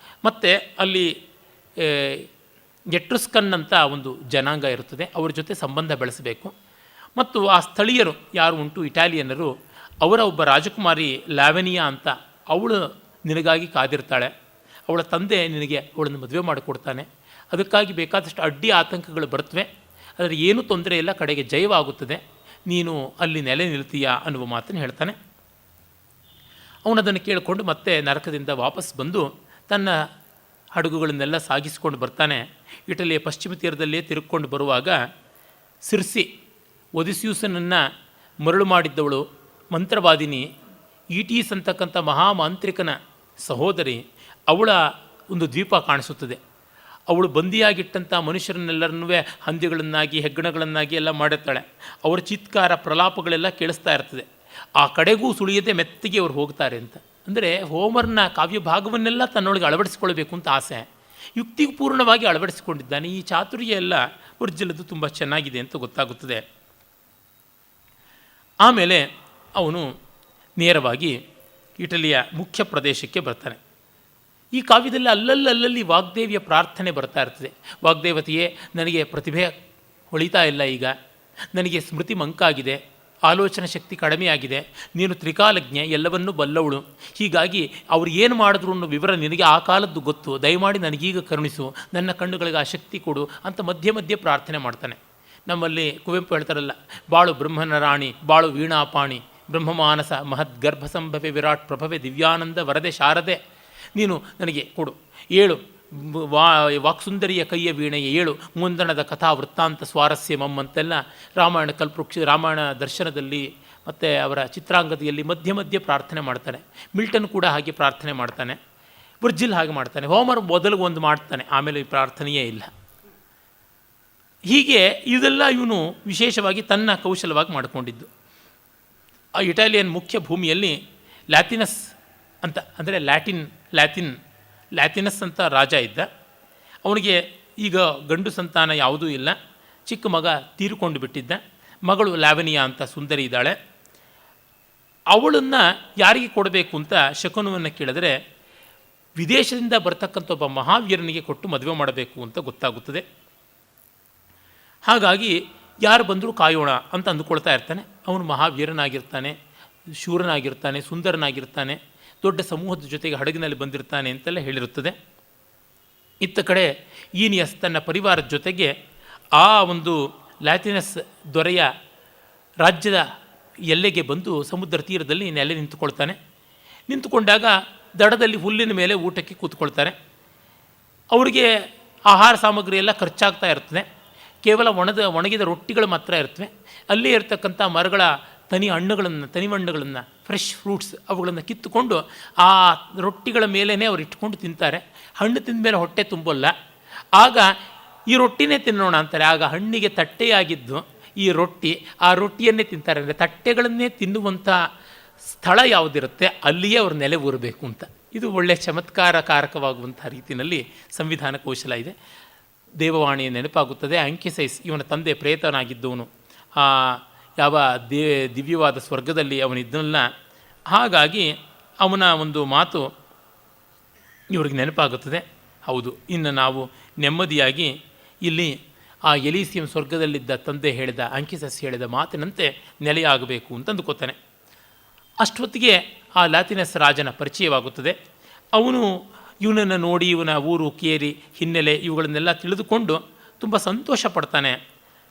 ಮತ್ತು ಅಲ್ಲಿ ಎಟ್ರುಸ್ಕನ್ ಅಂತ ಒಂದು ಜನಾಂಗ ಇರುತ್ತದೆ, ಅವ್ರ ಜೊತೆ ಸಂಬಂಧ ಬೆಳೆಸಬೇಕು. ಮತ್ತು ಆ ಸ್ಥಳೀಯರು ಯಾರು ಉಂಟು, ಇಟಾಲಿಯನ್ನರು, ಅವರ ಒಬ್ಬ ರಾಜಕುಮಾರಿ ಲ್ಯಾವೆನಿಯಾ ಅಂತ, ಅವಳು ನಿನಗಾಗಿ ಕಾದಿರ್ತಾಳೆ. ಅವಳ ತಂದೆ ನಿನಗೆ ಅವಳನ್ನು ಮದುವೆ ಮಾಡಿಕೊಡ್ತಾನೆ. ಅದಕ್ಕಾಗಿ ಬೇಕಾದಷ್ಟು ಅಡ್ಡಿ ಆತಂಕಗಳು ಬರ್ತವೆ, ಆದರೆ ಏನೂ ತೊಂದರೆ ಇಲ್ಲ, ಕಡೆಗೆ ಜಯವಾಗುತ್ತದೆ, ನೀನು ಅಲ್ಲಿ ನೆಲೆ ನಿಲ್ತೀಯಾ ಅನ್ನುವ ಮಾತನ್ನು ಹೇಳ್ತಾನೆ. ಅವನು ಅದನ್ನು ಕೇಳಿಕೊಂಡು ಮತ್ತೆ ನರಕದಿಂದ ವಾಪಸ್ ಬಂದು ತನ್ನ ಹಡಗುಗಳನ್ನೆಲ್ಲ ಸಾಗಿಸಿಕೊಂಡು ಬರ್ತಾನೆ. ಇಟಲಿಯ ಪಶ್ಚಿಮ ತೀರದಲ್ಲೇ ತಿರುಗಿಕೊಂಡು ಬರುವಾಗ ಸಿರ್ಸಿ, ಒದಿಸ್ಯೂಸನನ್ನು ಮರಳು ಮಾಡಿದ್ದವಳು, ಮಂತ್ರವಾದಿನಿ, ಈಟೀಸ್ ಅಂತಕ್ಕಂಥ ಮಹಾಮಾಂತ್ರಿಕನ ಸಹೋದರಿ, ಅವಳ ಒಂದು ದ್ವೀಪ ಕಾಣಿಸುತ್ತದೆ. ಅವಳು ಬಂದಿಯಾಗಿಟ್ಟಂಥ ಮನುಷ್ಯರನ್ನೆಲ್ಲರನ್ನೂ ಹಂದಿಗಳನ್ನಾಗಿ ಹೆಗ್ಗಣಗಳನ್ನಾಗಿ ಎಲ್ಲ ಮಾಡಿರ್ತಾಳೆ. ಅವರ ಚಿತ್ಕಾರ ಪ್ರಲಾಪಗಳೆಲ್ಲ ಕೇಳಿಸ್ತಾ ಇರ್ತದೆ. ಆ ಕಡೆಗೂ ಸುಳಿಯದೆ ಮೆತ್ತಿಗೆ ಅವರು ಹೋಗ್ತಾರೆ ಅಂತ. ಅಂದರೆ ಹೋಮರ್ನ ಕಾವ್ಯ ಭಾಗವನ್ನೆಲ್ಲ ತನ್ನೊಳಗೆ ಅಳವಡಿಸಿಕೊಳ್ಬೇಕು ಅಂತ ಆಸೆ. ಯುಕ್ತಿಗೂ ಪೂರ್ಣವಾಗಿ ಅಳವಡಿಸಿಕೊಂಡಿದ್ದಾನೆ. ಈ ಚಾತುರ್ಯ ಎಲ್ಲ ವರ್ಜಿಲದ್ದು ತುಂಬ ಚೆನ್ನಾಗಿದೆ ಅಂತ ಗೊತ್ತಾಗುತ್ತದೆ. ಆಮೇಲೆ ಅವನು ನೇರವಾಗಿ ಇಟಲಿಯ ಮುಖ್ಯ ಪ್ರದೇಶಕ್ಕೆ ಬರ್ತಾನೆ. ಈ ಕಾವ್ಯದಲ್ಲಿ ಅಲ್ಲಲ್ಲಿ ವಾಗ್ದೇವಿಯ ಪ್ರಾರ್ಥನೆ ಬರ್ತಾ ಇರ್ತದೆ. ವಾಗ್ದೇವತೆಯೇ, ನನಗೆ ಪ್ರತಿಭೆ ಹೊಳಿತಾ ಇಲ್ಲ, ಈಗ ನನಗೆ ಸ್ಮೃತಿ ಮಂಕಾಗಿದೆ, ಆಲೋಚನಾ ಶಕ್ತಿ ಕಡಿಮೆಯಾಗಿದೆ, ನೀನು ತ್ರಿಕಾಲಜ್ಞೆ, ಎಲ್ಲವನ್ನೂ ಬಲ್ಲವಳು, ಹೀಗಾಗಿ ಅವ್ರು ಏನು ಮಾಡಿದ್ರು ಅನ್ನೋ ವಿವರ ನಿನಗೆ ಆ ಕಾಲದ್ದು ಗೊತ್ತು, ದಯಮಾಡಿ ನನಗೀಗ ಕರುಣಿಸು, ನನ್ನ ಕಣ್ಣುಗಳಿಗೆ ಆ ಶಕ್ತಿ ಕೊಡು ಅಂತ ಮಧ್ಯೆ ಮಧ್ಯೆ ಪ್ರಾರ್ಥನೆ ಮಾಡ್ತಾನೆ. ನಮ್ಮಲ್ಲಿ ಕುವೆಂಪು ಹೇಳ್ತಾರಲ್ಲ, ಬಾಳು ಬ್ರಹ್ಮನ ರಾಣಿ, ಬಾಳು ವೀಣಾಪಾಣಿ, ಬ್ರಹ್ಮಮಾನಸ ಮಹದ್ಗರ್ಭ ಸಂಭವೆ ವಿರಾಟ್ ಪ್ರಭವೆ ದಿವ್ಯಾನಂದ ವರದೆ ಶಾರದೆ, ನೀನು ನನಗೆ ಕೊಡು, ಏಳು ವಾಕ್ಸುಂದರಿಯ ಕೈಯ ವೀಣೆಯ ಏಳು ಮುಂದಣದ ಕಥಾ ವೃತ್ತಾಂತ ಸ್ವಾರಸ್ಯಮಂತೆಲ್ಲ ರಾಮಾಯಣ ಕಲ್ಪವೃಕ್ಷ, ರಾಮಾಯಣ ದರ್ಶನದಲ್ಲಿ ಮತ್ತು ಅವರ ಚಿತ್ರಾಂಗದಿಯಲ್ಲಿ ಮಧ್ಯೆ ಮಧ್ಯೆ ಪ್ರಾರ್ಥನೆ ಮಾಡ್ತಾನೆ. ಮಿಲ್ಟನ್ ಕೂಡ ಹಾಗೆ ಪ್ರಾರ್ಥನೆ ಮಾಡ್ತಾನೆ, ವರ್ಜಿಲ್ ಹಾಗೆ ಮಾಡ್ತಾನೆ, ಹೋಮರ್ ಮೊದಲು ಒಂದು ಮಾಡ್ತಾನೆ, ಆಮೇಲೆ ಈ ಪ್ರಾರ್ಥನೆಯೇ ಇಲ್ಲ. ಹೀಗೆ ಇದೆಲ್ಲ ಇವನು ವಿಶೇಷವಾಗಿ ತನ್ನ ಕೌಶಲವಾಗಿ ಮಾಡಿಕೊಂಡಿದ್ದು. ಆ ಇಟಾಲಿಯನ್ ಮುಖ್ಯ ಭೂಮಿಯಲ್ಲಿ ಲ್ಯಾತಿನಸ್ ಅಂತ, ಅಂದರೆ ಲ್ಯಾತಿನಸ್ ಅಂತ ರಾಜ ಇದ್ದ. ಅವನಿಗೆ ಈಗ ಗಂಡು ಸಂತಾನ ಯಾವುದೂ ಇಲ್ಲ, ಚಿಕ್ಕ ಮಗ ತೀರಿಕೊಂಡು ಬಿಟ್ಟಿದ್ದ. ಮಗಳು ಲ್ಯಾವನಿಯಾ ಅಂತ ಸುಂದರಿ ಇದ್ದಾಳೆ. ಅವಳನ್ನು ಯಾರಿಗೆ ಕೊಡಬೇಕು ಅಂತ ಶಕುನವನ್ನು ಕೇಳಿದ್ರೆ ವಿದೇಶದಿಂದ ಬರ್ತಕ್ಕಂಥ ಒಬ್ಬ ಮಹಾವೀರನಿಗೆ ಕೊಟ್ಟು ಮದುವೆ ಮಾಡಬೇಕು ಅಂತ ಗೊತ್ತಾಗುತ್ತದೆ. ಹಾಗಾಗಿ ಯಾರು ಬಂದರೂ ಕಾಯೋಣ ಅಂತ ಅಂದುಕೊಳ್ತಾ ಇರ್ತಾನೆ. ಅವನು ಮಹಾವೀರನಾಗಿರ್ತಾನೆ, ಶೂರನಾಗಿರ್ತಾನೆ, ಸುಂದರನಾಗಿರ್ತಾನೆ, ದೊಡ್ಡ ಸಮೂಹದ ಜೊತೆಗೆ ಹಡಗಿನಲ್ಲಿ ಬಂದಿರ್ತಾನೆ ಅಂತೆಲ್ಲ ಹೇಳಿರುತ್ತದೆ. ಇತ್ತ ಕಡೆ ಈನಿಯಸ್ ತನ್ನ ಪರಿವಾರದ ಜೊತೆಗೆ ಆ ಒಂದು ಲ್ಯಾತಿನಸ್ ದೊರೆಯ ರಾಜ್ಯದ ಎಲ್ಲೆಗೆ ಬಂದು ಸಮುದ್ರ ತೀರದಲ್ಲಿ ನೆಲೆ ನಿಂತುಕೊಳ್ತಾನೆ. ನಿಂತುಕೊಂಡಾಗ ದಡದಲ್ಲಿ ಹುಲ್ಲಿನ ಮೇಲೆ ಊಟಕ್ಕೆ ಕೂತ್ಕೊಳ್ತಾರೆ. ಅವರಿಗೆ ಆಹಾರ ಸಾಮಗ್ರಿ ಎಲ್ಲ ಖರ್ಚಾಗ್ತಾ ಇರ್ತದೆ. ಕೇವಲ ಒಣಗಿದ ರೊಟ್ಟಿಗಳು ಮಾತ್ರ ಇರ್ತವೆ. ಅಲ್ಲೇ ಇರ್ತಕ್ಕಂಥ ಮರಗಳ ತನಿ ಹಣ್ಣುಗಳನ್ನು ಫ್ರೆಶ್ ಫ್ರೂಟ್ಸ್ ಅವುಗಳನ್ನು ಕಿತ್ತುಕೊಂಡು ಆ ರೊಟ್ಟಿಗಳ ಮೇಲೇ ಅವ್ರು ಇಟ್ಕೊಂಡು ತಿಂತಾರೆ. ಹಣ್ಣು ತಿಂದ ಮೇಲೆ ಹೊಟ್ಟೆ ತುಂಬೋಲ್ಲ. ಆಗ ಈ ರೊಟ್ಟಿನೇ ತಿನ್ನೋಣ ಅಂತಾರೆ. ಆಗ ಹಣ್ಣಿಗೆ ತಟ್ಟೆಯಾಗಿದ್ದು ಈ ರೊಟ್ಟಿ, ಆ ರೊಟ್ಟಿಯನ್ನೇ ತಿಂತಾರೆ. ಅಂದರೆ ತಟ್ಟೆಗಳನ್ನೇ ತಿನ್ನುವಂಥ ಸ್ಥಳ ಯಾವುದಿರುತ್ತೆ ಅಲ್ಲಿಯೇ ಅವ್ರ ನೆಲೆ ಊರಬೇಕು ಅಂತ. ಇದು ಒಳ್ಳೆಯ ಚಮತ್ಕಾರಕಾರಕವಾಗುವಂಥ ರೀತಿಯಲ್ಲಿ ಸಂವಿಧಾನ ಕೌಶಲ ಇದೆ. ದೇವವಾಣಿ ನೆನಪಾಗುತ್ತದೆ. ಆಂಕಿಸೈಸ್ ಇವನ ತಂದೆ ಪ್ರೇತನಾಗಿದ್ದವನು, ಯಾವ ದಿವ್ಯವಾದ ಸ್ವರ್ಗದಲ್ಲಿ ಅವನಿದ್ದನಲ್ಲ. ಹಾಗಾಗಿ ಅವನ ಒಂದು ಮಾತು ಇವ್ರಿಗೆ ನೆನಪಾಗುತ್ತದೆ. ಹೌದು, ಇನ್ನು ನಾವು ನೆಮ್ಮದಿಯಾಗಿ ಇಲ್ಲಿ ಆ ಎಲಿಸಿಯಂ ಸ್ವರ್ಗದಲ್ಲಿದ್ದ ತಂದೆ ಹೇಳಿದ, ಆಂಕಿಸಸ್ ಹೇಳಿದ ಮಾತಿನಂತೆ ನೆಲೆಯಾಗಬೇಕು ಅಂತ ಅಂದುಕೋತಾನೆ. ಅಷ್ಟೊತ್ತಿಗೆ ಆ ಲಾತಿನಸ್ ರಾಜನ ಪರಿಚಯವಾಗುತ್ತದೆ. ಅವನು ಇವನನ್ನು ನೋಡಿ ಇವನ ಊರು, ಕೇರಿ, ಹಿನ್ನೆಲೆ ಇವುಗಳನ್ನೆಲ್ಲ ತಿಳಿದುಕೊಂಡು ತುಂಬ ಸಂತೋಷ ಪಡ್ತಾನೆ.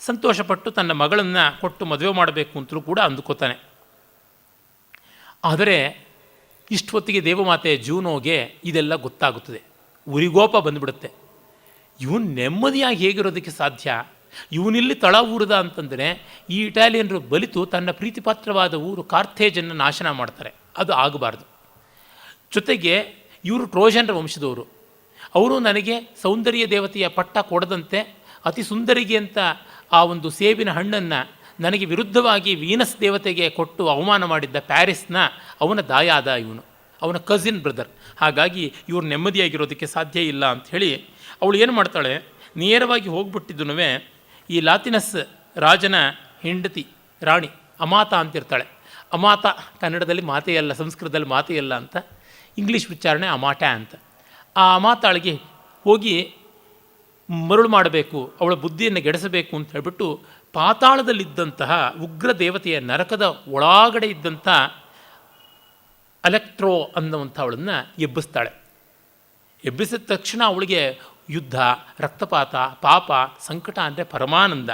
ಸಂತೋಷಪಟ್ಟು ತನ್ನ ಮಗಳನ್ನು ಕೊಟ್ಟು ಮದುವೆ ಮಾಡಬೇಕು ಅಂತಲೂ ಕೂಡ ಅಂದುಕೋತಾನೆ. ಆದರೆ ಇಷ್ಟೊತ್ತಿಗೆ ದೇವಮಾತೆ ಜೂನೋಗೆ ಇದೆಲ್ಲ ಗೊತ್ತಾಗುತ್ತದೆ. ಉರಿಗೋಪ ಬಂದುಬಿಡುತ್ತೆ. ಇವನು ನೆಮ್ಮದಿಯಾಗಿ ಹೇಗಿರೋದಕ್ಕೆ ಸಾಧ್ಯ? ಇವನಿಲ್ಲಿ ತಳ ಊರದ ಅಂತಂದರೆ ಈ ಇಟಾಲಿಯನ್ರು ಬಲಿತು ತನ್ನ ಪ್ರೀತಿಪಾತ್ರವಾದ ಊರು ಕಾರ್ಥೇಜನ್ನು ನಾಶನ ಮಾಡ್ತಾರೆ. ಅದು ಆಗಬಾರ್ದು. ಜೊತೆಗೆ ಇವರು ಟ್ರೋಜನ್ರ ವಂಶದವರು. ಅವರು ನನಗೆ ಸೌಂದರ್ಯ ದೇವತೆಯ ಪಟ್ಟ ಕೊಡದಂತೆ ಅತಿ ಸುಂದರಿಗೆ ಅಂತ ಆ ಒಂದು ಸೇಬಿನ ಹಣ್ಣನ್ನು ನನಗೆ ವಿರುದ್ಧವಾಗಿ ವೀನಸ್ ದೇವತೆಗೆ ಕೊಟ್ಟು ಅವಮಾನ ಮಾಡಿದ್ದ ಪ್ಯಾರಿಸ್ನ ಅವನ ದಾಯಾದ ಇವನು, ಅವನ ಕಸಿನ್ ಬ್ರದರ್. ಹಾಗಾಗಿ ಇವರು ನೆಮ್ಮದಿಯಾಗಿರೋದಕ್ಕೆ ಸಾಧ್ಯ ಇಲ್ಲ ಅಂಥೇಳಿ ಅವಳು ಏನು ಮಾಡ್ತಾಳೆ, ನೇರವಾಗಿ ಹೋಗ್ಬಿಟ್ಟಿದ್ದನು ಈ ಲಾತಿನಸ್ ರಾಜನ ಹೆಂಡತಿ ರಾಣಿ ಅಮಾತ ಅಂತಿರ್ತಾಳೆ. ಅಮಾತ ಕನ್ನಡದಲ್ಲಿ ಮಾತೆಯಲ್ಲ, ಸಂಸ್ಕೃತದಲ್ಲಿ ಮಾತೆಯಲ್ಲ ಅಂತ, ಇಂಗ್ಲೀಷ್ ಉಚ್ಚಾರಣೆ ಅಮಾಟ ಅಂತ. ಆ ಅಮಾತಾಳಿಗೆ ಹೋಗಿ ಮರುಳು ಮಾಡಬೇಕು, ಅವಳ ಬುದ್ಧಿಯನ್ನು ಗೆಡಿಸಬೇಕು ಅಂತ ಹೇಳ್ಬಿಟ್ಟು ಪಾತಾಳದಲ್ಲಿದ್ದಂತಹ ಉಗ್ರ ದೇವತೆಯ ನರಕದ ಒಳಗಡೆ ಇದ್ದಂಥ ಅಲೆಕ್ಟ್ರೋ ಅನ್ನುವಂಥ ಅವಳನ್ನು ಎಬ್ಬಿಸ್ತಾಳೆ. ಎಬ್ಬಿಸಿದ ತಕ್ಷಣ ಅವಳಿಗೆ ಯುದ್ಧ, ರಕ್ತಪಾತ, ಪಾಪ, ಸಂಕಟ ಅಂದರೆ ಪರಮಾನಂದ.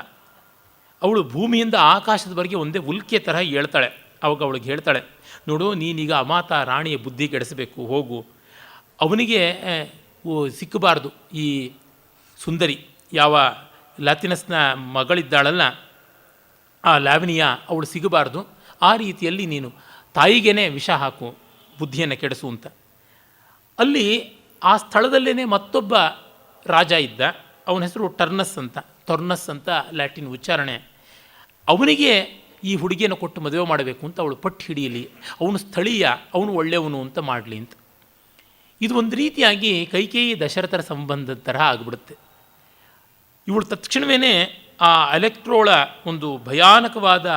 ಅವಳು ಭೂಮಿಯಿಂದ ಆಕಾಶದವರೆಗೆ ಒಂದೇ ಉಲ್ಕೆ ತರಹ ಹೇಳ್ತಾಳೆ. ಅವಾಗ ಅವಳಿಗೆ ಹೇಳ್ತಾಳೆ, ನೋಡು, ನೀನೀಗ ಅಮಾತ ರಾಣಿಯ ಬುದ್ಧಿ ಕೆಡಿಸಬೇಕು, ಹೋಗು. ಅವನಿಗೆ ಸಿಕ್ಕಬಾರ್ದು ಈ ಸುಂದರಿ, ಯಾವ ಲಾತಿನಸ್ನ ಮಗಳಿದ್ದಾಳಲ್ಲ ಆ ಲಾವಣಿಯ, ಅವಳು ಸಿಗಬಾರ್ದು. ಆ ರೀತಿಯಲ್ಲಿ ನೀನು ತಾಯಿಗೇನೆ ವಿಷ ಹಾಕು, ಬುದ್ಧಿಯನ್ನು ಕೆಡಿಸು ಅಂತ. ಅಲ್ಲಿ ಆ ಸ್ಥಳದಲ್ಲೇ ಮತ್ತೊಬ್ಬ ರಾಜ ಇದ್ದ. ಅವನ ಹೆಸರು ಟೊರ್ನಸ್ ಅಂತ ಲ್ಯಾಟಿನ್ ಉಚ್ಚಾರಣೆ. ಅವನಿಗೆ ಈ ಹುಡುಗಿಯನ್ನು ಕೊಟ್ಟು ಮದುವೆ ಮಾಡಬೇಕು ಅಂತ ಅವಳು ಪಟ್ಟು ಹಿಡಿಯಲಿ, ಅವನು ಸ್ಥಳೀಯ, ಅವನು ಒಳ್ಳೆಯವನು ಅಂತ ಮಾಡಲಿ ಅಂತ. ಇದು ಒಂದು ರೀತಿಯಾಗಿ ಕೈಕೇಯಿ ದಶರಥರ ಸಂಬಂಧದ ತರಹ ಆಗಿಬಿಡುತ್ತೆ. ಇವಳು ತಕ್ಷಣವೇ ಆ ಎಲೆಕ್ಟ್ರೋಳ ಒಂದು ಭಯಾನಕವಾದ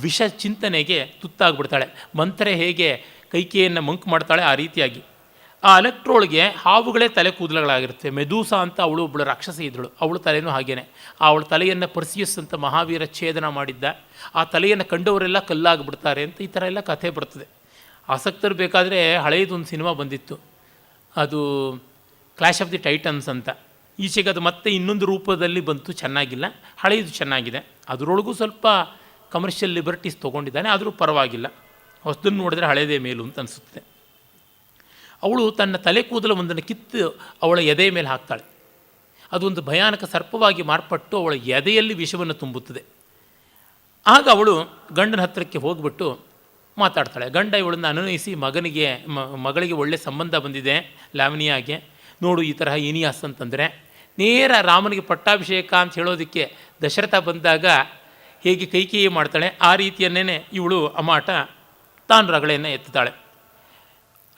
ವಿಷ ಚಿಂತನೆಗೆ ತುತ್ತಾಗ್ಬಿಡ್ತಾಳೆ. ಮಂತ್ರೆ ಹೇಗೆ ಕೈಕೇಯಿಯನ್ನು ಮಂಕು ಮಾಡ್ತಾಳೆ ಆ ರೀತಿಯಾಗಿ ಆ ಎಲೆಕ್ಟ್ರೋಳ್ಗೆ ಹಾವುಗಳೇ ತಲೆ ಕೂದಲುಗಳಾಗಿರುತ್ತೆ. ಮೆದೂಸಾ ಅಂತ ಅವಳು ಒಬ್ಬಳು ರಾಕ್ಷಸಿ ಇದ್ದಳು, ಅವಳು ತಲೆಯೂ ಹಾಗೇನೆ. ಅವಳ ತಲೆಯನ್ನು ಪರ್ಸಿಯಸ್ ಅಂತ ಮಹಾವೀರ ಛೇದನ ಮಾಡಿದ್ದ. ಆ ತಲೆಯನ್ನು ಕಂಡವರೆಲ್ಲ ಕಲ್ಲಾಗಿಬಿಡ್ತಾರೆ ಅಂತ ಈ ಥರ ಎಲ್ಲ ಕಥೆ ಬರ್ತದೆ. ಆಸಕ್ತರು ಬೇಕಾದರೆ ಹಳೆಯದೊಂದು ಸಿನಿಮಾ ಬಂದಿತ್ತು, ಅದು ಕ್ಲಾಶ್ ಆಫ್ ದಿ ಟೈಟನ್ಸ್ ಅಂತ. ಈಚೆಗೆ ಅದು ಮತ್ತೆ ಇನ್ನೊಂದು ರೂಪದಲ್ಲಿ ಬಂತು, ಚೆನ್ನಾಗಿಲ್ಲ. ಹಳೆಯದು ಚೆನ್ನಾಗಿದೆ, ಅದರೊಳಗೂ ಸ್ವಲ್ಪ ಕಮರ್ಷಿಯಲ್ ಲಿಬರ್ಟೀಸ್ ತೊಗೊಂಡಿದ್ದಾನೆ, ಆದರೂ ಪರವಾಗಿಲ್ಲ. ಹೊಸದನ್ನು ನೋಡಿದ್ರೆ ಹಳೆಯದೇ ಮೇಲು ಅಂತ ಅನಿಸುತ್ತೆ. ಅವಳು ತನ್ನ ತಲೆ ಕೂದಲು ಒಂದನ್ನು ಕಿತ್ತು ಅವಳ ಎದೆಯ ಮೇಲೆ ಹಾಕ್ತಾಳೆ. ಅದೊಂದು ಭಯಾನಕ ಸರ್ಪವಾಗಿ ಮಾರ್ಪಟ್ಟು ಅವಳ ಎದೆಯಲ್ಲಿ ವಿಷವನ್ನು ತುಂಬುತ್ತದೆ. ಆಗ ಅವಳು ಗಂಡನ ಹತ್ತಿರಕ್ಕೆ ಹೋಗಿಬಿಟ್ಟು ಮಾತಾಡ್ತಾಳೆ. ಗಂಡ ಇವಳನ್ನು ಅನುನಯಿಸಿ ಮಗಳಿಗೆ ಒಳ್ಳೆಯ ಸಂಬಂಧ ಬಂದಿದೆ ಲಾವಣಿಯಾಗೆ, ನೋಡು ಈ ತರಹ ಇನಿಯಾಸ್ ಅಂತಂದರೆ. ನೇರ ರಾಮನಿಗೆ ಪಟ್ಟಾಭಿಷೇಕ ಅಂತ ಹೇಳೋದಕ್ಕೆ ದಶರಥ ಬಂದಾಗ ಹೇಗೆ ಕೈಕೇಯಿ ಮಾಡ್ತಾಳೆ ಆ ರೀತಿಯನ್ನೇ ಇವಳು ಅಮಾಟ ತಾನು ರಗಳೆಯನ್ನು ಎತ್ತುತ್ತಾಳೆ.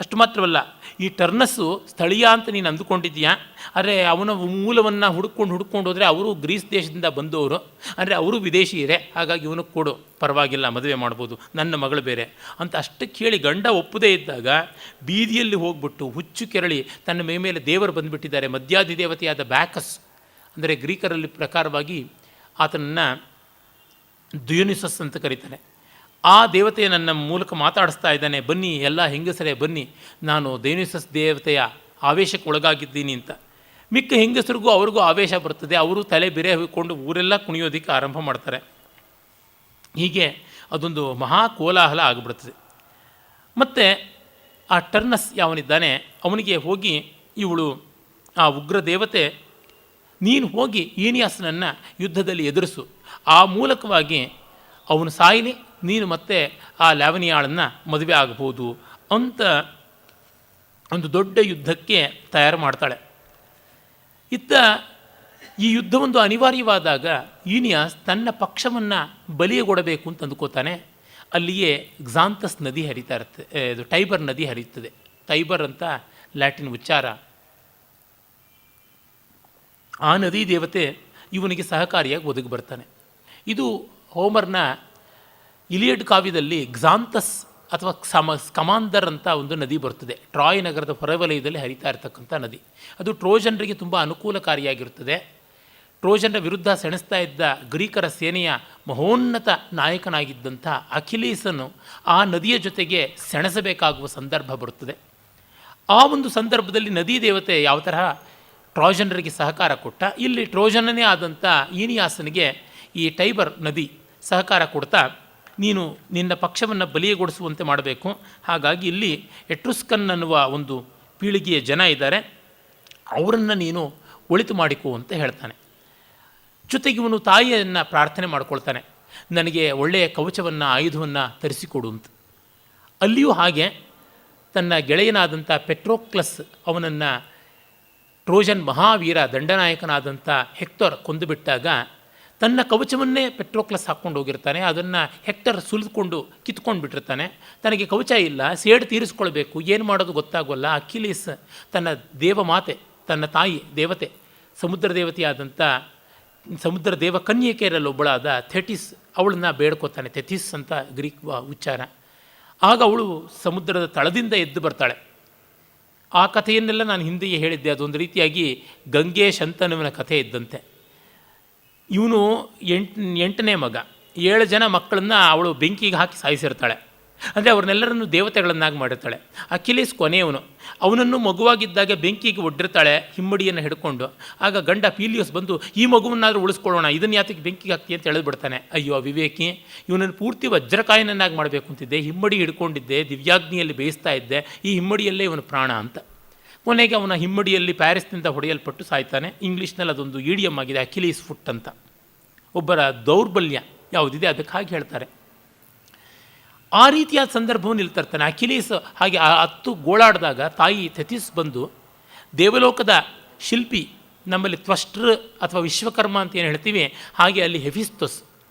ಅಷ್ಟು ಮಾತ್ರವಲ್ಲ, ಈ ಟರ್ನಸ್ಸು ಸ್ಥಳೀಯ ಅಂತ ನೀನು ಅಂದುಕೊಂಡಿದ್ದೀಯಾ, ಆದರೆ ಅವನ ಮೂಲವನ್ನು ಹುಡ್ಕೊಂಡು ಹೋದರೆ ಅವರು ಗ್ರೀಸ್ ದೇಶದಿಂದ ಬಂದವರು, ಅಂದರೆ ಅವರು ವಿದೇಶಿಯರೇ, ಹಾಗಾಗಿ ಇವನು ಕೊಡು, ಪರವಾಗಿಲ್ಲ, ಮದುವೆ ಮಾಡ್ಬೋದು, ನನ್ನ ಮಗಳು ಬೇರೆ ಅಂತ ಅಷ್ಟಕ್ಕೆ ಹೇಳಿ ಗಂಡ ಒಪ್ಪದೇ ಇದ್ದಾಗ ಬೀದಿಯಲ್ಲಿ ಹೋಗ್ಬಿಟ್ಟು ಹುಚ್ಚು ಕೆರಳಿ ತನ್ನ ಮೇಲೆ ದೇವರು ಬಂದುಬಿಟ್ಟಿದ್ದಾರೆ, ಮದ್ಯಾಧಿದೇವತೆಯಾದ ಬ್ಯಾಕಸ್, ಅಂದರೆ ಗ್ರೀಕರಲ್ಲಿ ಪ್ರಕಾರವಾಗಿ ಆತನನ್ನು ದ್ಯೂನಿಸಸ್ ಅಂತ ಕರೀತಾನೆ. ಆ ದೇವತೆಯ ನನ್ನ ಮೂಲಕ ಮಾತಾಡಿಸ್ತಾ ಇದ್ದಾನೆ, ಬನ್ನಿ ಎಲ್ಲ ಹೆಂಗಸರೇ ಬನ್ನಿ, ನಾನು ದ್ಯೂನಿಸಸ್ ದೇವತೆಯ ಆವೇಶಕ್ಕೆ ಒಳಗಾಗಿದ್ದೀನಿ ಅಂತ. ಮಿಕ್ಕ ಹೆಂಗಸರಿಗೂ ಅವ್ರಿಗೂ ಆವೇಶ ಬರ್ತದೆ, ಅವರು ತಲೆ ಬೆರೆ ಹಾಕಿಕೊಂಡು ಊರೆಲ್ಲ ಕುಣಿಯೋದಕ್ಕೆ ಆರಂಭ ಮಾಡ್ತಾರೆ. ಹೀಗೆ ಅದೊಂದು ಮಹಾ ಕೋಲಾಹಲ ಆಗಿಬಿಡ್ತದೆ. ಮತ್ತು ಆ ಟರ್ನಸ್ ಯಾವನಿದ್ದಾನೆ ಅವನಿಗೆ ಹೋಗಿ ಇವಳು ಆ ಉಗ್ರ ದೇವತೆ, ನೀನು ಹೋಗಿ ಈನಿಯಾಸನನ್ನು ಯುದ್ಧದಲ್ಲಿ ಎದುರಿಸು, ಆ ಮೂಲಕವಾಗಿ ಅವನು ಸಾಯಲಿ, ನೀನು ಮತ್ತೆ ಆ ಲಾವಣಿಯಾಳನ್ನು ಮದುವೆ ಆಗಬಹುದು ಅಂತ ಒಂದು ದೊಡ್ಡ ಯುದ್ಧಕ್ಕೆ ತಯಾರು ಮಾಡ್ತಾಳೆ. ಇತ್ತ ಈ ಯುದ್ಧವೊಂದು ಅನಿವಾರ್ಯವಾದಾಗ ಈನಿಯಾಸ್ ತನ್ನ ಪಕ್ಷವನ್ನು ಬಲಿಯಗೊಡಬೇಕು ಅಂತ ಅಂದ್ಕೋತಾನೆ. ಅಲ್ಲಿಯೇ ಕ್ಸಾಂತಸ್ ನದಿ ಹರಿತಾ ಇರುತ್ತೆ, ಇದು ಟೈಬರ್ ನದಿ ಹರಿಯುತ್ತದೆ. ಟೈಬರ್ ಅಂತ ಲ್ಯಾಟಿನ್ ಉಚ್ಚಾರ. ಆ ನದಿ ದೇವತೆ ಇವನಿಗೆ ಸಹಕಾರಿಯಾಗಿ ಒದಗಿ ಬರ್ತಾನೆ. ಇದು ಹೋಮರ್ನ ಇಲಿಯಡ್ ಕಾವ್ಯದಲ್ಲಿ ಕ್ಸಾಂತಸ್ ಅಥವಾ ಸ್ಕಮಾಂದರ್ ಅಂತ ಒಂದು ನದಿ ಬರ್ತದೆ. ಟ್ರಾಯ್ ನಗರದ ಹೊರವಲಯದಲ್ಲಿ ಹರಿತಾ ಇರತಕ್ಕಂಥ ನದಿ. ಅದು ಟ್ರೋಜನರಿಗೆ ತುಂಬ ಅನುಕೂಲಕಾರಿಯಾಗಿರುತ್ತದೆ. ಟ್ರೋಜನರ ವಿರುದ್ಧ ಸೆಣಸ್ತಾ ಇದ್ದ ಗ್ರೀಕರ ಸೇನೆಯ ಮಹೋನ್ನತ ನಾಯಕನಾಗಿದ್ದಂಥ ಅಖಿಲೀಸನು ಆ ನದಿಯ ಜೊತೆಗೆ ಸೆಣಸಬೇಕಾಗುವ ಸಂದರ್ಭ ಬರುತ್ತದೆ. ಆ ಒಂದು ಸಂದರ್ಭದಲ್ಲಿ ನದಿ ದೇವತೆ ಯಾವ ತರಹ ಟ್ರೋಜನರಿಗೆ ಸಹಕಾರ ಕೊಟ್ಟ, ಇಲ್ಲಿ ಟ್ರೋಜನನೇ ಆದಂಥ ಈನಿಯಾಸನಿಗೆ ಈ ಟೈಬರ್ ನದಿ ಸಹಕಾರ ಕೊಡ್ತಾ ನೀನು ನಿನ್ನ ಪಕ್ಷವನ್ನು ಬಲಿಯಗೊಳಿಸುವಂತೆ ಮಾಡಬೇಕು. ಹಾಗಾಗಿ ಇಲ್ಲಿ ಎಟ್ರುಸ್ಕನ್ ಅನ್ನುವ ಒಂದು ಪೀಳಿಗೆಯ ಜನ ಇದ್ದಾರೆ, ಅವರನ್ನು ನೀನು ಒಳಿತು ಮಾಡಿಕೊ ಅಂತ ಹೇಳ್ತಾನೆ. ಜೊತೆಗೆ ಇವನು ತಾಯಿಯನ್ನು ಪ್ರಾರ್ಥನೆ ಮಾಡ್ಕೊಳ್ತಾನೆ, ನನಗೆ ಒಳ್ಳೆಯ ಕವಚವನ್ನು ಆಯುಧವನ್ನು ತರಿಸಿಕೊಡು ಅಂತ. ಅಲ್ಲಿಯೂ ಹಾಗೆ ತನ್ನ ಗೆಳೆಯನಾದಂಥ ಪೆಟ್ರೋಕ್ಲಸ್ ಅವನನ್ನು ಟ್ರೋಜನ್ ಮಹಾವೀರ ದಂಡನಾಯಕನಾದಂಥ ಹೆಕ್ಟರ್ ಕೊಂದುಬಿಟ್ಟಾಗ ತನ್ನ ಕವಚವನ್ನೇ ಪೆಟ್ರೋಕ್ಲಸ್ ಹಾಕ್ಕೊಂಡು ಹೋಗಿರ್ತಾನೆ. ಅದನ್ನು ಹೆಕ್ಟರ್ ಸುಲಿದುಕೊಂಡು ಕಿತ್ಕೊಂಡು ಬಿಟ್ಟಿರ್ತಾನೆ. ತನಗೆ ಕವಚ ಇಲ್ಲ, ಸೇಡು ತೀರಿಸ್ಕೊಳ್ಬೇಕು, ಏನು ಮಾಡೋದು ಗೊತ್ತಾಗೋಲ್ಲ. ಅಖಿಲೀಸ್ ತನ್ನ ದೇವಮಾತೆ, ತನ್ನ ತಾಯಿ ದೇವತೆ, ಸಮುದ್ರ ದೇವತೆಯಾದಂಥ ಸಮುದ್ರ ದೇವ ಕನ್ಯಕೆಯರಲ್ಲಿ ಒಬ್ಬಳಾದ ಥೆಟಿಸ್, ಅವಳನ್ನು ಬೇಡ್ಕೋತಾನೆ. ಥೆಥಿಸ್ ಅಂತ ಗ್ರೀಕ್ ಉಚ್ಚಾರ. ಆಗ ಅವಳು ಸಮುದ್ರದ ತಳದಿಂದ ಎದ್ದು ಬರ್ತಾಳೆ. ಆ ಕಥೆಯನ್ನೆಲ್ಲ ನಾನು ಹಿಂದೆಯೇ ಹೇಳಿದ್ದೆ. ಅದೊಂದು ರೀತಿಯಾಗಿ ಗಂಗೆ ಶಂತನುವಿನ ಕಥೆ ಇದ್ದಂತೆ. ಇವನು ಎಂಟನೇ ಮಗ. 7 ಜನ ಮಕ್ಕಳನ್ನು ಅವಳು ಬೆಂಕಿಗೆ ಹಾಕಿ ಸಾಯಿಸಿರ್ತಾಳೆ. ಅಂದರೆ ಅವ್ರನ್ನೆಲ್ಲರನ್ನು ದೇವತೆಗಳನ್ನಾಗಿ ಮಾಡಿರ್ತಾಳೆ. ಅಖಿಲೀಸ್ ಕೊನೆಯವನು. ಅವನನ್ನು ಮಗುವಾಗಿದ್ದಾಗ ಬೆಂಕಿಗೆ ಒಡ್ಡಿರ್ತಾಳೆ ಹಿಮ್ಮಡಿಯನ್ನು ಹಿಡ್ಕೊಂಡು. ಆಗ ಗಂಡ ಪೀಲಿಯೋಸ್ ಬಂದು ಈ ಮಗುವನ್ನಾದರೂ ಉಳಿಸ್ಕೊಳ್ಳೋಣ, ಇದನ್ನು ಯಾತಕ್ಕೆ ಬೆಂಕಿಗೆ ಹಾಕ್ತಿ ಅಂತ ಎಳೆದ್ಬಿಡ್ತಾನೆ. ಅಯ್ಯೋ ಅವಿವೇಕಿ, ಇವನನ್ನು ಪೂರ್ತಿ ವಜ್ರಕಾಯನನ್ನಾಗಿ ಮಾಡಬೇಕು ಅಂತಿದ್ದೆ, ಹಿಮ್ಮಡಿ ಹಿಡ್ಕೊಂಡಿದ್ದೆ, ದಿವ್ಯಾಗ್ನಿಯಲ್ಲಿ ಬೇಯಿಸ್ತಾ ಇದ್ದೆ, ಈ ಹಿಮ್ಮಡಿಯಲ್ಲೇ ಇವನು ಪ್ರಾಣ ಅಂತ. ಕೊನೆಗೆ ಅವನ ಹಿಮ್ಮಡಿಯಲ್ಲಿ ಪ್ಯಾರಿಸ್ನಿಂದ ಹೊಡೆಯಲ್ಪಟ್ಟು ಸಾಯ್ತಾನೆ. ಇಂಗ್ಲೀಷ್ನಲ್ಲಿ ಅದೊಂದು ಈಡಿಯಮ್ ಆಗಿದೆ, ಅಖಿಲೀಸ್ ಫುಟ್ ಅಂತ. ಒಬ್ಬರ ದೌರ್ಬಲ್ಯ ಯಾವುದಿದೆ ಅದಕ್ಕೆ ಹಾಗೆ ಹೇಳ್ತಾರೆ. ಆ ರೀತಿಯಾದ ಸಂದರ್ಭವನ್ನು ಇಲ್ಲಿ ತರ್ತಾನೆ. ಅಖಿಲೀಸ್ ಹಾಗೆ 10 ಗೋಳಾಡಿದಾಗ ತಾಯಿ ಥೆಥಿಸ್ ಬಂದು, ದೇವಲೋಕದ ಶಿಲ್ಪಿ, ನಮ್ಮಲ್ಲಿ ತ್ವಷ್ಟ್ರ ಅಥವಾ ವಿಶ್ವಕರ್ಮ ಅಂತ ಏನು ಹೇಳ್ತೀವಿ, ಹಾಗೆ ಅಲ್ಲಿ ಹೆಫಿಸ್ತೋಸ್,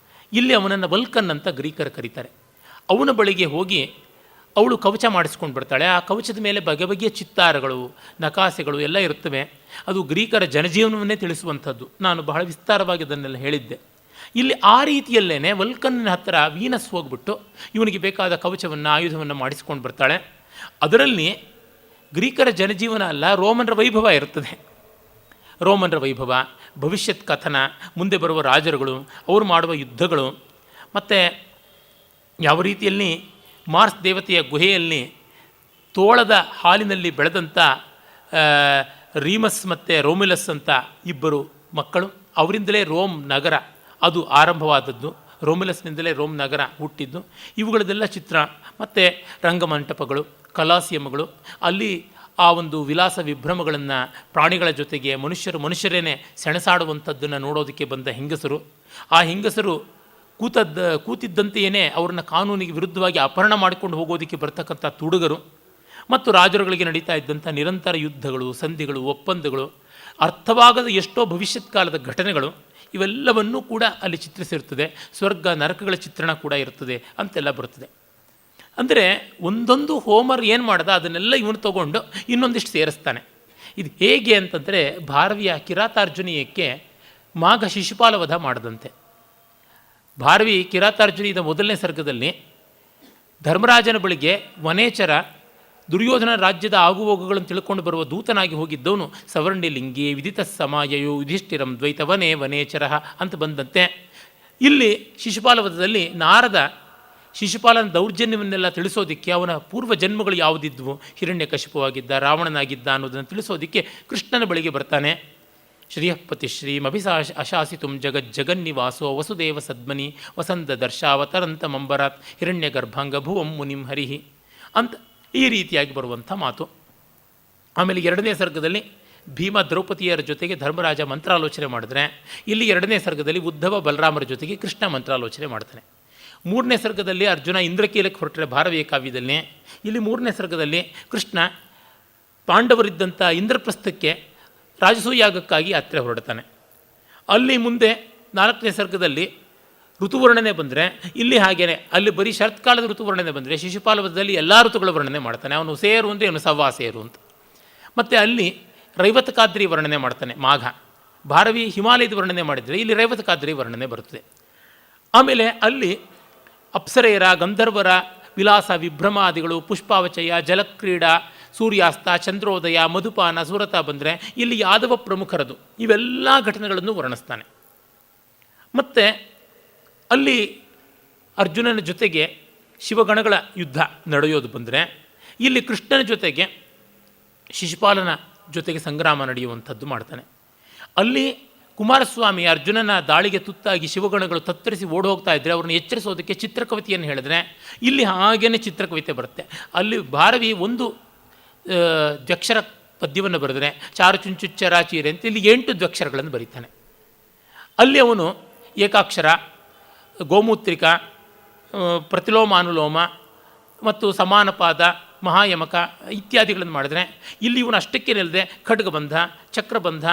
ಇಲ್ಲಿ ಅವನನ್ನು ವಲ್ಕನ್ ಅಂತ ಗ್ರೀಕರು ಕರೀತಾರೆ. ಅವನ ಬಳಿಗೆ ಹೋಗಿ ಅವಳು ಕವಚ ಮಾಡಿಸ್ಕೊಂಡು ಬರ್ತಾಳೆ. ಆ ಕವಚದ ಮೇಲೆ ಬಗೆ ಬಗೆಯ ಚಿತ್ತಾರಗಳು, ನಕಾಸೆಗಳು ಎಲ್ಲ ಇರುತ್ತವೆ. ಅದು ಗ್ರೀಕರ ಜನಜೀವನವನ್ನೇ ತಿಳಿಸುವಂಥದ್ದು. ನಾನು ಬಹಳ ವಿಸ್ತಾರವಾಗಿ ಅದನ್ನೆಲ್ಲ ಹೇಳಿದ್ದೆ. ಇಲ್ಲಿ ಆ ರೀತಿಯಲ್ಲೇ ವಲ್ಕನ್ನ ಹತ್ತಿರ ವೀನಸ್ ಹೋಗ್ಬಿಟ್ಟು ಇವನಿಗೆ ಬೇಕಾದ ಕವಚವನ್ನು, ಆಯುಧವನ್ನು ಮಾಡಿಸ್ಕೊಂಡು ಬರ್ತಾಳೆ. ಅದರಲ್ಲಿ ಗ್ರೀಕರ ಜನಜೀವನ ಅಲ್ಲ, ರೋಮನರ ವೈಭವ ಇರುತ್ತದೆ. ರೋಮನರ ವೈಭವ, ಭವಿಷ್ಯತ್ ಕಥನ, ಮುಂದೆ ಬರುವ ರಾಜರುಗಳು, ಅವರು ಮಾಡುವ ಯುದ್ಧಗಳು, ಮತ್ತು ಯಾವ ರೀತಿಯಲ್ಲಿ ಮಾರ್ಸ್ ದೇವತೆಯ ಗುಹೆಯಲ್ಲಿ ತೋಳದ ಹಾಲಿನಲ್ಲಿ ಬೆಳೆದಂಥ ರೀಮಸ್ ಮತ್ತು ರೋಮಿಲಸ್ ಅಂತ ಇಬ್ಬರು ಮಕ್ಕಳು, ಅವರಿಂದಲೇ ರೋಮ್ ನಗರ ಅದು ಆರಂಭವಾದದ್ದು, ರೋಮಿಲಸ್ನಿಂದಲೇ ರೋಮ್ ನಗರ ಹುಟ್ಟಿದ್ದು, ಇವುಗಳದೆಲ್ಲ ಚಿತ್ರ. ಮತ್ತು ರಂಗಮಂಟಪಗಳು, ಕಲಾಸಿಯಮ್ಗಳು, ಅಲ್ಲಿ ಆ ಒಂದು ವಿಲಾಸ ವಿಭ್ರಮಗಳನ್ನು ಪ್ರಾಣಿಗಳ ಜೊತೆಗೆ ಮನುಷ್ಯರೇನೆ ಸೆಣಸಾಡುವಂಥದ್ದನ್ನು ನೋಡೋದಕ್ಕೆ ಬಂದ ಹೆಂಗಸರು. ಆ ಹೆಂಗಸರು ಕೂತಿದ್ದಂತೆಯೇ ಅವ್ರನ್ನ ಕಾನೂನಿಗೆ ವಿರುದ್ಧವಾಗಿ ಅಪಹರಣ ಮಾಡಿಕೊಂಡು ಹೋಗೋದಕ್ಕೆ ಬರ್ತಕ್ಕಂಥ ತುಡುಗರು, ಮತ್ತು ರಾಜರುಗಳಿಗೆ ನಡೀತಾ ಇದ್ದಂಥ ನಿರಂತರ ಯುದ್ಧಗಳು, ಸಂಧಿಗಳು, ಒಪ್ಪಂದಗಳು, ಅರ್ಥವಾಗದ ಎಷ್ಟೋ ಭವಿಷ್ಯತ್ ಕಾಲದ ಘಟನೆಗಳು, ಇವೆಲ್ಲವನ್ನೂ ಕೂಡ ಅಲ್ಲಿ ಚಿತ್ರಿಸಿರ್ತದೆ. ಸ್ವರ್ಗ ನರಕಗಳ ಚಿತ್ರಣ ಕೂಡ ಇರ್ತದೆ ಅಂತೆಲ್ಲ ಬರ್ತದೆ. ಅಂದರೆ ಒಂದೊಂದು ಹೋಮರ್ ಏನು ಮಾಡ್ದ ಅದನ್ನೆಲ್ಲ ಇವನು ತಗೊಂಡು ಇನ್ನೊಂದಿಷ್ಟು ಸೇರಿಸ್ತಾನೆ. ಇದು ಹೇಗೆ ಅಂತಂದರೆ, ಭಾರವಿಯ ಕಿರಾತಾರ್ಜುನೀಯಕ್ಕೆ ಮಾಘ ಶಿಶುಪಾಲವಧ ಮಾಡದಂತೆ. ಭಾರವಿ ಕಿರಾತಾರ್ಜುನಿಯದ 1ನೇ ಸರ್ಗದಲ್ಲಿ ಧರ್ಮರಾಜನ ಬಳಿಗೆ ವನೇಚರ, ದುರ್ಯೋಧನ ರಾಜ್ಯದ ಆಗುಹೋಗುಗಳನ್ನು ತಿಳ್ಕೊಂಡು ಬರುವ ದೂತನಾಗಿ ಹೋಗಿದ್ದವನು ಸವರ್ಣಿಲಿಂಗಿ ವಿದಿತ ಸಮಾಯಯೋ ಯುಧಿಷ್ಠಿರಂ ದ್ವೈತವನೇ ವನೇಚರ ಅಂತ ಬಂದಂತೆ. ಇಲ್ಲಿ ಶಿಶುಪಾಲವಧದಲ್ಲಿ ನಾರದ ಶಿಶುಪಾಲನ ದೌರ್ಜನ್ಯವನ್ನೆಲ್ಲ ತಿಳಿಸೋದಕ್ಕೆ, ಅವನ ಪೂರ್ವ ಜನ್ಮಗಳು ಯಾವುದಿದ್ವು, ಹಿರಣ್ಯಕಶಿಪವಾಗಿದ್ದ, ರಾವಣನಾಗಿದ್ದ ಅನ್ನೋದನ್ನು ತಿಳಿಸೋದಕ್ಕೆ ಕೃಷ್ಣನ ಬಳಿಗೆ ಬರ್ತಾನೆ. ಶ್ರೀಯಃಪತಿ ಅಶಾಸಿತುಂ ಜಗನ್ನಿವಾಸೋ ವಸುದೇವ ಸದ್ಮನಿ ವಸಂತ ದರ್ಶಾವತರಂತ ಮಂಬರಾತ್ ಹಿರಣ್ಯ ಗರ್ಭಾಂಗ ಭುವಂ ಮುನಿಂ ಹರಿಹಿ ಅಂತ ಈ ರೀತಿಯಾಗಿ ಬರುವಂಥ ಮಾತು. ಆಮೇಲೆ 2ನೇ ಸರ್ಗದಲ್ಲಿ ಭೀಮ ದ್ರೌಪದಿಯರ ಜೊತೆಗೆ ಧರ್ಮರಾಜ ಮಂತ್ರಾಲೋಚನೆ ಮಾಡಿದ್ರೆ, ಇಲ್ಲಿ 2ನೇ ಸರ್ಗದಲ್ಲಿ ಉದ್ಧವ ಬಲರಾಮರ ಜೊತೆಗೆ ಕೃಷ್ಣ ಮಂತ್ರಾಲೋಚನೆ ಮಾಡ್ತಾನೆ. 3ನೇ ಸರ್ಗದಲ್ಲಿ ಅರ್ಜುನ ಇಂದ್ರಕೀಲಕ್ಕೆ ಹೊರಟರೆ ಭಾರವೀಯ ಕಾವ್ಯದಲ್ಲಿ, ಇಲ್ಲಿ 3ನೇ ಸರ್ಗದಲ್ಲಿ ಕೃಷ್ಣ ಪಾಂಡವರಿದ್ದಂಥ ಇಂದ್ರಪ್ರಸ್ಥಕ್ಕೆ ರಾಜಸೂಯಾಗಕ್ಕಾಗಿ ಯಾತ್ರೆ ಹೊರಡ್ತಾನೆ. ಅಲ್ಲಿ ಮುಂದೆ 4ನೇ ಸರ್ಗದಲ್ಲಿ ಋತುವರ್ಣನೆ ಬಂದರೆ, ಇಲ್ಲಿ ಹಾಗೇನೆ ಅಲ್ಲಿ ಬರೀ ಶರತ್ಕಾಲದ ಋತುವರ್ಣನೆ ಬಂದರೆ, ಶಿಶುಪಾಲವದಲ್ಲಿ ಎಲ್ಲ ಋತುಗಳ ವರ್ಣನೆ ಮಾಡ್ತಾನೆ. ಅವನು ಸೇರು ಅಂದರೆ ಅವನು ಸವ್ವಾ ಸೇರು ಅಂತ. ಮತ್ತು ಅಲ್ಲಿ ರೈವತಕಾದ್ರಿ ವರ್ಣನೆ ಮಾಡ್ತಾನೆ ಮಾಘ. ಭಾರವಿ ಹಿಮಾಲಯದ ವರ್ಣನೆ ಮಾಡಿದರೆ ಇಲ್ಲಿ ರೈವತಕಾದ್ರಿ ವರ್ಣನೆ ಬರುತ್ತದೆ. ಆಮೇಲೆ ಅಲ್ಲಿ ಅಪ್ಸರೆಯರ, ಗಂಧರ್ವರ ವಿಲಾಸ ವಿಭ್ರಮಾದಿಗಳು, ಪುಷ್ಪಾವಚಯ, ಜಲಕ್ರೀಡಾ, ಸೂರ್ಯಾಸ್ತ, ಚಂದ್ರೋದಯ, ಮಧುಪಾನ, ಸುರತ ಬಂದರೆ ಇಲ್ಲಿ ಯಾದವ ಪ್ರಮುಖರದು ಇವೆಲ್ಲ ಘಟನೆಗಳನ್ನು ವರ್ಣಿಸ್ತಾನೆ. ಮತ್ತು ಅಲ್ಲಿ ಅರ್ಜುನನ ಜೊತೆಗೆ ಶಿವಗಣಗಳ ಯುದ್ಧ ನಡೆಯೋದು ಬಂದರೆ, ಇಲ್ಲಿ ಕೃಷ್ಣನ ಜೊತೆಗೆ ಶಿಶುಪಾಲನ ಜೊತೆಗೆ ಸಂಗ್ರಾಮ ನಡೆಯುವಂಥದ್ದು ಮಾಡ್ತಾನೆ. ಅಲ್ಲಿ ಕುಮಾರಸ್ವಾಮಿ ಅರ್ಜುನನ ದಾಳಿಗೆ ತುತ್ತಾಗಿ ಶಿವಗಣಗಳು ತತ್ತರಿಸಿ ಓಡಿ ಹೋಗ್ತಾ ಇದ್ದರೆ ಅವ್ರನ್ನ ಎಚ್ಚರಿಸೋದಕ್ಕೆ ಚಿತ್ರಕವಿತೆಯನ್ನು ಹೇಳಿದ್ರೆ, ಇಲ್ಲಿ ಹಾಗೇ ಚಿತ್ರಕವಿತೆ ಬರುತ್ತೆ. ಅಲ್ಲಿ ಭಾರವಿ ಒಂದು ದ್ವಕ್ಷರ ಪದ್ಯವನ್ನು ಬರೆದರೆ ಚಾರು ಚುಂಚುಚ್ಚರಾಚೀರೆ ಅಂತ ಇಲ್ಲಿ 8 ದ್ವಕ್ಷರಗಳನ್ನು ಬರೀತಾನೆ. ಅಲ್ಲಿ ಅವನು ಏಕಾಕ್ಷರ, ಗೋಮೂತ್ರಿಕ, ಪ್ರತಿಲೋಮಾನುಲೋಮ ಮತ್ತು ಸಮಾನಪಾದ, ಮಹಾಯಮಕ ಇತ್ಯಾದಿಗಳನ್ನು ಮಾಡಿದ್ರೆ, ಇಲ್ಲಿ ಇವನು ಅಷ್ಟಕ್ಕೆ ನಿಲ್ಲದೆ ಖಡ್ಗಬಂಧ, ಚಕ್ರಬಂಧ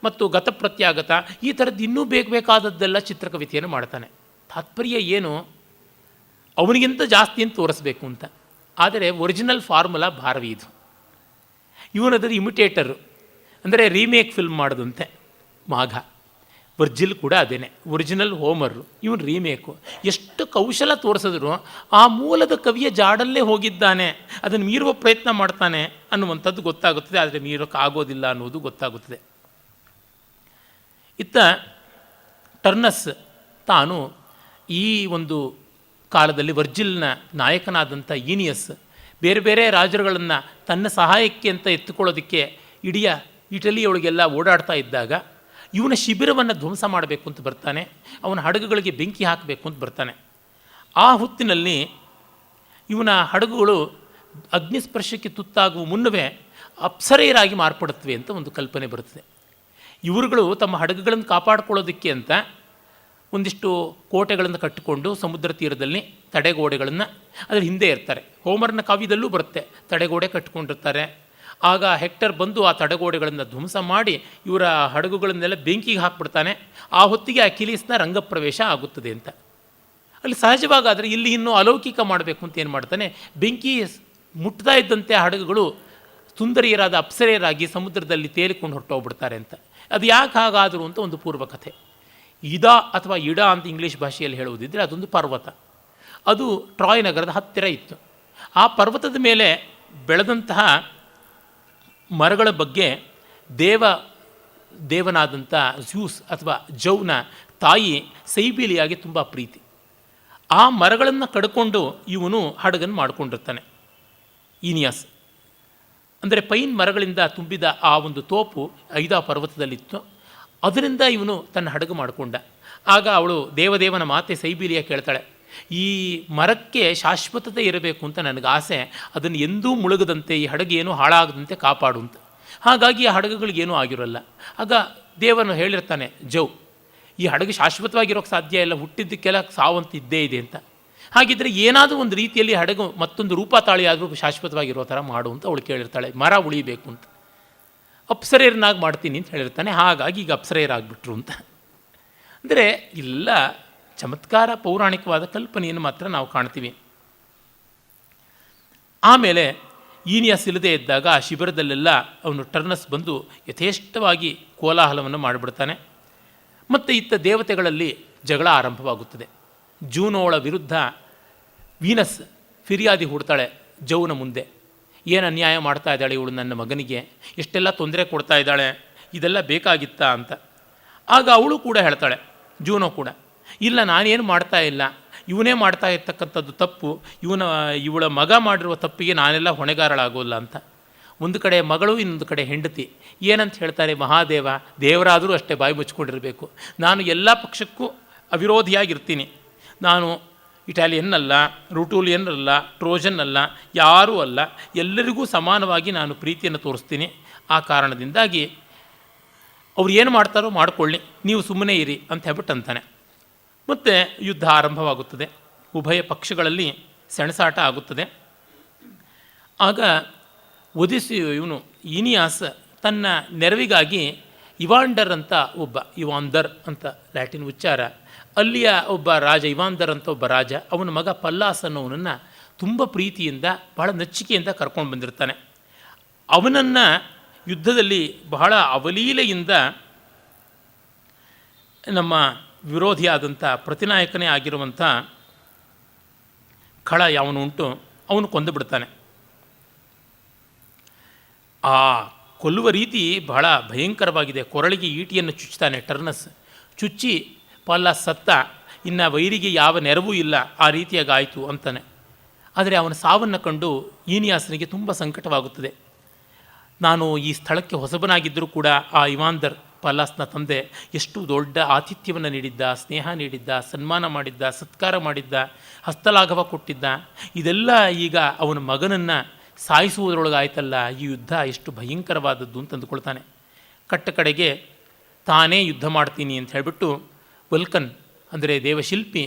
ಮತ್ತು ಗತಪ್ರತ್ಯಾಗತ ಈ ಥರದ್ದು ಇನ್ನೂ ಬೇಕಾದದ್ದೆಲ್ಲ ಚಿತ್ರಕವಿತೆಯನ್ನು ಮಾಡ್ತಾನೆ. ತಾತ್ಪರ್ಯ ಏನು, ಅವನಿಗಿಂತ ಜಾಸ್ತಿ ಅಂತ ತೋರಿಸ್ಬೇಕು ಅಂತ. ಆದರೆ ಒರಿಜಿನಲ್ ಫಾರ್ಮುಲಾ ಭಾರವಿ ಇದು. ಇವನದರ ಇಮಿಟೇಟರು, ಅಂದರೆ ರೀಮೇಕ್ ಫಿಲ್ಮ್ ಮಾಡೋದಂತೆ ಮಾಘ. ವರ್ಜಿಲ್ ಕೂಡ ಅದೇನೆ, ಒರಿಜಿನಲ್ ಹೋಮರು, ಇವನು ರೀಮೇಕು. ಎಷ್ಟು ಕೌಶಲ ತೋರಿಸಿದ್ರು ಆ ಮೂಲದ ಕವಿಯ ಜಾಡಲ್ಲೇ ಹೋಗಿದ್ದಾನೆ, ಅದನ್ನು ಮೀರುವ ಪ್ರಯತ್ನ ಮಾಡ್ತಾನೆ ಅನ್ನುವಂಥದ್ದು ಗೊತ್ತಾಗುತ್ತದೆ. ಆದರೆ ಮೀರೋಕ್ಕಾಗೋದಿಲ್ಲ ಅನ್ನೋದು ಗೊತ್ತಾಗುತ್ತದೆ. ಇತ್ತ ಟರ್ನಸ್ ತಾನು ಈ ಒಂದು ಕಾಲದಲ್ಲಿ ವರ್ಜಿಲ್ನ ನಾಯಕನಾದಂಥ ಈನಿಯಸ್ ಬೇರೆ ಬೇರೆ ರಾಜರುಗಳನ್ನು ತನ್ನ ಸಹಾಯಕ್ಕೆ ಅಂತ ಎತ್ತುಕೊಳ್ಳೋದಕ್ಕೆ ಇಡೀ ಇಟಲಿಯೊಳಗೆಲ್ಲ ಓಡಾಡ್ತಾ ಇದ್ದಾಗ ಇವನ ಶಿಬಿರವನ್ನು ಧ್ವಂಸ ಮಾಡಬೇಕು ಅಂತ ಬರ್ತಾನೆ. ಅವನ ಹಡಗುಗಳಿಗೆ ಬೆಂಕಿ ಹಾಕಬೇಕು ಅಂತ ಬರ್ತಾನೆ. ಆ ಹೊತ್ತಿನಲ್ಲಿ ಇವನ ಹಡಗುಗಳು ಅಗ್ನಿಸ್ಪರ್ಶಕ್ಕೆ ತುತ್ತಾಗುವ ಮುನ್ನವೇ ಅಪ್ಸರೆಯರಾಗಿ ಮಾರ್ಪಡುತ್ತವೆ ಅಂತ ಒಂದು ಕಲ್ಪನೆ ಬರುತ್ತದೆ. ಇವರುಗಳು ತಮ್ಮ ಹಡಗುಗಳನ್ನು ಕಾಪಾಡಿಕೊಳ್ಳೋದಕ್ಕೆ ಅಂತ ಒಂದಿಷ್ಟು ಕೋಟೆಗಳನ್ನು ಕಟ್ಟಿಕೊಂಡು ಸಮುದ್ರ ತೀರದಲ್ಲಿ ತಡೆಗೋಡೆಗಳನ್ನು ಅದರ ಹಿಂದೆ ಇರ್ತಾರೆ. ಹೋಮರ್ನ ಕಾವ್ಯದಲ್ಲೂ ಬರುತ್ತೆ, ತಡೆಗೋಡೆ ಕಟ್ಟಿಕೊಂಡಿರ್ತಾರೆ. ಆಗ ಹೆಕ್ಟರ್ ಬಂದು ಆ ತಡೆಗೋಡೆಗಳನ್ನು ಧ್ವಂಸ ಮಾಡಿ ಇವರ ಹಡಗುಗಳನ್ನೆಲ್ಲ ಬೆಂಕಿಗೆ ಹಾಕ್ಬಿಡ್ತಾನೆ. ಆ ಹೊತ್ತಿಗೆ ಅಖಿಲೀಸ್ನ ರಂಗಪ್ರವೇಶ ಆಗುತ್ತದೆ ಅಂತ. ಅಲ್ಲಿ ಸಹಜವಾಗಾದರೆ ಇಲ್ಲಿ ಇನ್ನೂ ಅಲೌಕಿಕ ಮಾಡಬೇಕು ಅಂತ ಏನು ಮಾಡ್ತಾನೆ, ಬೆಂಕಿ ಮುಟ್ತಾ ಇದ್ದಂತೆ ಹಡಗುಗಳು ಸುಂದರಿಯರಾದ ಅಪ್ಸರೆಯರಾಗಿ ಸಮುದ್ರದಲ್ಲಿ ತೇಲಿಕೊಂಡು ಹೊರಟೋಗ್ಬಿಡ್ತಾರೆ ಅಂತ. ಅದು ಯಾಕೆ ಹಾಗಾದರೂ ಅಂತ ಒಂದು ಪೂರ್ವಕಥೆ. ಇಡಾ ಅಥವಾ ಇಡಾ ಅಂತ ಇಂಗ್ಲೀಷ್ ಭಾಷೆಯಲ್ಲಿ ಹೇಳುವುದಿದ್ದರೆ ಅದೊಂದು ಪರ್ವತ. ಅದು ಟ್ರಾಯ್ ನಗರದ ಹತ್ತಿರ ಇತ್ತು. ಆ ಪರ್ವತದ ಮೇಲೆ ಬೆಳೆದಂತಹ ಮರಗಳ ಬಗ್ಗೆ ದೇವನಾದಂಥ ಜ್ಯೂಸ್ ಅಥವಾ ಜೌನ ತಾಯಿ ಸೈಬೀಲಿಯಾಗಿ ತುಂಬ ಪ್ರೀತಿ. ಆ ಮರಗಳನ್ನು ಕಡ್ಕೊಂಡು ಇವನು ಹಡಗನ್ನು ಮಾಡಿಕೊಂಡಿರ್ತಾನೆ. ಈನಿಯಾಸ್ ಅಂದರೆ ಪೈನ್ ಮರಗಳಿಂದ ತುಂಬಿದ ಆ ಒಂದು ತೋಪು ಐದಾ ಪರ್ವತದಲ್ಲಿತ್ತು. ಅದರಿಂದ ಇವನು ತನ್ನ ಹಡಗು ಮಾಡಿಕೊಂಡ. ಆಗ ಅವಳು ದೇವದೇವನ ಮಾತೆ ಸೈಬೀಲಿಯ ಕೇಳ್ತಾಳೆ, ಈ ಮರಕ್ಕೆ ಶಾಶ್ವತತೆ ಇರಬೇಕು ಅಂತ ನನಗೆ ಆಸೆ, ಅದನ್ನು ಎಂದೂ ಮುಳುಗದಂತೆ, ಈ ಹಡಗೇನೂ ಹಾಳಾಗದಂತೆ ಕಾಪಾಡು ಅಂತ. ಹಾಗಾಗಿ ಆ ಹಡಗುಗಳಿಗೇನೂ ಆಗಿರೋಲ್ಲ. ಆಗ ದೇವನು ಹೇಳಿರ್ತಾನೆ, ಈ ಹಡಗು ಶಾಶ್ವತವಾಗಿರೋಕ್ಕೆ ಸಾಧ್ಯ ಇಲ್ಲ, ಹುಟ್ಟಿದ್ದಕ್ಕೆಲ್ಲ ಸಾವಂತ ಇದ್ದೇ ಇದೆ ಅಂತ. ಹಾಗಿದ್ದರೆ ಏನಾದರೂ ಒಂದು ರೀತಿಯಲ್ಲಿ ಹಡಗು ಮತ್ತೊಂದು ರೂಪ ತಾಳಿ ಆದರೂ ಶಾಶ್ವತವಾಗಿರೋ ಥರ ಮಾಡು ಅಂತ ಅವಳು ಕೇಳಿರ್ತಾಳೆ. ಮರ ಉಳಿಬೇಕು ಅಂತ. ಅಪ್ಸರೆಯರನ್ನಾಗಿ ಮಾಡ್ತೀನಿ ಅಂತ ಹೇಳಿರ್ತಾನೆ. ಹಾಗಾಗಿ ಈಗ ಅಪ್ಸರೆಯರಾಗ್ಬಿಟ್ರು ಅಂತ. ಅಂದರೆ ಇಲ್ಲ ಚಮತ್ಕಾರ ಪೌರಾಣಿಕವಾದ ಕಲ್ಪನೆಯನ್ನು ಮಾತ್ರ ನಾವು ಕಾಣ್ತೀವಿ. ಆಮೇಲೆ ಈನಿಯಾಸ್ ಇಲ್ಲದೆ ಇದ್ದಾಗ ಆ ಶಿಬಿರದಲ್ಲೆಲ್ಲ ಅವನು ಟರ್ನಸ್ ಬಂದು ಯಥೇಷ್ಟವಾಗಿ ಕೋಲಾಹಲವನ್ನು ಮಾಡಿಬಿಡ್ತಾನೆ. ಮತ್ತು ಇತ್ತ ದೇವತೆಗಳಲ್ಲಿ ಜಗಳ ಆರಂಭವಾಗುತ್ತದೆ. ಜೂನೋಳ ವಿರುದ್ಧ ವೀನಸ್ ಫಿರ್ಯಾದಿ ಹೂಡ್ತಾಳೆ ಜೌನ ಮುಂದೆ. ಏನು ಅನ್ಯಾಯ ಮಾಡ್ತಾ ಇದ್ದಾಳೆ ಇವಳು ನನ್ನ ಮಗನಿಗೆ, ಎಷ್ಟೆಲ್ಲ ತೊಂದರೆ ಕೊಡ್ತಾ ಇದ್ದಾಳೆ, ಇದೆಲ್ಲ ಬೇಕಾಗಿತ್ತಾ ಅಂತ. ಆಗ ಅವಳು ಕೂಡ ಹೇಳ್ತಾಳೆ, ಜೂನೋ ಕೂಡ, ಇಲ್ಲ ನಾನೇನು ಮಾಡ್ತಾ ಇಲ್ಲ, ಇವನೇ ಮಾಡ್ತಾ ಇರ್ತಕ್ಕಂಥದ್ದು ತಪ್ಪು, ಇವಳ ಮಗ ಮಾಡಿರುವ ತಪ್ಪಿಗೆ ನಾನೆಲ್ಲ ಹೊಣೆಗಾರಳಾಗೋಲ್ಲ ಅಂತ. ಒಂದು ಕಡೆ ಮಗಳು, ಇನ್ನೊಂದು ಕಡೆ ಹೆಂಡತಿ. ಏನಂತ ಹೇಳ್ತಾರೆ ಮಹಾದೇವ, ದೇವರಾದರೂ ಅಷ್ಟೇ ಬಾಯಿ ಮುಚ್ಕೊಂಡಿರಬೇಕು. ನಾನು ಎಲ್ಲ ಪಕ್ಷಕ್ಕೂ ಅವಿರೋಧಿಯಾಗಿರ್ತೀನಿ. ನಾನು ಇಟಾಲಿಯನ್ ಅಲ್ಲ, ರೂಟೂಲಿಯನ್ ಅಲ್ಲ, ಟ್ರೋಜನ್ ಅಲ್ಲ, ಯಾರೂ ಅಲ್ಲ, ಎಲ್ಲರಿಗೂ ಸಮಾನವಾಗಿ ನಾನು ಪ್ರೀತಿಯನ್ನು ತೋರಿಸ್ತೀನಿ. ಆ ಕಾರಣದಿಂದಾಗಿ ಅವ್ರು ಏನು ಮಾಡ್ತಾರೋ ಮಾಡಿಕೊಳ್ಳಿ, ನೀವು ಸುಮ್ಮನೆ ಇರಿ ಅಂತ ಹೇಳ್ಬಿಟ್ಟು ಅಂತಾನೆ. ಮತ್ತು ಯುದ್ಧ ಆರಂಭವಾಗುತ್ತದೆ. ಉಭಯ ಪಕ್ಷಗಳಲ್ಲಿ ಸೆಣಸಾಟ ಆಗುತ್ತದೆ. ಆಗ ಇವನು ಈನಿಯಾಸ್ ತನ್ನ ನೆರವಿಗಾಗಿ ಇವಾಂಡರ್ ಅಂತ ಒಬ್ಬ, ಇವಾಂದರ್ ಅಂತ ಲ್ಯಾಟಿನ್ ಉಚ್ಚಾರ, ಅಲ್ಲಿಯ ಒಬ್ಬ ರಾಜ, ಇವಾಂದರ್ ಅಂತ ಒಬ್ಬ ರಾಜ, ಅವನ ಮಗ ಪಲ್ಲಾಸ್ ಅನ್ನೋವನನ್ನು ತುಂಬ ಪ್ರೀತಿಯಿಂದ ಬಹಳ ನಚ್ಚಿಕೆಯಿಂದ ಕರ್ಕೊಂಡು ಬಂದಿರ್ತಾನೆ. ಅವನನ್ನು ಯುದ್ಧದಲ್ಲಿ ಬಹಳ ಅವಲೀಲೆಯಿಂದ ನಮ್ಮ ವಿರೋಧಿಯಾದಂಥ ಪ್ರತಿನಾಯಕನೇ ಆಗಿರುವಂಥ ಖಳ ಯಾವನು ಉಂಟು ಅವನು ಕೊಂದು ಬಿಡ್ತಾನೆ. ಆ ಕೊಲ್ಲುವ ರೀತಿ ಬಹಳ ಭಯಂಕರವಾಗಿದೆ. ಕೊರಳಿಗೆ ಈಟಿಯನ್ನು ಚುಚ್ಚುತ್ತಾನೆ ಟರ್ನಸ್. ಚುಚ್ಚಿ ಪಲ್ಲಾಸ್ ಸತ್ತ, ಇನ್ನು ವೈರಿಗೆ ಯಾವ ನೆರವೂ ಇಲ್ಲ, ಆ ರೀತಿಯಾಗಿ ಆಯಿತು ಅಂತಾನೆ. ಆದರೆ ಅವನ ಸಾವನ್ನು ಕಂಡು ಈನಿಯಾಸನಿಗೆ ತುಂಬ ಸಂಕಟವಾಗುತ್ತದೆ. ನಾನು ಈ ಸ್ಥಳಕ್ಕೆ ಹೊಸಬನಾಗಿದ್ದರೂ ಕೂಡ ಆ ಇವಾಂದರ್, ಪಲ್ಲಾಸ್ನ ತಂದೆ, ಎಷ್ಟು ದೊಡ್ಡ ಆತಿಥ್ಯವನ್ನು ನೀಡಿದ್ದ, ಸ್ನೇಹ ನೀಡಿದ್ದ, ಸನ್ಮಾನ ಮಾಡಿದ್ದ, ಸತ್ಕಾರ ಮಾಡಿದ್ದ, ಹಸ್ತಲಾಘವ ಕೊಟ್ಟಿದ್ದ, ಇದೆಲ್ಲ ಈಗ ಅವನ ಮಗನನ್ನು ಸಾಯಿಸುವುದರೊಳಗಾಯ್ತಲ್ಲ, ಈ ಯುದ್ಧ ಎಷ್ಟು ಭಯಂಕರವಾದದ್ದು ಅಂತ ಅಂದುಕೊಳ್ತಾನೆ. ಕಟ್ಟ ಕಡೆಗೆ ತಾನೇ ಯುದ್ಧ ಮಾಡ್ತೀನಿ ಅಂತ ಹೇಳಿಬಿಟ್ಟು ವಲ್ಕನ್ ಅಂದರೆ ದೇವಶಿಲ್ಪಿ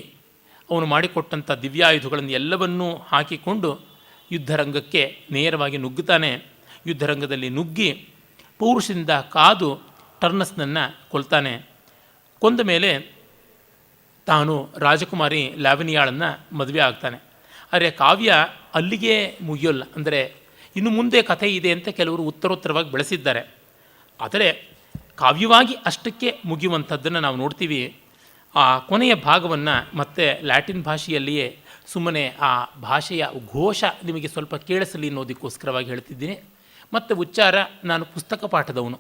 ಅವನು ಮಾಡಿಕೊಟ್ಟಂಥ ದಿವ್ಯಾಯುಧಗಳನ್ನು ಎಲ್ಲವನ್ನೂ ಹಾಕಿಕೊಂಡು ಯುದ್ಧರಂಗಕ್ಕೆ ನೇರವಾಗಿ ನುಗ್ಗುತ್ತಾನೆ. ಯುದ್ಧರಂಗದಲ್ಲಿ ನುಗ್ಗಿ ಪೌರುಷದಿಂದ ಕಾದು ಟರ್ನಸ್ನನ್ನು ಕೊಲ್ತಾನೆ. ಕೊಂದ ಮೇಲೆ ತಾನು ರಾಜಕುಮಾರಿ ಲಾವನಿಯಾಳನ್ನು ಮದುವೆ ಆಗ್ತಾನೆ. ಆದರೆ ಕಾವ್ಯ ಅಲ್ಲಿಗೆ ಮುಗಿಯೋಲ್ಲ. ಅಂದರೆ ಇನ್ನು ಮುಂದೆ ಕಥೆ ಇದೆ ಅಂತ ಕೆಲವರು ಉತ್ತರೋತ್ತರವಾಗಿ ಬೆಳೆಸಿದ್ದಾರೆ. ಆದರೆ ಕಾವ್ಯವಾಗಿ ಅಷ್ಟಕ್ಕೆ ಮುಗಿಯುವಂಥದ್ದನ್ನು ನಾವು ನೋಡ್ತೀವಿ. ಆ ಕೊನೆಯ ಭಾಗವನ್ನು ಮತ್ತೆ ಲ್ಯಾಟಿನ್ ಭಾಷೆಯಲ್ಲಿಯೇ ಸುಮ್ಮನೆ ಆ ಭಾಷೆಯ ಘೋಷ ನಿಮಗೆ ಸ್ವಲ್ಪ ಕೇಳಿಸಲಿ ಅನ್ನೋದಕ್ಕೋಸ್ಕರವಾಗಿ ಹೇಳ್ತಿದ್ದೀನಿ. ಮತ್ತು ಉಚ್ಚಾರ, ನಾನು ಪುಸ್ತಕ ಪಾಠದವನು,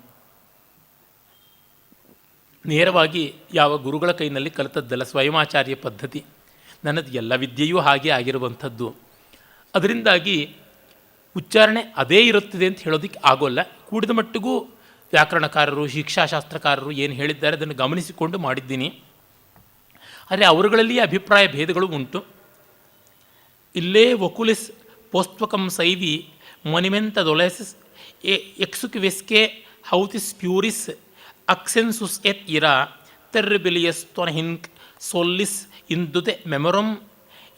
ನೇರವಾಗಿ ಯಾವ ಗುರುಗಳ ಕೈನಲ್ಲಿ ಕಲಿತದ್ದಲ್ಲ, ಸ್ವಯಮಾಚಾರ್ಯ ಪದ್ಧತಿ. ನನ್ನದು ಎಲ್ಲ ವಿದ್ಯೆಯೂ ಹಾಗೆ ಆಗಿರುವಂಥದ್ದು. ಅದರಿಂದಾಗಿ ಉಚ್ಚಾರಣೆ ಅದೇ ಇರುತ್ತದೆ ಅಂತ ಹೇಳೋದಕ್ಕೆ ಆಗೋಲ್ಲ. ಕೂಡಿದ ಮಟ್ಟಿಗೂ ವ್ಯಾಕರಣಕಾರರು, ಶಿಕ್ಷಾಶಾಸ್ತ್ರಕಾರರು ಏನು ಹೇಳಿದ್ದಾರೆ ಅದನ್ನು ಗಮನಿಸಿಕೊಂಡು ಮಾಡಿದ್ದೀನಿ. ಆದರೆ ಅವರುಗಳಲ್ಲಿಯೇ ಅಭಿಪ್ರಾಯ ಭೇದಗಳು ಉಂಟು. ಇಲ್ಲೇ ಒಕುಲಿಸ್ ಪೋಸ್ತ್ವಕಂ ಸೈವಿ ಮೊನಿಮೆಂತ ದೊಲೆಸಿಸ್ ಎಕ್ಸುಕ್ವೆಸ್ಕೆ ಹೌತಿಸ್ ಪ್ಯೂರಿಸ್ ಅಕ್ಸೆನ್ಸುಸ್ ಎತ್ ಇರಾ ತೆರ್ಬಿಲಿಯಸ್ ತೊನಹಿನ್ಕ್ ಸೊಲ್ಲಿಸ್ ಇಂದುತೆ ಮೆಮೊರಮ್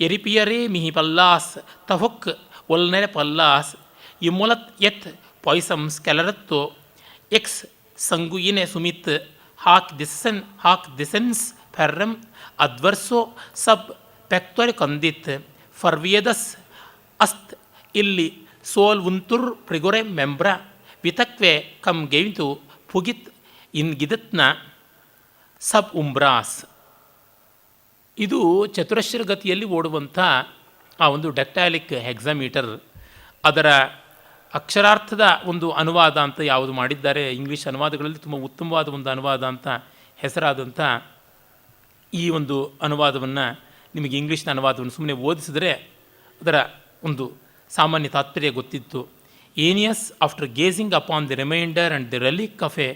ಎರಿಪಿಯರೇ ಮಿಹಿ ಪಲ್ಲಾಸ್ ತಹೊಕ್ ಒಲ್ನೆರೆ ಪಲ್ಲಾಸ್ ಇಮೊಲತ್ ಎತ್ ಪಾಯ್ಸಮ್ ಸ್ಕೆಲರತ್ತೋ ಎಕ್ಸ್ ಸಂಗುಯಿನೆ ಸುಮಿತ್ ಹಾಕ್ ದಿಸೆನ್ಸ್ ಫೆರ್ರಮ್ ಅದ್ವರ್ಸೋ ಸಬ್ ಪೆಕ್ತೊರೆ ಕಂದಿತ್ ಫರ್ವಿಯದಸ್ ಅಸ್ತ್ ಇಲ್ಲಿ ಸೋಲ್ ಉಂತುರ್ ಪ್ರಿಗೊರೆ ಮೆಂಬ್ರ ವಿತಕ್ವೆ ಕಮ್ ಗೆವಿತು ಪುಗಿತ್ ಇನ್ ಗಿದತ್ನ ಸಬ್ ಉಂಬ್ರಾಸ್. ಇದು ಚತುರಶ್ರ ಗತಿಯಲ್ಲಿ ಓಡುವಂಥ ಆ ಒಂದು ಡೆಕ್ಟಾಲಿಕ್ ಹೆಕ್ಸಾಮೀಟರ್. ಅದರ ಅಕ್ಷರಾರ್ಥದ ಒಂದು ಅನುವಾದ ಅಂತ ಯಾವುದು ಮಾಡಿದ್ದಾರೆ, ಇಂಗ್ಲೀಷ್ ಅನುವಾದಗಳಲ್ಲಿ ತುಂಬ ಉತ್ತಮವಾದ ಒಂದು ಅನುವಾದ ಅಂತ ಹೆಸರಾದಂಥ ಈ ಒಂದು ಅನುವಾದವನ್ನು, ನಿಮಗೆ ಇಂಗ್ಲೀಷ್ನ ಅನುವಾದವನ್ನು ಸುಮ್ಮನೆ ಓದಿಸಿದರೆ ಅದರ ಒಂದು ಸಾಮಾನ್ಯ ತಾತ್ಪರ್ಯ ಗೊತ್ತಿತ್ತು. Aeneas after gazing upon the reminder and the relic of a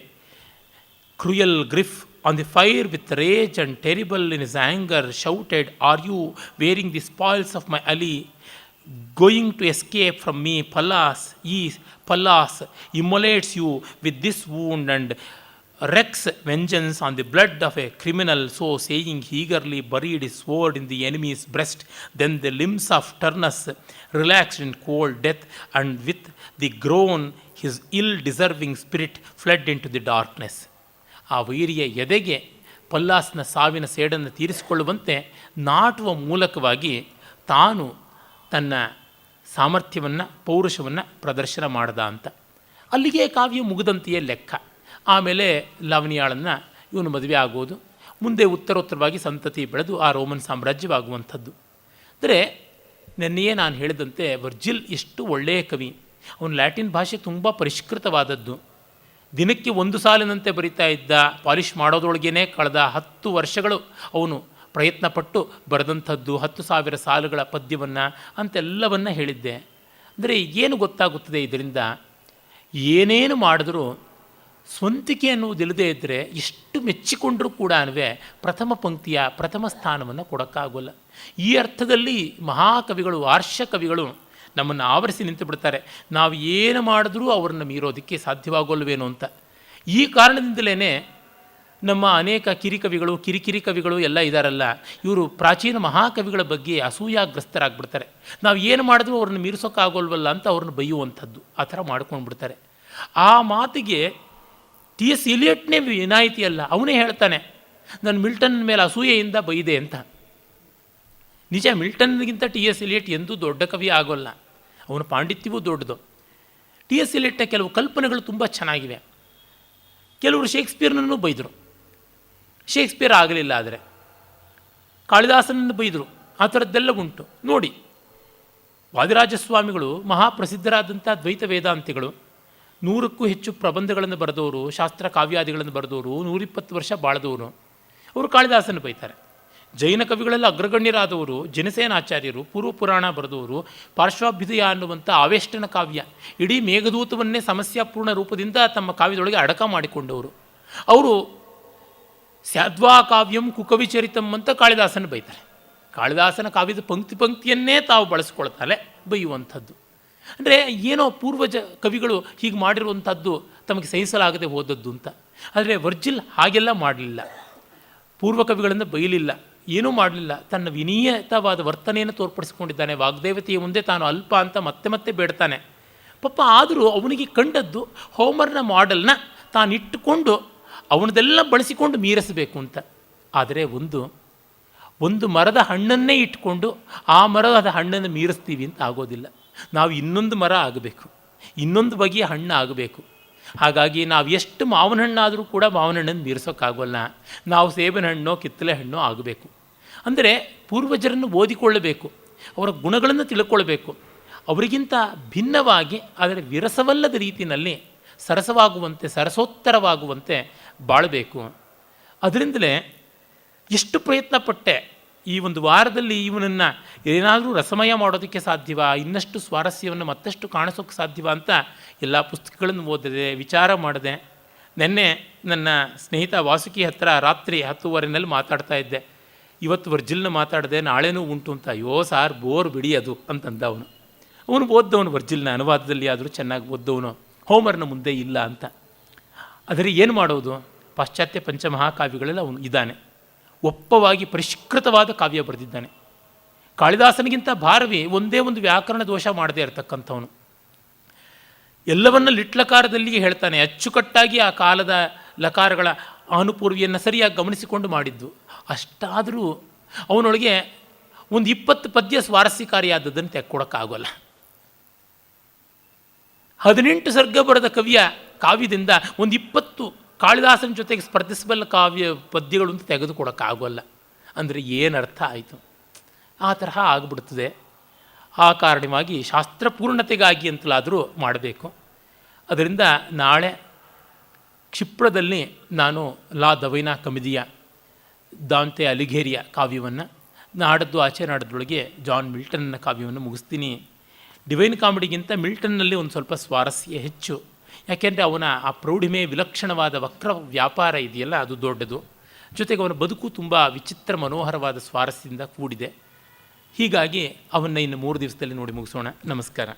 cruel grief on the fire with rage and terrible in his anger shouted, "Are you wearing the spoils of my Ali, going to escape from me? Pallas, ye Pallas immolates you with this wound and wreaks vengeance on the blood of a criminal." So saying, he eagerly buried his sword in the enemy's breast. Then the limbs of Turnus relaxed in cold death, and with the groan his ill-deserving spirit fled into the darkness. ಆ ವೈರಿಯ ಎದೆಗೆ ಪಲ್ಲಾಸ್ನ ಸಾವಿನ ಸೇಡನ್ನು ತೀರಿಸಿಕೊಳ್ಳುವಂತೆ ನಾಟುವ ಮೂಲಕವಾಗಿ ತಾನು ತನ್ನ ಸಾಮರ್ಥ್ಯವನ್ನು, ಪೌರುಷವನ್ನು ಪ್ರದರ್ಶನ ಮಾಡ್ದ ಅಂತ. ಅಲ್ಲಿಗೆ ಕಾವ್ಯ ಮುಗಿದಂತೆಯೇ ಲೆಕ್ಕ. ಆಮೇಲೆ ಲಾವನಿಯಾಳನ್ನು ಇವನು ಮದುವೆ ಆಗೋದು, ಮುಂದೆ ಉತ್ತರೋತ್ತರವಾಗಿ ಸಂತತಿ ಬೆಳೆದು ಆ ರೋಮನ್ ಸಾಮ್ರಾಜ್ಯವಾಗುವಂಥದ್ದು. ಅಂದರೆ ನೆನ್ನೆಯೇ ನಾನು ಹೇಳಿದಂತೆ ವರ್ಜಿಲ್ ಎಷ್ಟು ಒಳ್ಳೆಯ ಕವಿ. ಅವನು ಲ್ಯಾಟಿನ್ ಭಾಷೆ ತುಂಬ ಪರಿಷ್ಕೃತವಾದದ್ದು. ದಿನಕ್ಕೆ ಒಂದು ಸಾಲಿನಂತೆ ಬರಿತಾ ಇದ್ದ, ಪಾಲಿಷ್ ಮಾಡೋದ್ರೊಳಗೇ ಕಳೆದ 10 ವರ್ಷಗಳು ಅವನು ಪ್ರಯತ್ನಪಟ್ಟು ಬರೆದಂಥದ್ದು 10,000 ಸಾಲುಗಳ ಪದ್ಯವನ್ನು ಅಂತೆಲ್ಲವನ್ನು ಹೇಳಿದ್ದೆ. ಅಂದರೆ ಏನು ಗೊತ್ತಾಗುತ್ತದೆ ಇದರಿಂದ, ಏನೇನು ಮಾಡಿದ್ರೂ ಸ್ವಂತಿಕೆ ಅನ್ನುವುದಿಲ್ಲದೆ ಇದ್ದರೆ ಎಷ್ಟು ಮೆಚ್ಚಿಕೊಂಡರೂ ಕೂಡ ಪ್ರಥಮ ಪಂಕ್ತಿಯ ಪ್ರಥಮ ಸ್ಥಾನವನ್ನು ಕೊಡೋಕ್ಕಾಗೋಲ್ಲ. ಈ ಅರ್ಥದಲ್ಲಿ ಮಹಾಕವಿಗಳು, ಆರ್ಷ ಕವಿಗಳು ನಮ್ಮನ್ನು ಆವರಿಸಿ ನಿಂತು ಬಿಡ್ತಾರೆ. ನಾವು ಏನು ಮಾಡಿದ್ರೂ ಅವರನ್ನು ಮೀರೋದಕ್ಕೆ ಸಾಧ್ಯವಾಗೋಲ್ವೇನೋ ಅಂತ. ಈ ಕಾರಣದಿಂದಲೇ ನಮ್ಮ ಅನೇಕ ಕಿರಿಕವಿಗಳು, ಕಿರಿಕಿರಿ ಕವಿಗಳು ಎಲ್ಲ ಇದ್ದಾರಲ್ಲ, ಇವರು ಪ್ರಾಚೀನ ಮಹಾಕವಿಗಳ ಬಗ್ಗೆ ಅಸೂಯಾಗ್ರಸ್ತರಾಗ್ಬಿಡ್ತಾರೆ. ನಾವು ಏನು ಮಾಡಿದ್ರೂ ಅವ್ರನ್ನ ಮೀರಿಸೋಕ್ಕಾಗೋಲ್ವಲ್ಲ ಅಂತ ಅವ್ರನ್ನ ಬೈಯುವಂಥದ್ದು, ಆ ಥರ ಮಾಡ್ಕೊಂಡು ಬಿಡ್ತಾರೆ. ಆ ಮಾತಿಗೆ ಟಿ ಎಸ್ ಎಲಿಯಟ್ನೇ ವಿನಾಯಿತಿ ಅಲ್ಲ. ಅವನೇ ಹೇಳ್ತಾನೆ, ನಾನು ಮಿಲ್ಟನ್ ಮೇಲೆ ಅಸೂಯೆಯಿಂದ ಬೈದೆ ಅಂತ. ನಿಜ, ಮಿಲ್ಟನ್ಗಿಂತ ಟಿ ಎಸ್ ಎಲಿಯಟ್ ಎಂದೂ ದೊಡ್ಡ ಕವಿ ಆಗೋಲ್ಲ. ಅವನ ಪಾಂಡಿತ್ಯವೂ ದೊಡ್ಡದು. ಟಿ ಎಸ್ ಎಲಿಯಟ್ನ ಕೆಲವು ಕಲ್ಪನೆಗಳು ತುಂಬ ಚೆನ್ನಾಗಿವೆ. ಕೆಲವರು ಶೇಕ್ಸ್ಪಿಯರ್ನನ್ನು ಬೈದರು, ಶೇಕ್ಸ್ಪಿಯರ್ ಆಗಲಿಲ್ಲ. ಆದರೆ ಕಾಳಿದಾಸನನ್ನು ಬೈದರು. ಆ ಥರದ್ದೆಲ್ಲ ಉಂಟು. ನೋಡಿ, ವಾದಿರಾಜಸ್ವಾಮಿಗಳು ಮಹಾಪ್ರಸಿದ್ಧರಾದಂಥ ದ್ವೈತ ವೇದಾಂತಿಗಳು, 100ಕ್ಕೂ ಹೆಚ್ಚು ಪ್ರಬಂಧಗಳನ್ನು ಬರೆದವರು, ಶಾಸ್ತ್ರ ಕಾವ್ಯಾದಿಗಳನ್ನು ಬರೆದವರು, 120 ವರ್ಷ ಬಾಳದವರು. ಅವರು ಕಾಳಿದಾಸನ ಬೈತಾರೆ. ಜೈನ ಕವಿಗಳೆಲ್ಲ ಅಗ್ರಗಣ್ಯರಾದವರು, ಜನಸೇನಾಚಾರ್ಯರು, ಪೂರ್ವ ಪುರಾಣ ಬರೆದವರು, ಪಾರ್ಶ್ವಾಭ್ಯುದಯ ಅನ್ನುವಂಥ ಆವೇಷ್ಟನ ಕಾವ್ಯ, ಇಡೀ ಮೇಘದೂತವನ್ನೇ ಸಮಸ್ಯಾಪೂರ್ಣ ರೂಪದಿಂದ ತಮ್ಮ ಕಾವ್ಯದೊಳಗೆ ಅಡಕ ಮಾಡಿಕೊಂಡವರು. ಅವರು ಸ್ಯಾದ್ವಾ ಕಾವ್ಯಂ ಕುಕವಿಚರಿತಂ ಅಂತ ಕಾಳಿದಾಸನ ಬೈತಾರೆ. ಕಾಳಿದಾಸನ ಕಾವ್ಯದ ಪಂಕ್ತಿ ಪಂಕ್ತಿಯನ್ನೇ ತಾವು ಬಳಸ್ಕೊಳ್ತಾರೆ ಬೈಯುವಂಥದ್ದು. ಅಂದರೆ ಏನೋ ಪೂರ್ವಜ ಕವಿಗಳು ಹೀಗೆ ಮಾಡಿರುವಂಥದ್ದು ತಮಗೆ ಸಹಿಸಲಾಗದೆ ಹೋದದ್ದು ಅಂತ. ಆದರೆ ವರ್ಜಿಲ್ ಹಾಗೆಲ್ಲ ಮಾಡಲಿಲ್ಲ. ಪೂರ್ವ ಕವಿಗಳನ್ನು ಬೈಯಲಿಲ್ಲ, ಏನೂ ಮಾಡಲಿಲ್ಲ. ತನ್ನ ವಿನೀಯತವಾದ ವರ್ತನೆಯನ್ನು ತೋರ್ಪಡಿಸಿಕೊಂಡಿದ್ದಾನೆ. ವಾಗ್ದೇವತೆಯ ಮುಂದೆ ತಾನು ಅಲ್ಪ ಅಂತ ಮತ್ತೆ ಮತ್ತೆ ಬೇಡ್ತಾನೆ. ಪಾಪ ಆದರೂ ಅವನಿಗೆ ಕಂಡದ್ದು ಹೋಮರ್ನ ಮಾಡೆಲ್ನ ತಾನಿಟ್ಟುಕೊಂಡು ಅವನದೆಲ್ಲ ಬಳಸಿಕೊಂಡು ಮೀರಿಸಬೇಕು ಅಂತ. ಆದರೆ ಒಂದು ಮರದ ಹಣ್ಣನ್ನೇ ಇಟ್ಕೊಂಡು ಆ ಮರದ ಹಣ್ಣನ್ನು ಮೀರಿಸ್ತೀವಿ ಅಂತ ಆಗೋದಿಲ್ಲ. ನಾವು ಇನ್ನೊಂದು ಮರ ಆಗಬೇಕು, ಇನ್ನೊಂದು ಬಗೆಯ ಹಣ್ಣು ಆಗಬೇಕು. ಹಾಗಾಗಿ ನಾವು ಎಷ್ಟು ಮಾವಿನ ಹಣ್ಣಾದರೂ ಕೂಡ ಮಾವಿನ ಹಣ್ಣನ್ನು ಮೀರಿಸೋಕ್ಕಾಗೋಲ್ಲ. ನಾವು ಸೇಬಿನ ಹಣ್ಣೋ ಕಿತ್ತಲೆ ಹಣ್ಣೋ ಆಗಬೇಕು. ಅಂದರೆ ಪೂರ್ವಜರನ್ನು ಓದಿಕೊಳ್ಳಬೇಕು, ಅವರ ಗುಣಗಳನ್ನು ತಿಳ್ಕೊಳ್ಬೇಕು. ಅವರಿಗಿಂತ ಭಿನ್ನವಾಗಿ, ಆದರೆ ವಿರಸವಲ್ಲದ ರೀತಿಯಲ್ಲಿ ಸರಸವಾಗುವಂತೆ, ಸರಸೋತ್ತರವಾಗುವಂತೆ ಬಾಳಬೇಕು. ಅದರಿಂದಲೇ ಎಷ್ಟು ಪ್ರಯತ್ನಪಟ್ಟೆ. ಈ ಒಂದು ವಾರದಲ್ಲಿ ಇವನನ್ನು ಏನಾದರೂ ರಸಮಯ ಮಾಡೋದಕ್ಕೆ ಸಾಧ್ಯವಾ, ಇನ್ನಷ್ಟು ಸ್ವಾರಸ್ಯವನ್ನು ಮತ್ತಷ್ಟು ಕಾಣಿಸೋಕ್ಕೆ ಸಾಧ್ಯವಾ ಅಂತ ಎಲ್ಲ ಪುಸ್ತಕಗಳನ್ನು ಓದಿದೆ, ವಿಚಾರ ಮಾಡಿದೆ. ನೆನ್ನೆ ನನ್ನ ಸ್ನೇಹಿತ ವಾಸುಕಿ ಹತ್ತಿರ ರಾತ್ರಿ 10:30 ಮಾತಾಡ್ತಾ ಇದ್ದೆ. ಇವತ್ತು ವರ್ಜಿಲ್ನ ಮಾತಾಡಿದೆ, ನಾಳೆನೂ ಉಂಟು ಅಂತ. ಅಯ್ಯೋ ಸಾರ್, ಬೋರ್ ಬಿಡಿ ಅದು ಅಂತಂದ ಅವನು ಓದ್ದವನು, ವರ್ಜಿಲ್ನ ಅನುವಾದದಲ್ಲಿ ಆದರೂ ಚೆನ್ನಾಗಿ ಓದ್ದವನು, ಹೋಮರ್ನ ಮುಂದೆ ಇಲ್ಲ ಅಂತ. ಆದರೆ ಏನು ಮಾಡೋದು, ಪಾಶ್ಚಾತ್ಯ ಪಂಚಮಹಾಕಾವ್ಯಗಳೆಲ್ಲ ಅವನು ಇದ್ದಾನೆ. ಒಪ್ಪವಾಗಿ ಪರಿಷ್ಕೃತವಾದ ಕಾವ್ಯ ಬರೆದಿದ್ದಾನೆ. ಕಾಳಿದಾಸನಿಗಿಂತ ಭಾರವಿ ಒಂದೇ ಒಂದು ವ್ಯಾಕರಣ ದೋಷ ಮಾಡದೇ ಇರತಕ್ಕಂಥವನು. ಎಲ್ಲವನ್ನ ಲಿಟ್ಲಕಾರದಲ್ಲಿಯೇ ಹೇಳ್ತಾನೆ. ಅಚ್ಚುಕಟ್ಟಾಗಿ ಆ ಕಾಲದ ಲಕಾರಗಳ ಅನುಪೂರ್ವಿಯನ್ನು ಸರಿಯಾಗಿ ಗಮನಿಸಿಕೊಂಡು ಮಾಡಿದ್ದು. ಅಷ್ಟಾದರೂ ಅವನೊಳಗೆ ಒಂದು 20 ಪದ್ಯ ಸ್ವಾರಸ್ಯಕಾರಿಯಾದದ್ದನ್ನು ತೆಕ್ಕೊಡೋಕ್ಕಾಗೋಲ್ಲ. 18 ಸರ್ಗ ಬರೆದ ಕಾವ್ಯದಿಂದ ಒಂದು 20 ಕಾಳಿದಾಸನ ಜೊತೆಗೆ ಸ್ಪರ್ಧಿಸಬಲ್ಲ ಕಾವ್ಯ ಪದ್ಯಗಳು ಅಂತ ತೆಗೆದುಕೊಡೋಕ್ಕಾಗೋಲ್ಲ. ಅಂದರೆ ಏನರ್ಥ ಆಯಿತು? ಆ ತರಹ ಆಗಿಬಿಡ್ತದೆ. ಆ ಕಾರಣವಾಗಿ ಶಾಸ್ತ್ರಪೂರ್ಣತೆಗಾಗಿ ಅಂತಲಾದರೂ ಮಾಡಬೇಕು. ಅದರಿಂದ ನಾಳೆ ಕ್ಷಿಪ್ರದಲ್ಲಿ ನಾನು ಲಾ ದವೈನಾ ಕಮಿದಿಯ ದಾಂತೆ ಅಲಿಘೇರಿಯ ಕಾವ್ಯವನ್ನು, ನಾಡದ್ದು ಆಚೆ ನಾಡದೊಳಗೆ ಜಾನ್ ಮಿಲ್ಟನ್ನ ಕಾವ್ಯವನ್ನು ಮುಗಿಸ್ತೀನಿ. ಡಿವೈನ್ ಕಾಮಿಡಿಗಿಂತ ಮಿಲ್ಟನ್ನಲ್ಲಿ ಒಂದು ಸ್ವಲ್ಪ ಸ್ವಾರಸ್ಯ ಹೆಚ್ಚು. ಯಾಕೆಂದರೆ ಅವನ ಆ ಪ್ರೌಢಿಮೆ, ವಿಲಕ್ಷಣವಾದ ವಕ್ರ ವ್ಯಾಪಾರ ಇದೆಯಲ್ಲ, ಅದು ದೊಡ್ಡದು. ಜೊತೆಗೆ ಅವನ ಬದುಕು ತುಂಬ ವಿಚಿತ್ರ ಮನೋಹರವಾದ ಸ್ವಾರಸ್ಯದಿಂದ ಕೂಡಿದೆ. ಹೀಗಾಗಿ ಅವನ್ನು ಇನ್ನು 3 ದಿವಸದಲ್ಲಿ ನೋಡಿ ಮುಗಿಸೋಣ. ನಮಸ್ಕಾರ.